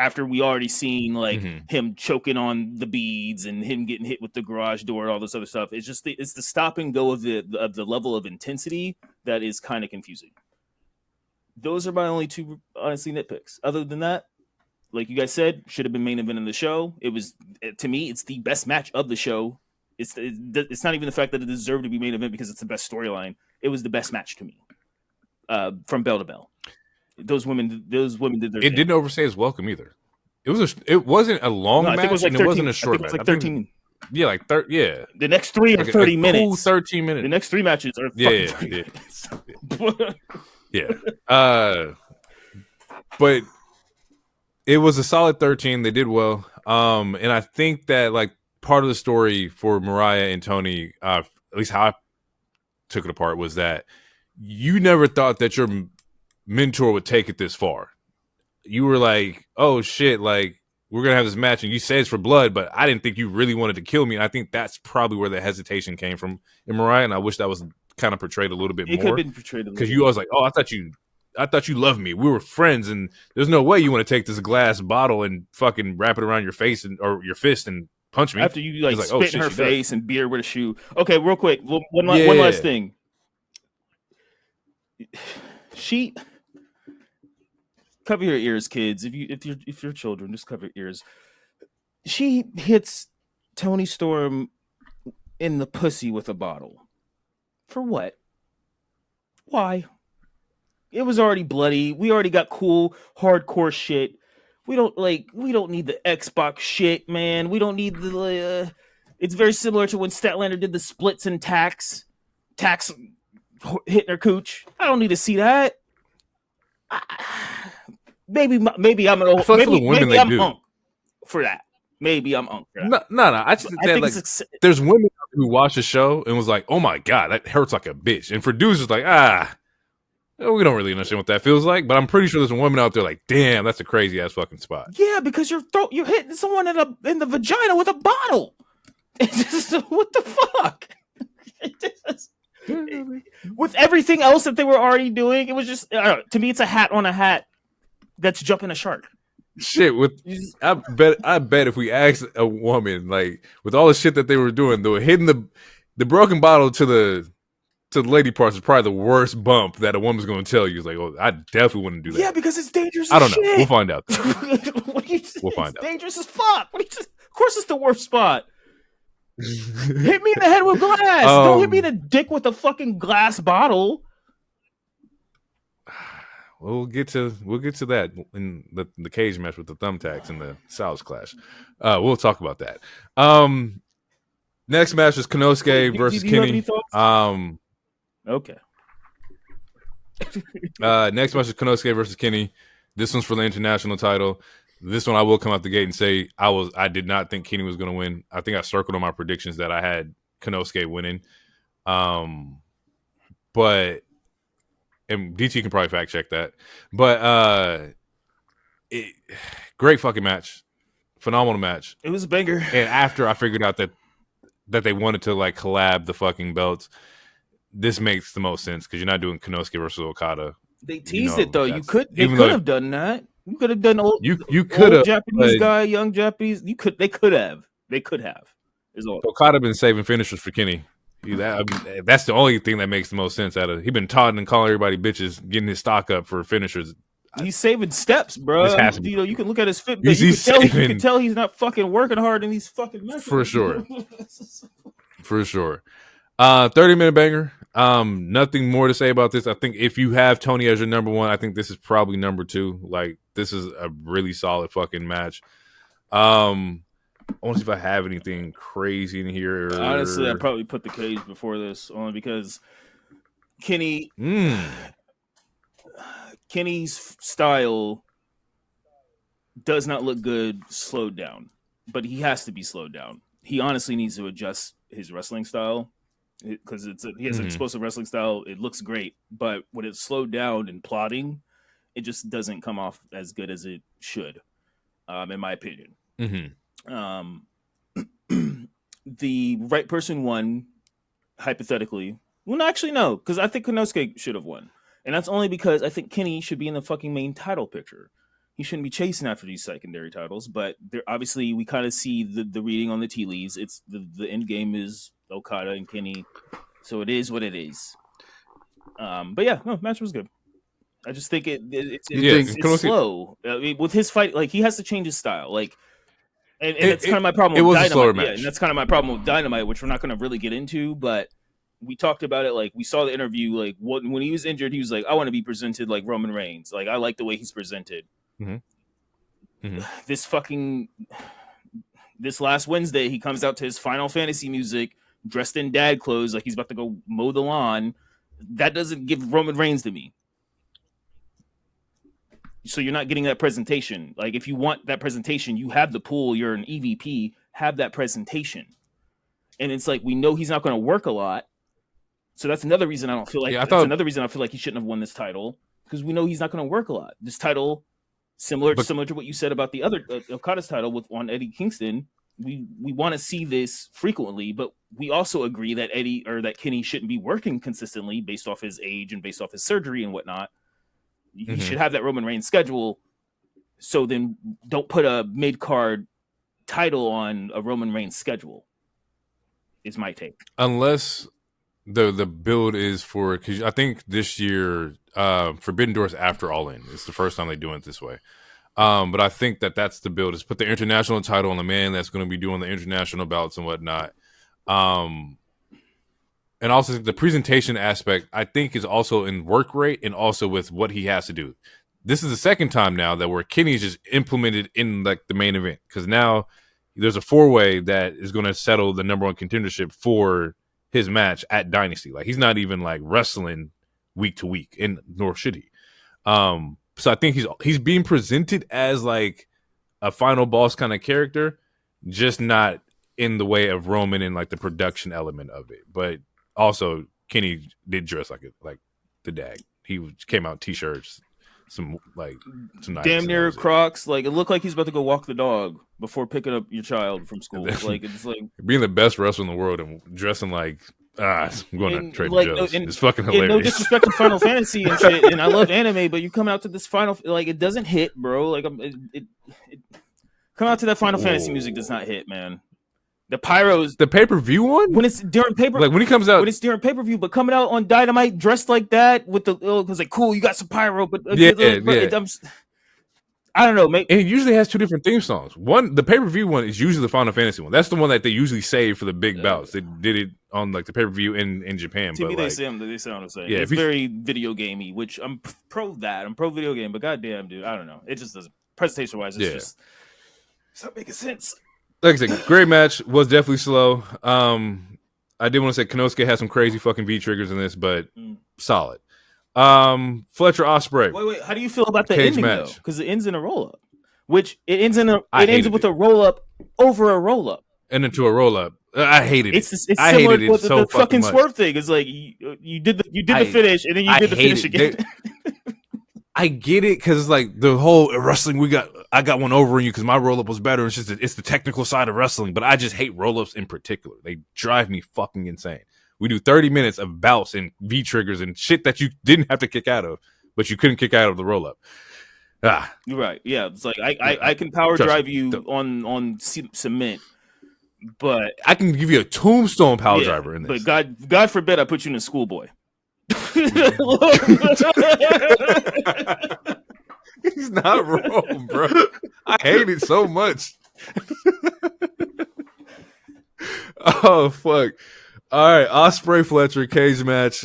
After we already seen like him choking on the beads and him getting hit with the garage door and all this other stuff. It's just it's the stop and go of the level of intensity that is kind of confusing. Those are my only two honestly nitpicks. Other than that, like you guys said, should have been main event in the show. It was, to me, it's the best match of the show. It's not even the fact that it deserved to be main event because it's the best storyline. It was the best match to me, from bell to bell. Those women did their thing. It didn't overstay its welcome either. It wasn't a long match, it was like and 13, it wasn't a short match. Like 13. Yeah. The next three are 30 minutes. Cool 13 minutes. The next three matches are 30 minutes. Yeah. But it was a solid 13. They did well. And I think that like part of the story for Mariah and Toni, at least how I took it apart, was that you never thought that your mentor would take it this far. you were like, oh shit, like we're gonna have this match, and you said it's for blood, but I didn't think you really wanted to kill me. And I think that's probably where the hesitation came from in Mariah, and I wish that was kind of portrayed a little bit more. It could have been portrayed a little because you always like, oh, I thought you loved me. We were friends, and there's no way you want to take this glass bottle and fucking wrap it around your face or your fist and punch me after you like spit oh, in her face and beat her with a shoe. Okay, real quick, one last thing. She cover your ears, kids. If you're children, just cover your ears. She hits Toni Storm in the pussy with a bottle. For what? Why? It was already bloody. We already got cool, hardcore shit. We don't need the Xbox shit, man. We don't need the. It's very similar to when Statlander did the splits and tax hitting her cooch. I don't need to see that. Maybe I'm an old. Maybe I'm unk for that. Maybe I'm unk for that. No. I just think like, there's women who watch the show and was like, "Oh my god, that hurts like a bitch." And for dudes, it's like, we don't really understand what that feels like. But I'm pretty sure there's a woman out there like, "Damn, that's a crazy ass fucking spot." Yeah, because you're hitting someone in the vagina with a bottle. What the fuck? With everything else that they were already doing, it was just to me, it's a hat on a hat that's jumping a shark. Shit, I bet if we asked a woman, like with all the shit that they were doing, though, hitting the broken bottle to the lady parts is probably the worst bump that a woman's going to tell you. Is like, oh, I definitely wouldn't do that. Yeah, because it's dangerous. I don't know. Shit. We'll find out. We'll find out. Dangerous as fuck. Of course, it's the worst spot. Hit me in the head with glass. Don't hit me in the dick with a fucking glass bottle. We'll get to that in the cage match with the thumbtacks and the Sal's Clash. We'll talk about that. Next match is Konosuke versus Kenny. Okay. Next match is Konosuke versus Kenny. This one's for the international title. This one I will come out the gate and say I did not think Kenny was going to win. I think I circled on my predictions that I had Konosuke winning. But and DT can probably fact check that. But great fucking match. Phenomenal match. It was a banger. And after I figured out that they wanted to like collab the fucking belts, this makes the most sense because you're not doing Konosuke versus Okada. They teased it though. They could have done that. You could have done old. You could have Japanese guy, young Japanese. They could have. Is all. Okada been saving finishers for Kenny. That's the only thing that makes the most sense out of it. He's been taunting and calling everybody bitches, getting his stock up for finishers. He's saving steps, bro. You can look at his Fitbit. You can tell he's not fucking working hard in these fucking matches. For sure. For sure. 30-minute banger. Nothing more to say about this. I think if you have Tony as your number one, I think this is probably number two. Like, this is a really solid fucking match. I want to see if I have anything crazy in here. Honestly, I'd probably put the cage before this, only because Kenny's style does not look good slowed down, but he has to be slowed down. He honestly needs to adjust his wrestling style because he has an explosive wrestling style. It looks great, but when it's slowed down and plotting, it just doesn't come off as good as it should, in my opinion. The right person won, hypothetically. Well, actually, no, because I think Konosuke should have won. And that's only because I think Kenny should be in the fucking main title picture. He shouldn't be chasing after these secondary titles, but obviously we kind of see the reading on the tea leaves. It's the end game is Okada and Kenny, so it is what it is. But yeah, no, match was good. I just think it's slow. I mean, with his fight, like he has to change his style, like. And that's kind of my problem with Dynamite. Yeah, and that's kind of my problem with Dynamite, which we're not going to really get into, but we talked about it. Like, we saw the interview, like, when he was injured, he was like, I want to be presented like Roman Reigns. Like, I like the way he's presented. This last Wednesday, he comes out to his Final Fantasy music, dressed in dad clothes, like he's about to go mow the lawn. That doesn't give Roman Reigns to me. So you're not getting that presentation. Like, if you want that presentation, you have the pool, you're an EVP, have that presentation. And it's like, we know he's not going to work a lot. So that's another reason I don't feel like another reason I feel like he shouldn't have won this title, because we know he's not going to work a lot. This title Similar to what you said about the other Okada's title on Eddie Kingston. We want to see this frequently, but we also agree that Kenny shouldn't be working consistently based off his age and based off his surgery and whatnot. He should have that Roman Reigns schedule. So then don't put a mid-card title on a Roman Reigns schedule, is my take. Unless the build is for, because I think this year Forbidden Doors after All In. It's the first time they're doing it this way. But I think that's the build, is put the international title on the man that's going to be doing the international bouts and whatnot. And also the presentation aspect, I think, is also in work rate and also with what he has to do. This is the second time now that where Kenny's just implemented in like the main event, because now there's a 4-way that is going to settle the number one contendership for his match at Dynasty. Like, he's not even like wrestling week to week, and nor should he. So I think he's being presented as like a final boss kind of character, just not in the way of Roman and like the production element of it. But also Kenny did dress like the dag. He came out in t-shirts, some damn near Crocs. Like, it looked like he's about to go walk the dog before picking up your child from school. Like, it's like being the best wrestler in the world and dressing like, I'm going to Trader Joe's. It's fucking hilarious. No disrespect to Final Fantasy and shit, and I love anime, but you come out to this it doesn't hit, bro. Like, come out to that Final Fantasy music does not hit, man. The pyros, the pay-per-view one, when it's during like when he comes out, when it's during pay-per-view, but coming out on Dynamite dressed like that with the, because like, cool, you got some pyro, but I don't know, mate. And it usually has two different theme songs. One, the pay-per-view one, is usually the Final Fantasy one. That's the one that they usually save for the big bouts. They did it on like the pay-per-view in Japan. To me, they sound the same. Yeah, it's very video gamey, which I'm pro that. I'm pro video game, but goddamn, dude, I don't know. It just doesn't. Presentation-wise, it's not making sense. Like I said, great match. Was definitely slow. I did want to say Konosuke had some crazy fucking V triggers in this, but solid. Fletcher Ospreay. Wait. How do you feel about the ending match? Though? Because it ends in a roll up, which it ends with a roll up over a roll up, and into a roll up. I hated it. It's similar to the fucking Swerve thing. It's like you did the finish, and then you did the finish again. I get it, because it's like the whole wrestling. I got one over on you because my roll up was better. It's just it's the technical side of wrestling, but I just hate roll ups in particular. They drive me fucking insane. We do 30 minutes of bouts and V triggers and shit that you didn't have to kick out of, but you couldn't kick out of the roll up. You're right. Yeah, it's like I can power drive you on cement, but I can give you a tombstone power driver in this. But God forbid I put you in a schoolboy. He's not wrong, bro. I hate it so much. Oh fuck. All right, Ospreay Fletcher cage match.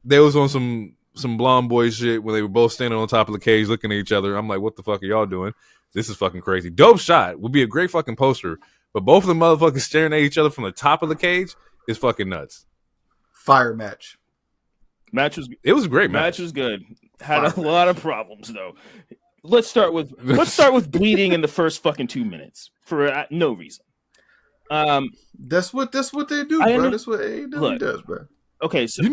They was on some blonde boy shit when they were both standing on top of the cage looking at each other. I'm like, what the fuck are y'all doing? This is fucking crazy. Dope shot. Would be a great fucking poster, but both of the motherfuckers staring at each other from the top of the cage is fucking nuts. Fire match. It was a great match. Match was good. Had a lot of problems though. Let's start with bleeding in the first fucking 2 minutes for no reason. That's what they do, bro. That's what AEW does, bro. Okay, so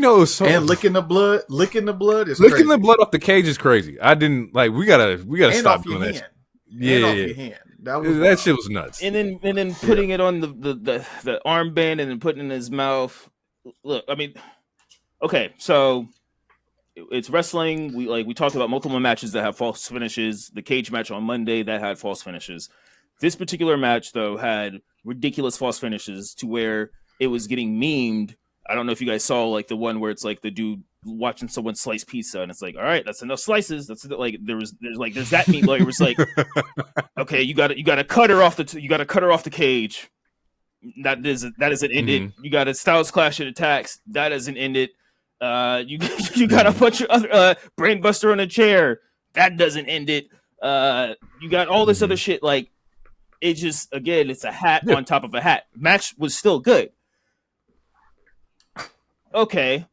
and licking the blood is licking crazy. the blood off the cage is crazy. I didn't like. We gotta stop doing that. Off your hand. That shit was nuts. And then putting it on the armband and then putting it in his mouth. Look, I mean, okay, so it's wrestling. We talked about multiple matches that have false finishes. The cage match on Monday that had false finishes. This particular match though had ridiculous false finishes to where it was getting memed. I don't know if you guys saw like the one where it's like the dude watching someone slice pizza and it's like, all right, that's enough slices. That's like there's that meme where it's like, okay, you got to cut her off the cage. That isn't ended. Mm-hmm. You got a Styles Clash at Attacks. That isn't ended. You got to put your other brainbuster on a chair. That doesn't end it. You got all this other shit. Like, it just, again, it's a hat on top of a hat. Match was still good. Okay,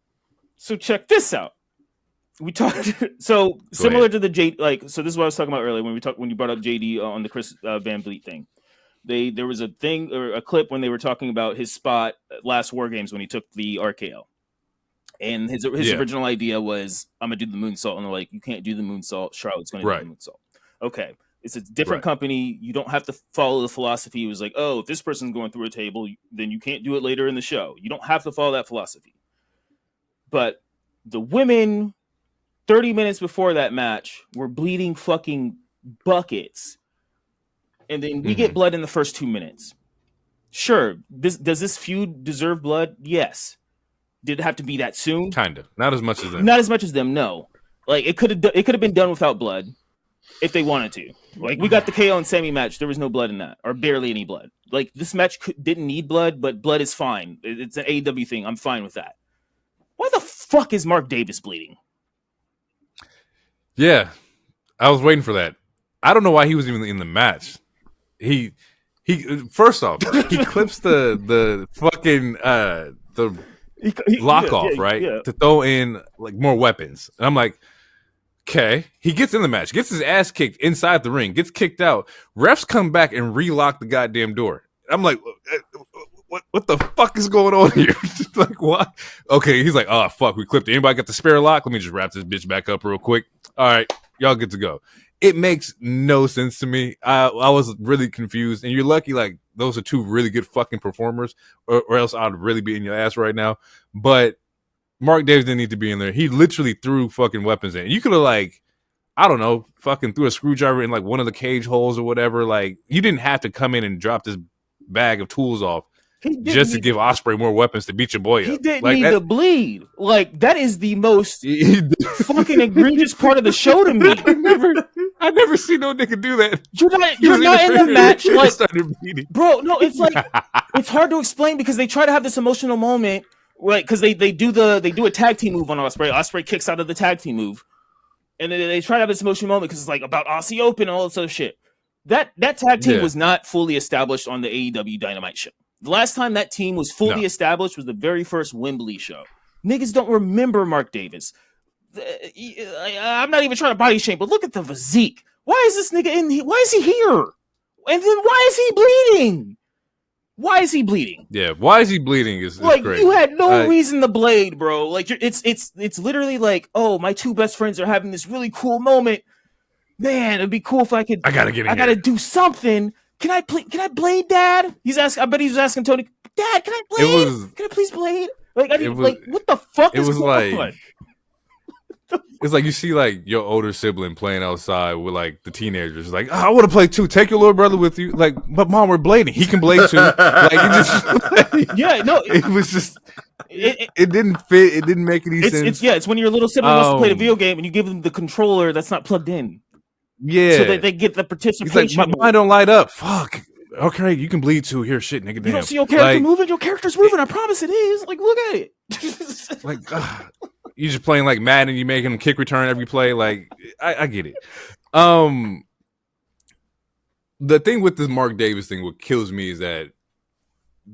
so check this out. We talked similar to the Jade, so this is what I was talking about earlier when you brought up JD on the Chris Van Vliet thing. There was a thing or a clip when they were talking about his spot at last War Games when he took the RKO. And his original idea was, I'm gonna do the moonsault, and they're like, you can't do the moonsault. Charlotte's gonna do the moonsault. Okay. It's a different Right. company. You don't have to follow the philosophy. It was like, oh, if this person's going through a table, then you can't do it later in the show. You don't have to follow that philosophy. But the women, 30 minutes before that match, were bleeding fucking buckets. And then we get blood in the first 2 minutes. Sure. Does this feud deserve blood? Yes. Did it have to be that soon? Kind of. Not as much as them. Not as much as them, no. Like, it could have been done without blood if they wanted to. Like, we got the KO and Sammy match. There was no blood in that, or barely any blood. Like, this match didn't need blood, but blood is fine. It's an AEW thing. I'm fine with that. Why the fuck is Mark Davis bleeding? Yeah, I was waiting for that. I don't know why he was even in the match. He first off, he clips the fucking the lock off, right? Yeah. To throw in like more weapons. And I'm like, okay. He gets in the match, gets his ass kicked inside the ring, gets kicked out. Refs come back and relock the goddamn door. I'm like, what the fuck is going on here? Like, what? Okay, he's like, oh fuck, we clipped it. Anybody got the spare lock? Let me just wrap this bitch back up real quick. All right, y'all get to go. It makes no sense to me. I was really confused. And you're lucky, like, those are two really good fucking performers, or else I'd really be in your ass right now. But Mark Davis didn't need to be in there. He literally threw fucking weapons in. You could have, like, I don't know, fucking threw a screwdriver in, like, one of the cage holes or whatever. Like, you didn't have to come in and drop this bag of tools off just to give Ospreay more weapons to beat your boy up. He didn't need to bleed. Like, that is the most fucking egregious part of the show to me. I never seen no nigga do that. You're not in the match. Like, bro, no, it's like, it's hard to explain because they try to have this emotional moment, right? Because they do a tag team move on Ospreay. Ospreay kicks out of the tag team move. And then they try to have this emotional moment because it's like about Aussie Open and all this other shit. That tag team was not fully established on the AEW Dynamite show. The last time that team was fully established was the very first Wembley show. Niggas don't remember Mark Davis. I'm not even trying to body shame, but look at the physique. Why is this nigga in here? Why is he here? And then why is he bleeding? Why is he bleeding? Yeah, why is he bleeding? Is like crazy. You had no reason to blade, bro. Like it's literally like, oh, my two best friends are having this really cool moment. Man, it'd be cool if I could. I gotta do something. Can I blade, Dad? I bet he was asking Tony, Dad, can I blade? Can I please blade? Like, what the fuck is going on? It's like you see like your older sibling playing outside with like the teenagers. Like, oh, I want to play too. Take your little brother with you. Like, but mom, we're blading. He can blade too. Like, it was just. It didn't fit. It didn't make any sense. It's when your little sibling wants to play the video game and you give them the controller that's not plugged in. Yeah, so that they get the participation. He's like, my mind don't light up. Fuck. Okay, you can bleed too. Here, shit, nigga. Damn. You don't see your character moving. Your character's moving. I promise it is. Like, look at it. Like, you just playing like Madden. You make him kick return every play. Like, I get it. The thing with this Mark Davis thing, what kills me is that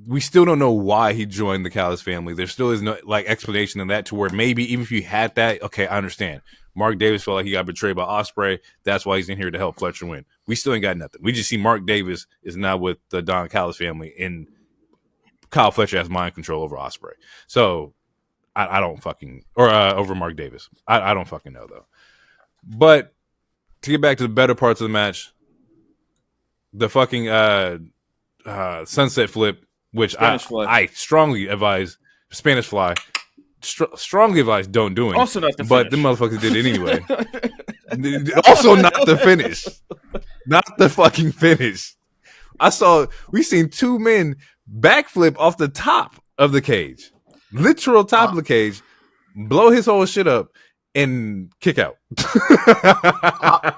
we still don't know why he joined the Callis family. There still is no like explanation of that to where maybe even if you had that, okay, I understand. Mark Davis felt like he got betrayed by Ospreay. That's why he's in here to help Fletcher win. We still ain't got nothing. We just see Mark Davis is now with the Don Callis family, and Kyle Fletcher has mind control over Ospreay. So I don't fucking over Mark Davis. I don't fucking know though. But to get back to the better parts of the match, the fucking sunset flip, which I strongly advise Spanish fly. Strongly advise don't do it. Also not the finish. But the motherfuckers did it anyway. Also not the finish. Not the fucking finish. We seen two men backflip off the top of the cage. Literal top of the cage, blow his whole shit up, and kick out.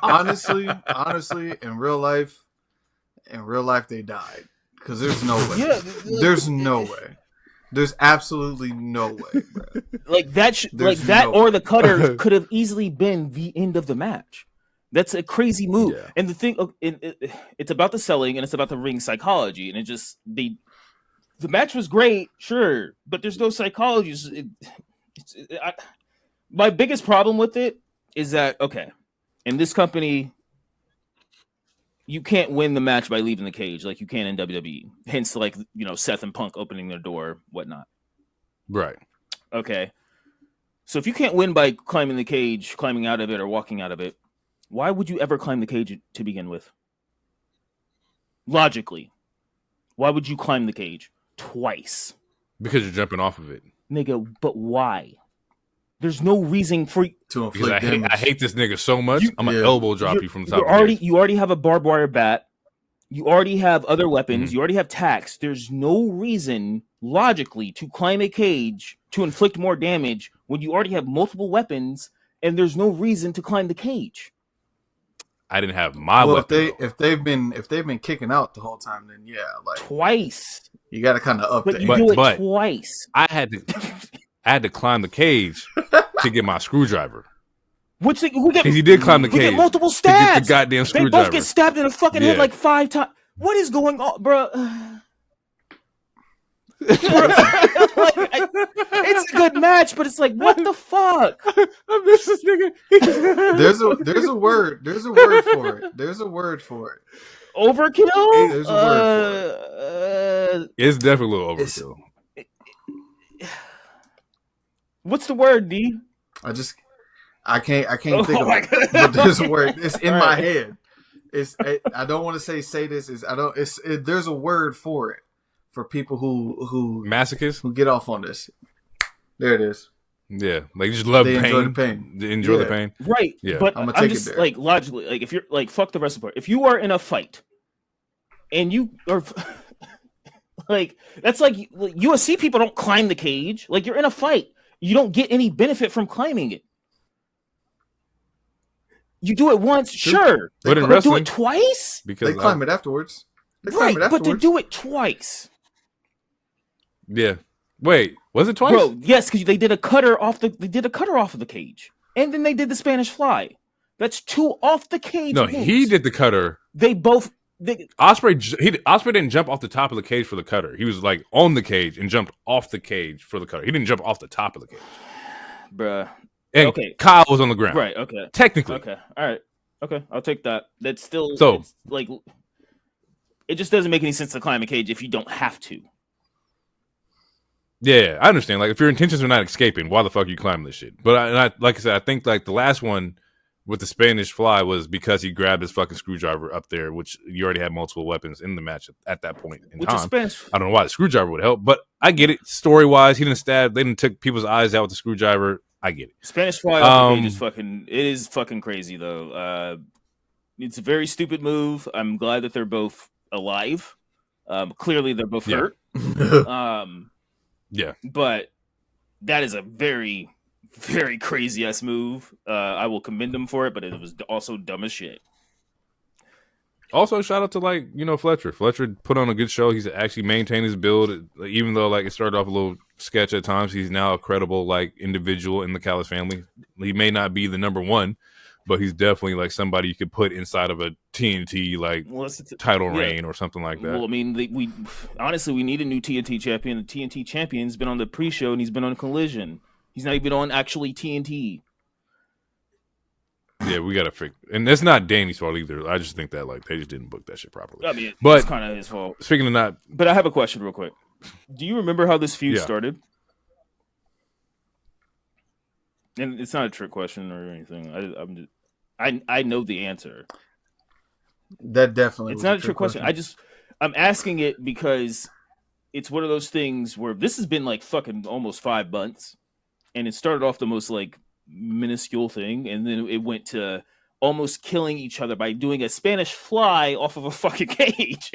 honestly, in real life they died. Because there's no way. Yeah, there's no way. There's absolutely no way, bro. Like that, or the cutter could have easily been the end of the match. That's a crazy move. Yeah. And the thing, it's about the selling and it's about the ring psychology. And it just the match was great, sure, but there's no psychology. My biggest problem with it is that in this company, you can't win the match by leaving the cage like you can in WWE. Hence, like, Seth and Punk opening their door, whatnot. Right. Okay. So if you can't win by climbing the cage, climbing out of it, or walking out of it, Why would you ever climb the cage to begin with? Logically, why would you climb the cage twice? Because you're jumping off of it. Nigga, but why? There's no reason for to inflict damage. I hate this nigga so much. I'm gonna elbow drop you from the top. You already have a barbed wire bat. You already have other weapons. Mm-hmm. You already have tacks. There's no reason logically to climb a cage to inflict more damage when you already have multiple weapons, and there's no reason to climb the cage. I didn't have my weapon. If they've been kicking out the whole time, then like twice. You got to kind of up the. You do it twice. I had to climb the cage to get my screwdriver. Because he did climb the cage. We get multiple stabs. The goddamn screwdriver. They both get stabbed in the fucking head like 5 times. What is going on, bro? It's a good match, but it's like, what the fuck? I miss this nigga. There's a word for it. There's a word for it. Overkill. There's a word for it. It's definitely a little overkill. What's the word, D? I can't think of it. But there's a word. It's in my head. I don't want to say this. There's a word for it. For people who masochists who get off on this, there it is. Yeah, like just love pain. Enjoy the pain. They enjoy the pain, right? Yeah, but I'm just it there. Like logically, like if you're like fuck the rest of the part. If you are in a fight, and you are like that's like UFC people don't climb the cage. Like you're in a fight, you don't get any benefit from climbing it. You do it once, sure, but in wrestling, do it twice because they climb it afterwards. Right, but to do it twice. Yeah. Wait, was it twice? Bro, yes, because they did a cutter off of the cage. And then they did the Spanish fly. That's 2 off the cage. No, moves. He did the cutter. Ospreay didn't jump off the top of the cage for the cutter. He was like on the cage and jumped off the cage for the cutter. He didn't jump off the top of the cage. Bruh. And okay. Kyle was on the ground. Right, okay. Technically. Okay. All right. Okay, I'll take that. That's still so like it just doesn't make any sense to climb a cage if you don't have to. Yeah, I understand. Like, if your intentions are not escaping, why the fuck are you climbing this shit? But I like I said, I think like the last one with the Spanish fly was because he grabbed his fucking screwdriver up there, which you already had multiple weapons in the match at that point in time. I don't know why the screwdriver would help, but I get it. Story wise, he didn't stab. They didn't take people's eyes out with the screwdriver. I get it. Spanish fly off the cage is fucking crazy though. It's a very stupid move. I'm glad that they're both alive. Clearly, they're both hurt. Yeah, but that is a very, very crazy ass move. I will commend them for it, but it was also dumb as shit. Also, shout out to Fletcher. Fletcher put on a good show. He's actually maintained his build, even though it started off a little sketch at times. He's now a credible individual in the Callis family. He may not be the number one, but he's definitely somebody you could put inside of a TNT title reign or something like that. Well, I mean, we honestly we need a new TNT champion. The TNT champion's been on the pre-show and he's been on Collision. He's not even on actually TNT. Yeah, we gotta fix, and that's not Danny's fault either. I just think that they just didn't book that shit properly. I mean, it's kind of his fault. Speaking of not, but I have a question real quick. Do you remember how this feud started? And it's not a trick question or anything. I know the answer. That definitely it's not a trick question. I'm asking it because it's one of those things where this has been fucking almost 5 months, and it started off the most minuscule thing, and then it went to almost killing each other by doing a Spanish fly off of a fucking cage.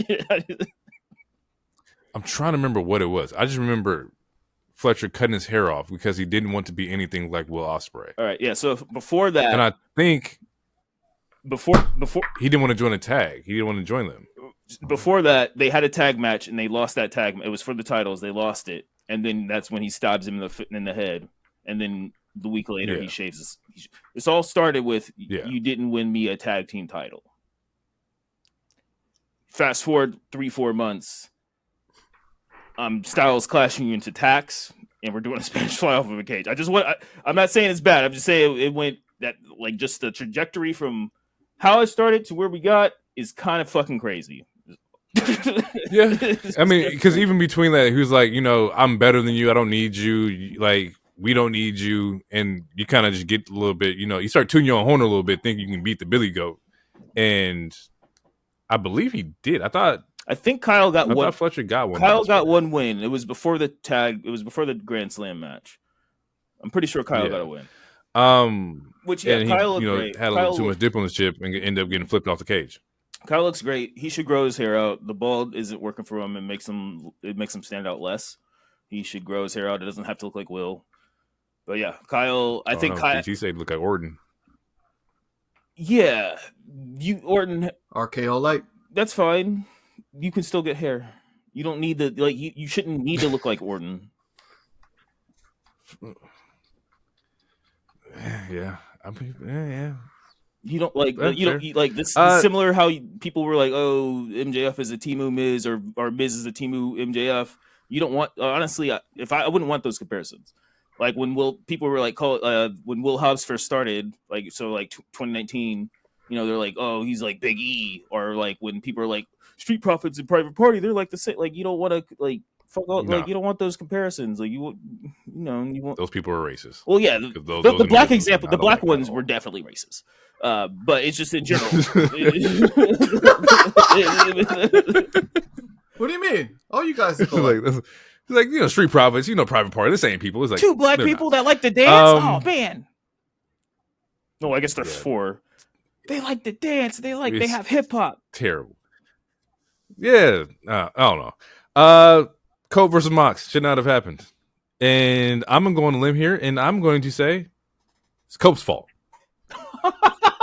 I'm trying to remember what it was. I just remember Fletcher cutting his hair off because he didn't want to be anything like Will Ospreay. All right, yeah. So before that, and I think before he didn't want to join a tag. He didn't want to join them. Before that, they had a tag match and they lost that tag. It was for the titles. They lost it, and then that's when he stabs him in the head, and then the week later he shaves his. This all started with you didn't win me a tag team title. Fast forward 3-4 months. Styles clashing you into tax, and we're doing a Spanish fly off of a cage. I'm not saying it's bad. I'm just saying it went that just the trajectory from how it started to where we got is kind of fucking crazy. Yeah, I mean, because even between that, he was I'm better than you. I don't need you. we don't need you, and you kind of just get a little bit, you start tuning your own horn a little bit, think you can beat the Billy Goat, and I believe he did. I think Kyle got one. I thought Fletcher got one. Kyle got one win. It was before the tag. It was before the Grand Slam match. I'm pretty sure Kyle got a win. Which Kyle he, great. had a little too much dip on his chip and ended up getting flipped off the cage. Kyle looks great. He should grow his hair out. The bald isn't working for him and makes him stand out less. He should grow his hair out. It doesn't have to look like Will. But yeah, Kyle. I think Kyle. He said look like Orton. Yeah, Orton. RKO light. That's fine. You can still get hair. You don't need to You shouldn't need to look like Orton. Yeah, yeah. You don't this. Similar how people were like, "Oh, MJF is a Temu Miz or Miz is a Temu MJF." You don't want honestly. I wouldn't want those comparisons. Like when people were like when Will Hobbs first started, 2019. They're like, "Oh, he's like Big E," or like when people are like Street Profits and Private Party, they're like the same. Like you don't want to fuck out. No. Like you don't want those comparisons. Like you want those people are racist. Well, yeah, the black example, the black ones were definitely racist. But it's just in general. What do you mean? Oh, you guys are like Street Profits, Private Party, the same people. It's like two black people that like to dance. Oh man. No, I guess there's 4. They like to dance. They have hip hop. Terrible. Yeah, I don't know. Cope versus Mox should not have happened, and I'm gonna go on a limb here, and I'm going to say it's Cope's fault.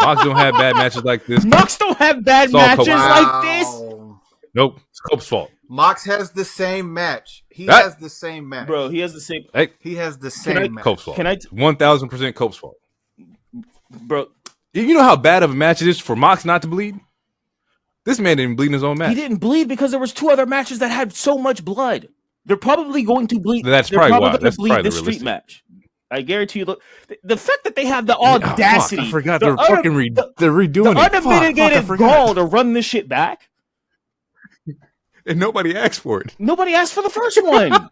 Mox don't have bad matches like this. Mox don't have bad matches like this. Nope, it's Cope's fault. Mox has the same match. He has the same match, bro. He has the same. He has the same match. Cope's fault. 1000% Cope's fault, bro. You know how bad of a match it is for Mox not to bleed? This man didn't bleed in his own match. He didn't bleed because there was 2 other matches that had so much blood. They're probably going to bleed. That's probably why. That's bleed probably this street match. I guarantee you. The fact that they have the audacity. I forgot they're redoing it. The unmitigated gall to run this shit back. And nobody asked for it. Nobody asked for the first one.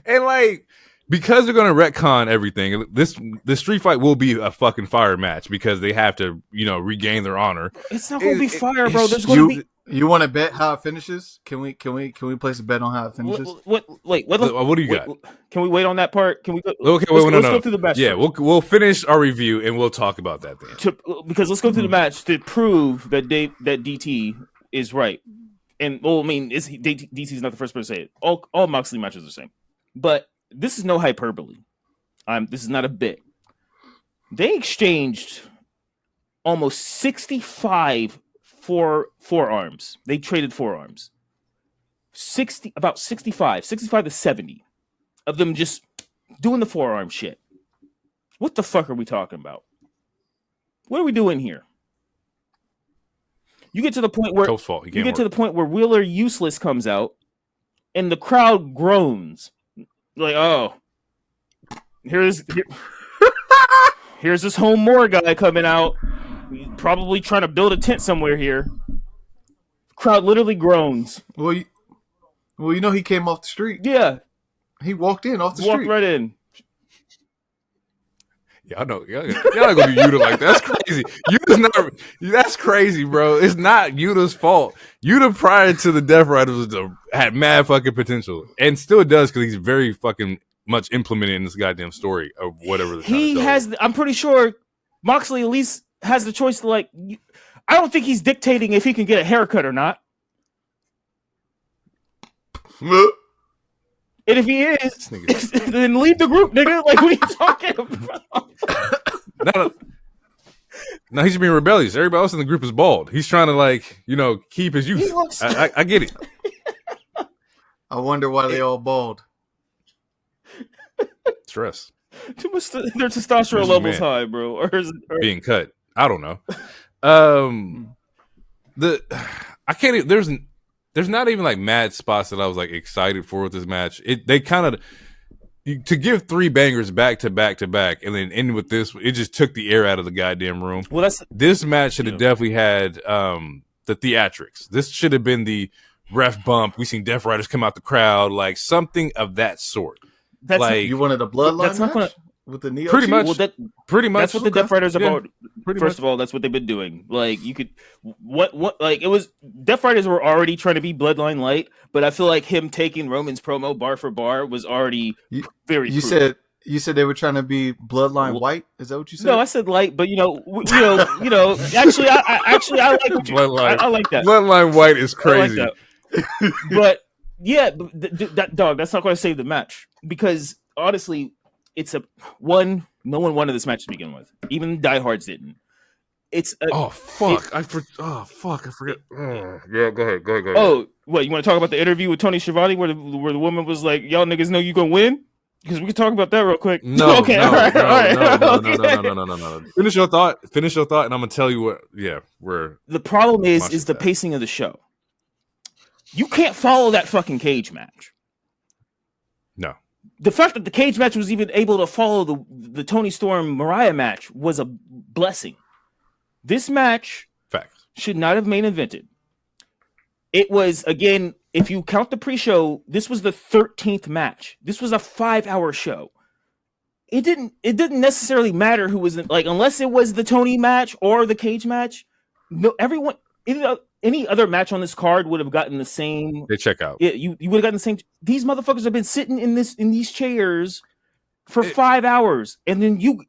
And because they're gonna retcon everything, this street fight will be a fucking fire match because they have to, regain their honor. It's not gonna be fire, bro. There's gonna be. You want to bet how it finishes? Can we place a bet on how it finishes? What do you got? Can we wait on that part? Can we go? Okay, let's go through the match. Yeah, we'll finish our review and we'll talk about that then. Because let's go through the match to prove that DT is right. And DT is not the first person to say it. All Moxley matches are the same, but this is no hyperbole. This is not a bit. They exchanged almost 65 forearms. They traded forearms. 65 to 70 of them just doing the forearm shit. What the fuck are we talking about? What are we doing here? You get to the point where to the point where Wheeler Useless comes out, and the crowd groans. Like, oh, here's this Home Moore guy coming out. He's probably trying to build a tent somewhere here. Crowd literally groans. Well, he came off the street. Yeah, he walked in off the street. Walked right in. Yeah, I know. Y'all not gonna do Yuta like that. That's crazy. Yuta's not. That's crazy, bro. It's not Yuta's fault. Yuta prior to the Death Riders had mad fucking potential, and still does because he's very fucking much implemented in this goddamn story of whatever. He has. I'm pretty sure Moxley at least has the choice to I don't think he's dictating if he can get a haircut or not. And if he is, then leave the group, nigga. Like, what are you talking about? No, he's being rebellious. Everybody else in the group is bald. He's trying to, keep his youth. I get it. I wonder why they all bald. Stress. Too much. Their testosterone levels high, bro. Or being cut. I don't know. I can't even. There's not even mad spots that I was excited for with this match. They kind of to give 3 bangers back to back to back and then end with this. It just took the air out of the goddamn room. Well, this match should have definitely had the theatrics. This should have been the ref bump. We seen Death Riders come out the crowd, something of that sort. That's like You wanted a bloodline That's not match gonna- with the Neo Pretty Chief? much. well, pretty much. that's what the Death Riders have Yeah, already. pretty First much. of all, that's what they've been doing. Like you could, what like it was. Death Riders were already trying to be Bloodline light, but I feel like him taking Roman's promo bar for bar was already very. You crude. said they were trying to be bloodline white. Is that what you said? No, I said light, but you know. Actually, I like what you, Bloodline. I like that. Bloodline white is crazy. I like that. But yeah, that dog. That's not going to save the match because honestly, it's no one wanted this match to begin with. Even diehards didn't. It's I forget. Yeah, go ahead. Oh, what you want to talk about the interview with Tony Schiavone where the woman was like, "Y'all niggas know you gonna win." Because we can talk about that real quick. No, okay, no, all right. no. Finish your thought, and I'm gonna tell you what. Yeah, the problem is the pacing of the show. You can't follow that fucking cage match. No. The fact that the cage match was even able to follow the Toni Storm Mariah match was a blessing. This match Facts. should not have main evented. It was, again, if you count the pre-show, this was the 13th match. This was a 5-hour show. It didn't necessarily matter who was in, like, unless it was the Tony match or the cage match. No, everyone, any other match on this card would have gotten the same. They check out. You would have gotten the same. These motherfuckers have been sitting in these chairs for 5 hours, and then you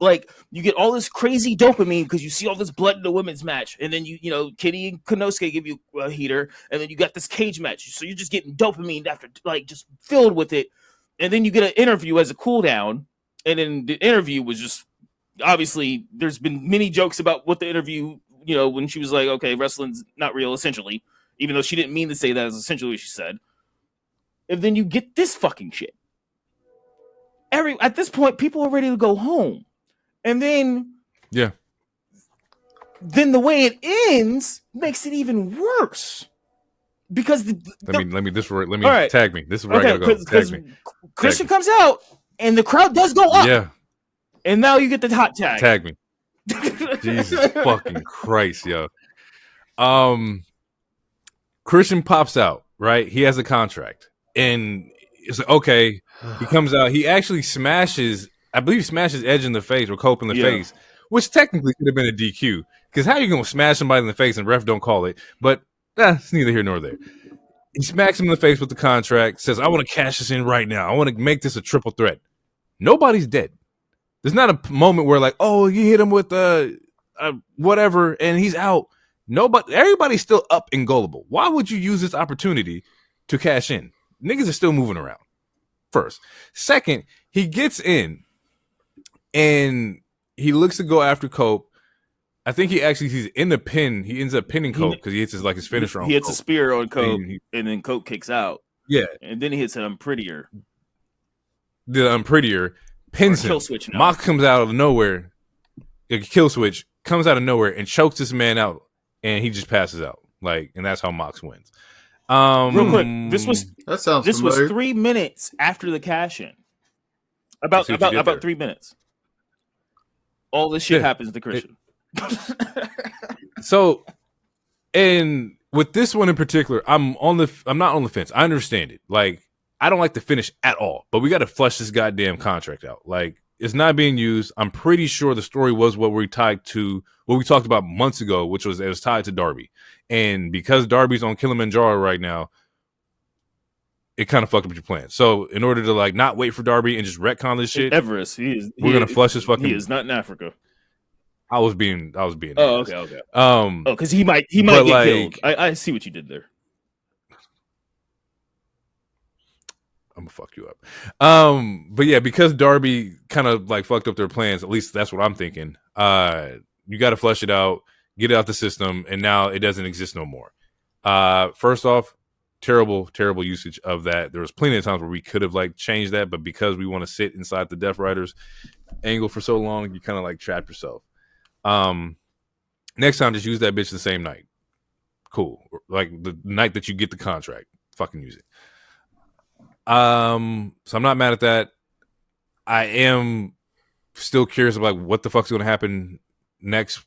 get all this crazy dopamine because you see all this blood in the women's match, and then you Kenny and Konosuke give you a heater, and then you got this cage match, so you're just getting dopamine after just filled with it, and then you get an interview as a cool down, and then the interview was just obviously there's been many jokes about what the interview. When she was like, okay, wrestling's not real, essentially, even though she didn't mean to say that, is essentially what she said. And then you get this fucking shit. At this point, people are ready to go home. And then the way it ends makes it even worse. Because let me right. Tag me. This is where I gotta go. Tag me. Christian comes out and the crowd does go up. Yeah. And now you get the hot tag. Tag me. Jesus fucking Christ, yo. Christian pops out, right? He has a contract. And it's like, okay, he comes out. He actually smashes Edge in the face or Cope in the face, which technically could have been a DQ. Because how are you going to smash somebody in the face and ref don't call it? But it's neither here nor there. He smacks him in the face with the contract, says, I want to cash this in right now. I want to make this a triple threat. Nobody's dead. There's not a moment where like, oh, you hit him with whatever and he's out. Everybody's still up and gullible. Why would you use this opportunity to cash in? Niggas are still moving around. First. Second, he gets in and he looks to go after Cope. I think he's in the pin. He ends up pinning Cope because he hits his finisher on Cope. He hits a spear on Cope and then Cope kicks out. Yeah. And then he hits an I'm prettier. The I'm prettier. Pins him. Kill switch now. Mox comes out of nowhere. A kill switch comes out of nowhere and chokes this man out, and he just passes out. And that's how Mox wins. Real quick, this was 3 minutes after the cash in. About 3 minutes. All this shit happens to Christian. So, and with this one in particular, I'm not on the fence. I understand it. I don't like the finish at all, but we got to flush this goddamn contract out. It's not being used. I'm pretty sure the story was what we talked about months ago, which was it was tied to Darby. And because Darby's on Kilimanjaro right now, it kind of fucked up your plan. So in order to not wait for Darby and just retcon this shit, Everest, we're gonna flush this fucking. He is not in Africa. I was being. Oh, okay. Because he might get killed. I see what you did there. I'm gonna fuck you up. But yeah, because Darby kind of fucked up their plans, at least that's what I'm thinking. You got to flush it out, get it out the system, and now it doesn't exist no more. First off, terrible usage of that. There was plenty of times where we could have changed that, but because we want to sit inside the Death Riders angle for so long, you kind of trapped yourself. Next time, just use that bitch the same night. Cool. The night that you get the contract, fucking use it. So I'm not mad at that. I am still curious about what the fuck's going to happen next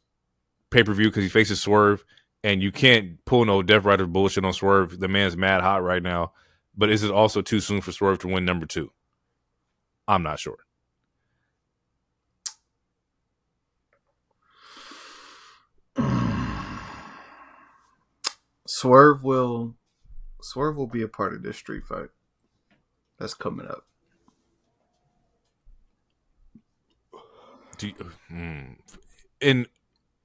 pay-per-view because he faces Swerve, and you can't pull no Death Rider bullshit on Swerve. The man's mad hot right now, but is it also too soon for Swerve to win number 2? I'm not sure. Swerve will be a part of this street fight that's coming up. In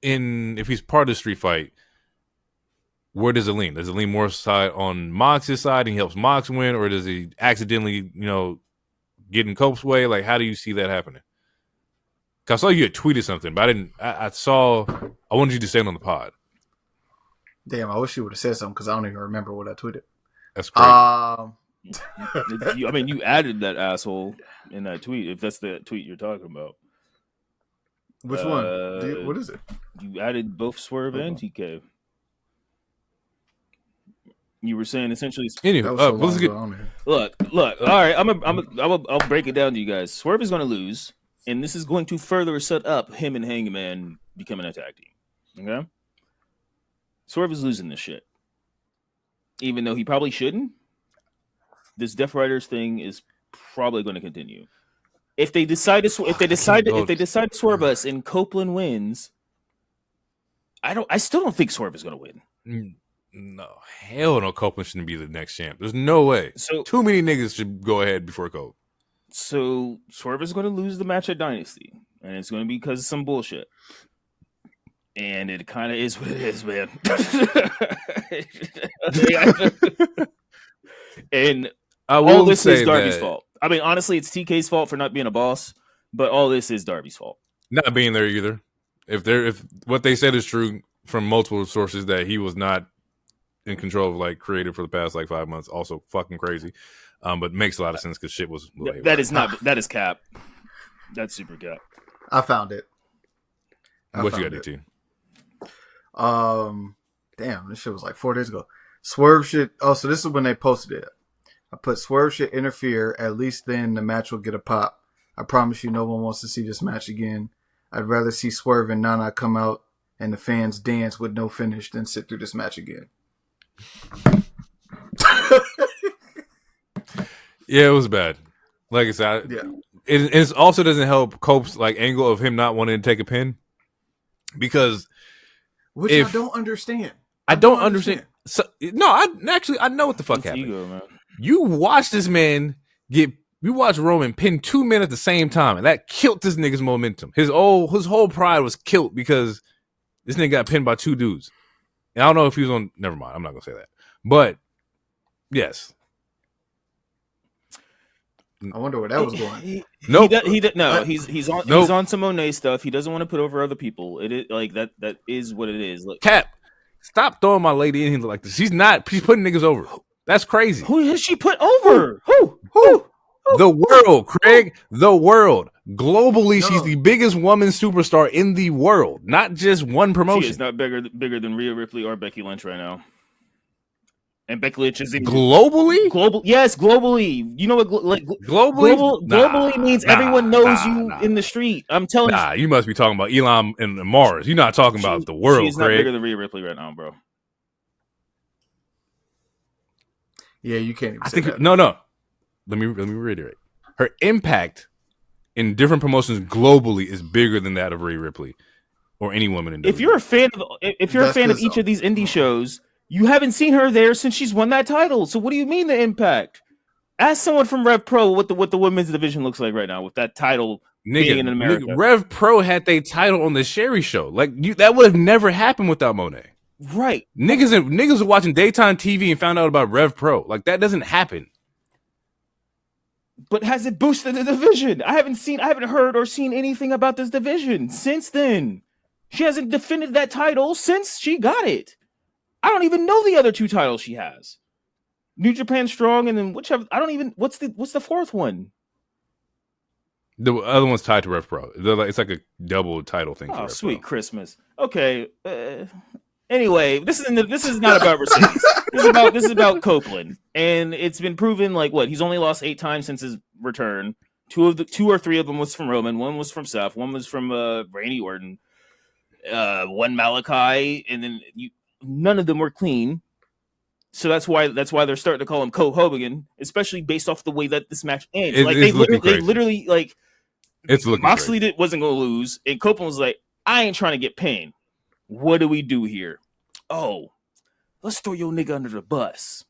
if he's part of the street fight, where does it lean? Does it lean more side on Mox's side and he helps Mox win, or does he accidentally, get in Cope's way? Like, how do you see that happening? Cause I saw you had tweeted something, but I wanted you to say it on the pod. Damn, I wish you would have said something because I don't even remember what I tweeted. That's crazy. You added that asshole in that tweet, if that's the tweet you're talking about. Which one? What is it? You added both Swerve and TK. You were saying essentially. Anyway, Look. All right, I'll break it down to you guys. Swerve is going to lose, and this is going to further set up him and Hangman becoming a tag team. Okay. Swerve is losing this shit, even though he probably shouldn't. This Death Riders thing is probably going to continue. If they decide to swerve us and Copeland wins, I still don't think Swerve is going to win. No, hell no. Copeland shouldn't be the next champ. There's no way. So too many niggas should go ahead before Cope. So Swerve is going to lose the match at Dynasty, and it's going to be because of some bullshit. And it kind of is what it is, man. And all this is Darby's fault. I mean, honestly, it's TK's fault for not being a boss, but all this is Darby's fault. Not being there either. If what they said is true from multiple sources that he was not in control of like creative for the past like 5 months, also fucking crazy. But makes a lot of sense because shit was that is cap. That's super cap. I found it. What you got to do? Damn, this shit was like 4 days ago. Swerve should. Oh, so this is when they posted it. I put Swerve should interfere. At least then the match will get a pop. I promise you, no one wants to see this match again. I'd rather see Swerve and Nana come out and the fans dance with no finish than sit through this match again. Yeah, it was bad. Like I said, it also doesn't help Cope's like angle of him not wanting to take a pin because I don't understand. I don't understand. So, no, I know what the fuck happened. Ego, man. You watch this man you watch Roman pin 2 men at the same time, and that killed this nigga's momentum. His whole pride was killed because this nigga got pinned by 2 dudes. And I don't know if he was on. Never mind, I'm not gonna say that. But yes, I wonder where that was going. He's on some Monet stuff. He doesn't want to put over other people. It is like that. That is what it is. Look, Cap, stop throwing my lady in here like this. She's putting niggas over. That's crazy. Who has she put over? Who? The world, Craig. The world. Globally, she's the biggest woman superstar in the world, not just one promotion. She is not bigger than Rhea Ripley or Becky Lynch right now. And Becky Lynch is globally. Yes, globally. You know what? Globally. Globally means everyone knows you in the street. I'm telling you. You must be talking about Elon and Mars. You're not talking about the world. She's not bigger than Rhea Ripley right now, bro. Yeah, you can't even. I think no. Let me reiterate. Her impact in different promotions globally is bigger than that of Rhea Ripley or any woman in WWE. If you're a fan of each of these indie shows, you haven't seen her there since she's won that title. So what do you mean the impact? Ask someone from Rev Pro what the women's division looks like right now with that title being in America. Rev Pro had their title on the Sherry show. Like that would have never happened without Monet. Right. Niggas are watching daytime TV and found out about Rev Pro. Like that doesn't happen. But has it boosted the division? I haven't heard or seen anything about this division since then. She hasn't defended that title since she got it. I don't even know the other 2 titles she has. New Japan Strong, and then whichever. I don't even. What's the 4th one? The other one's tied to Rev Pro. It's like a double title thing. Oh, sweet Christmas. Okay. Anyway, this is not about Mercedes. This is about Copeland, and it's been proven like what he's only lost 8 times since his return. 2 or 3 of them was from Roman. 1 was from Seth. 1 was from Randy Orton. 1 Malachi, and then none of them were clean. So that's why they're starting to call him Co-Hogan, especially based off the way that this match ends. They literally like it's looking Moxley wasn't going to lose, and Copeland was like, "I ain't trying to get pinned. What do we do here? Oh, let's throw your nigga under the bus."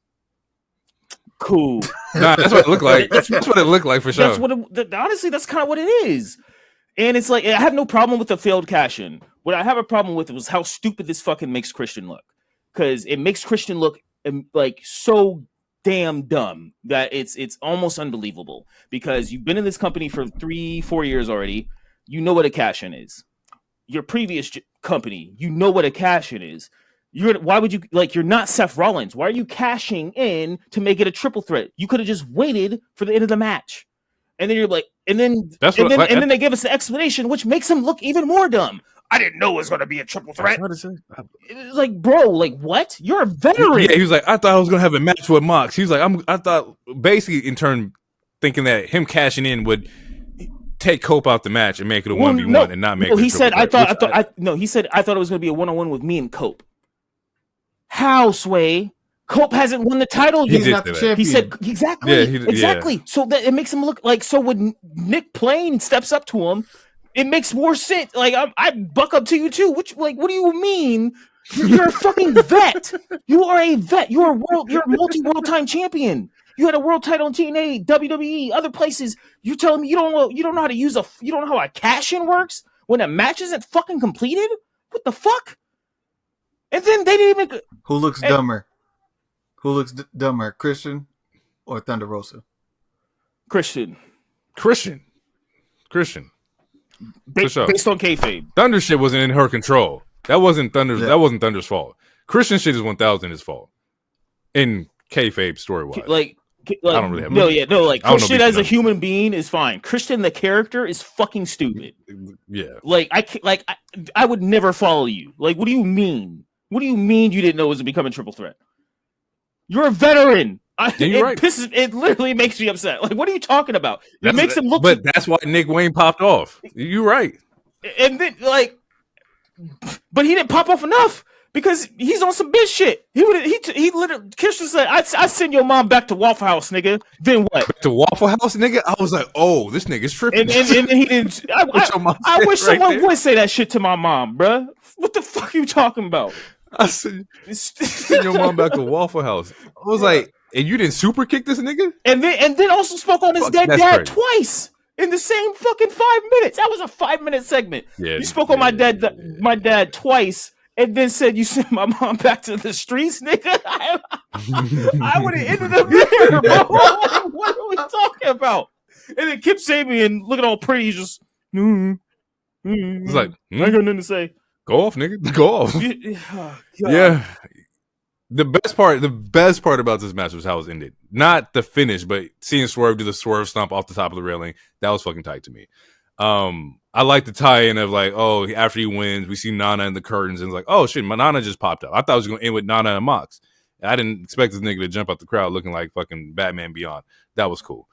Cool. Nah, that's what it looked like. That's what it looked like for sure. Honestly, that's kind of what it is. And it's like, I have no problem with the failed cash-in. What I have a problem with was how stupid this fucking makes Christian look. Because it makes Christian look like so damn dumb that it's almost unbelievable. Because you've been in this company for 3-4 years already. You know what a cash-in is. Your previous company, you know what a cash-in is. Why would you, like, you're not Seth Rollins. Why are you cashing in to make it a triple threat? You could have just waited for the end of the match. And then you're like, and then they give us the explanation, which makes him look even more dumb. I didn't know it was going to be a triple threat. It's like, bro, like, what? You're a veteran. Yeah, he was like, I thought I was going to have a match with Mox. He was like, I thought, basically, in turn, thinking that him cashing in would take Cope out the match and make it a 1v1 and not make it a he said, he said, I thought it was going to be a 1-on-1 with me and Cope. How, Sway? Cope hasn't won the title yet. He's not the champion. He said, exactly. Yeah, exactly. Yeah. So that it makes him look like, so when Nick Plain steps up to him, it makes more sense. Like, I buck up to you too. What do you mean? You're a fucking vet. You are a vet. You're a multi-world time champion. You had a world title in TNA, WWE, other places. You're telling me you don't know how to you don't know how a cash-in works when a match isn't fucking completed? What the fuck? And then they didn't even. Who looks dumber? Who looks dumber, Christian or Thunder Rosa? Christian. Sure. Based on kayfabe. Thunder shit wasn't in her control. That wasn't Thunder's. Yeah. That wasn't Thunder's fault. Christian shit is 1,000 his fault. In kayfabe story wise, like I don't really have like Christian as a human being is fine. Christian the character is fucking stupid. Yeah. I would never follow you. Like, what do you mean? What do you mean you didn't know it was becoming triple threat? You're a veteran. You're right. It literally makes me upset. Like, what are you talking about? It makes him look. But that's why Nick Wayne popped off. You're right. And then, but he didn't pop off enough because he's on some bitch shit. He literally, Kirsten said, I send your mom back to Waffle House, nigga. Then what? Back to Waffle House, nigga? I was like, oh, this nigga's tripping. And he didn't. I wish someone would say that shit to my mom, bruh. What the fuck are you talking about? I send your mom back to Waffle House. I was like, and you didn't super kick this nigga? And then also spoke on his dead dad twice in the same fucking 5 minutes. That was a 5-minute segment. Yeah, you spoke on my dad twice, and then said you sent my mom back to the streets, nigga. I would have ended up there, bro. What are we talking about? And then Kip Sabian looking all pretty, he's just He's like, I got nothing to say. Go off, nigga. Go off. Yeah. The best part about this match was how it was ended. Not the finish, but seeing Swerve do the Swerve stomp off the top of the railing. That was fucking tight to me. I like the tie-in of like, oh, after he wins, we see Nana in the curtains, and it's like, oh shit, my Nana just popped up. I thought it was going to end with Nana and Mox. I didn't expect this nigga to jump out the crowd looking like fucking Batman Beyond. That was cool.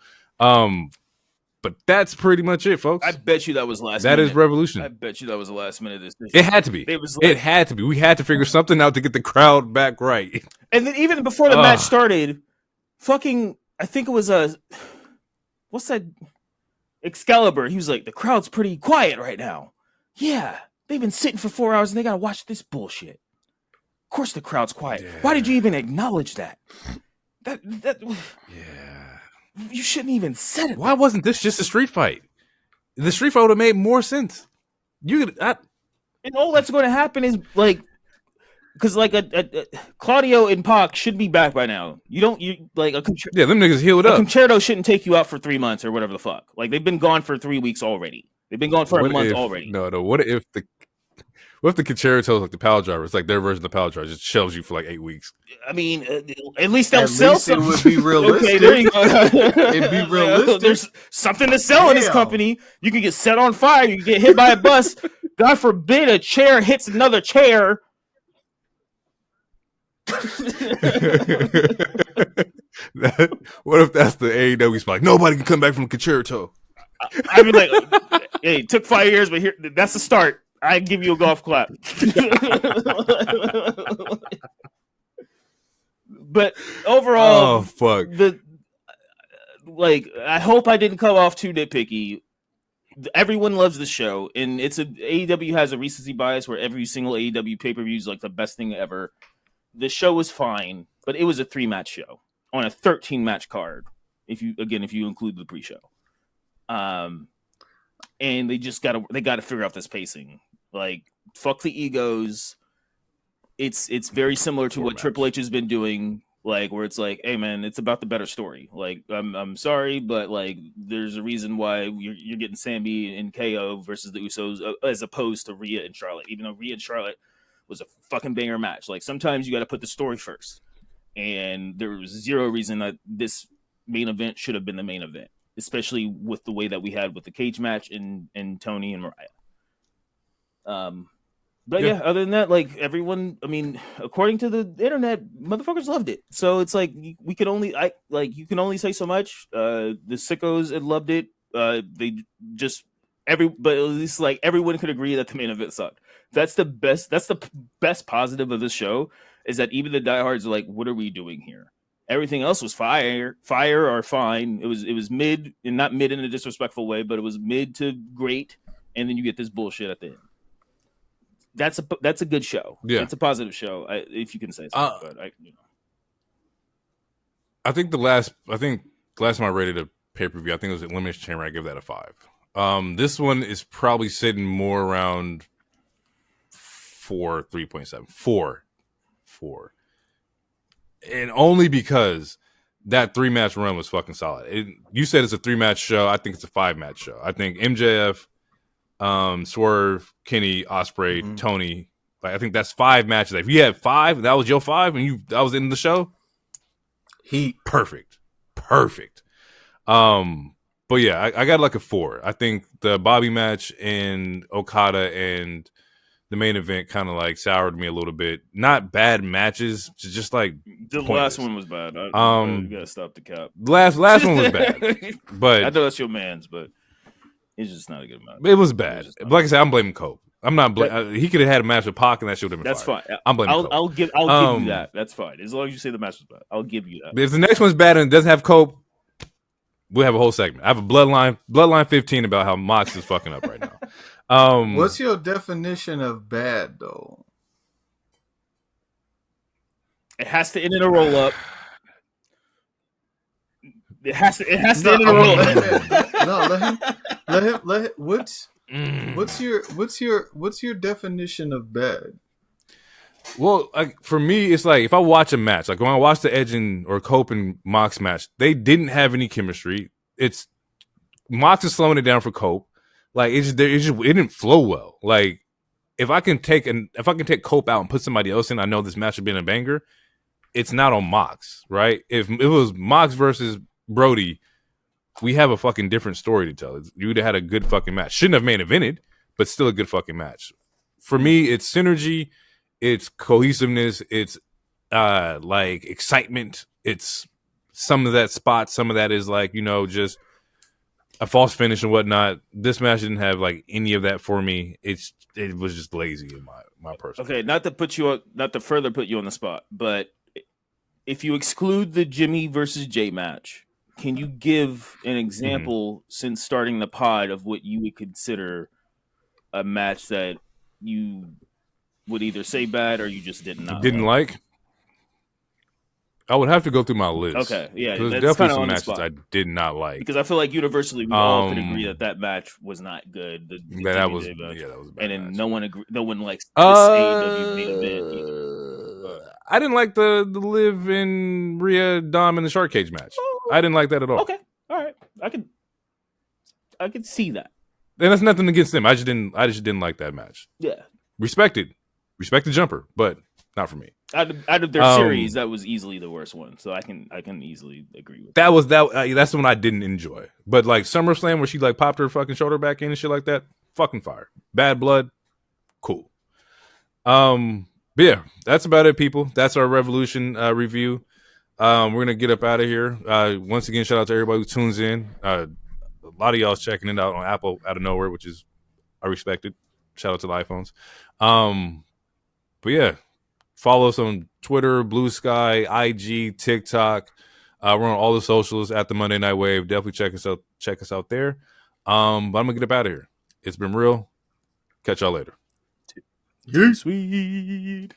But that's pretty much it, folks. I bet you that was last minute. That is Revolution. I bet you that was the last minute of this. It had to be. It had to be. We had to figure something out to get the crowd back right. And then even before the match started, fucking, I think it was what's that? Excalibur. He was like, the crowd's pretty quiet right now. Yeah, they've been sitting for 4 hours and they gotta watch this bullshit. Of course the crowd's quiet. Yeah. Why did you even acknowledge that? That yeah. You shouldn't even said it. Why wasn't this just a street fight? The street fight would have made more sense. And all that's going to happen is like, because like Claudio and Pac should be back by now. Them niggas healed up. A concerto shouldn't take you out for 3 months or whatever the fuck. Like they've been gone for 3 weeks already. They've been gone for a month already. No. What if the concerto is like the pile driver? It's like their version of the pile driver. Just shelves you for like 8 weeks. I mean, at least they'll sell something. It would be realistic. Okay, there you go. It'd be realistic. There's something to sell in this company. You can get set on fire. You can get hit by a bus. God forbid a chair hits another chair. What if that's the AEW spot? Nobody can come back from concerto. I mean, like, hey, it took 5 years, but that's the start. I give you a golf clap. But But overall, oh fuck. I hope I didn't come off too nitpicky. Everyone loves the show, and AEW has a recency bias where every single AEW pay-per-view is like the best thing ever. The show was fine, but it was a 3-match show on a 13-match card. If you include the pre-show, and they got to figure out this pacing. Like, fuck the egos. It's very similar to what Triple H has been doing. Like, where it's like, hey man, it's about the better story. Like, I'm sorry, but like, there's a reason why you're getting Sammy and KO versus the Usos as opposed to Rhea and Charlotte. Even though Rhea and Charlotte was a fucking banger match. Like, sometimes you got to put the story first, and there was zero reason that this main event should have been the main event, especially with the way that we had with the cage match and Toni and Mariah. But yeah, other than that, like, everyone, I mean, according to the internet, motherfuckers loved it. So it's like you can only say so much. The sickos had loved it. But at least like everyone could agree that the main event sucked. That's the best positive of the show, is that even the diehards are like, what are we doing here? Everything else was fire or fine. It was mid, and not mid in a disrespectful way, but it was mid to great. And then you get this bullshit at the end. That's a good show. Yeah, it's a positive show, if you can say so. But I think the last time I rated a pay-per-view, I think it was Elimination Chamber. I give that a 5. This one is probably sitting more around 3.7, 4, and only because that 3-match run was fucking solid. You said it's a 3-match show. I think it's a 5-match show. I think MJF, Swerve, Kenny, Ospreay, Toni. Like, I think that's 5 matches. If you had 5, that was your 5, and that was in the show. Perfect. But yeah, I got like a 4. I think the Bobby match and Okada and the main event kind of like soured me a little bit. Not bad matches, just like the last one was bad. You gotta stop the cap. Last one was bad, but I know that's your man's, but it's just not a good match. It was bad. Like I said, I'm blaming Cope. I'm not blaming. He could have had a match with Pac, and that should have been. That's fired. Fine. I'm blaming. I'll give you that. That's fine. As long as you say the match was bad, I'll give you that. If the next one's bad and it doesn't have Cope, we'll have a whole segment. I have a bloodline 15 about how Mox is fucking up right now. What's your definition of bad, though? It has to end in a roll up. It has to end in a roll up. Let him. What's your definition of bad? Well, like, for me, it's like if I watch a match, like when I watch the Edge or Cope and Mox match, they didn't have any chemistry. It's Mox is slowing it down for Cope. Like it didn't flow well. Like if I can take Cope out and put somebody else in, I know this match would be a banger. It's not on Mox, right? If it was Mox versus Brody, we have a fucking different story to tell. You would have had a good fucking match. Shouldn't have main evented, but still a good fucking match. For me, it's synergy, it's cohesiveness, it's like excitement. It's some of that spot, some of that is like, just a false finish and whatnot. This match didn't have like any of that for me. It was just lazy in my personal. Okay, not to further put you on the spot, but if you exclude the Jimmy versus Jay match, can you give an example since starting the pod of what you would consider a match that you would either say bad or you just didn't like? I would have to go through my list. Okay, yeah, there's definitely some matches I did not like, because I feel like universally we all could agree that match was not good. That was a bad and then match. no one likes this AEW main event either. I didn't like the Liv and Rhea Dom in the Shark Cage match. I didn't like that at all. Okay, all right, I could see that. And that's nothing against them. I just didn't like that match. Yeah, respect the jumper, but not for me. Out of their series, that was easily the worst one. So I can easily agree with that. That's the one I didn't enjoy. But like SummerSlam, where she like popped her fucking shoulder back in and shit like that, fucking fire. Bad Blood, cool. But yeah, that's about it, people. That's our Revolution review. We're gonna get up out of here. Once again, shout out to everybody who tunes in. A lot of y'all's checking it out on Apple out of nowhere, which is I respect it. Shout out to the iPhones. But yeah, Follow us on Twitter, Blue Sky, IG, TikTok. We're on all the socials at the Monday Night Wave. Definitely check us out. Check us out there. But I'm gonna get up out of here. It's been real. Catch y'all later. Sweet.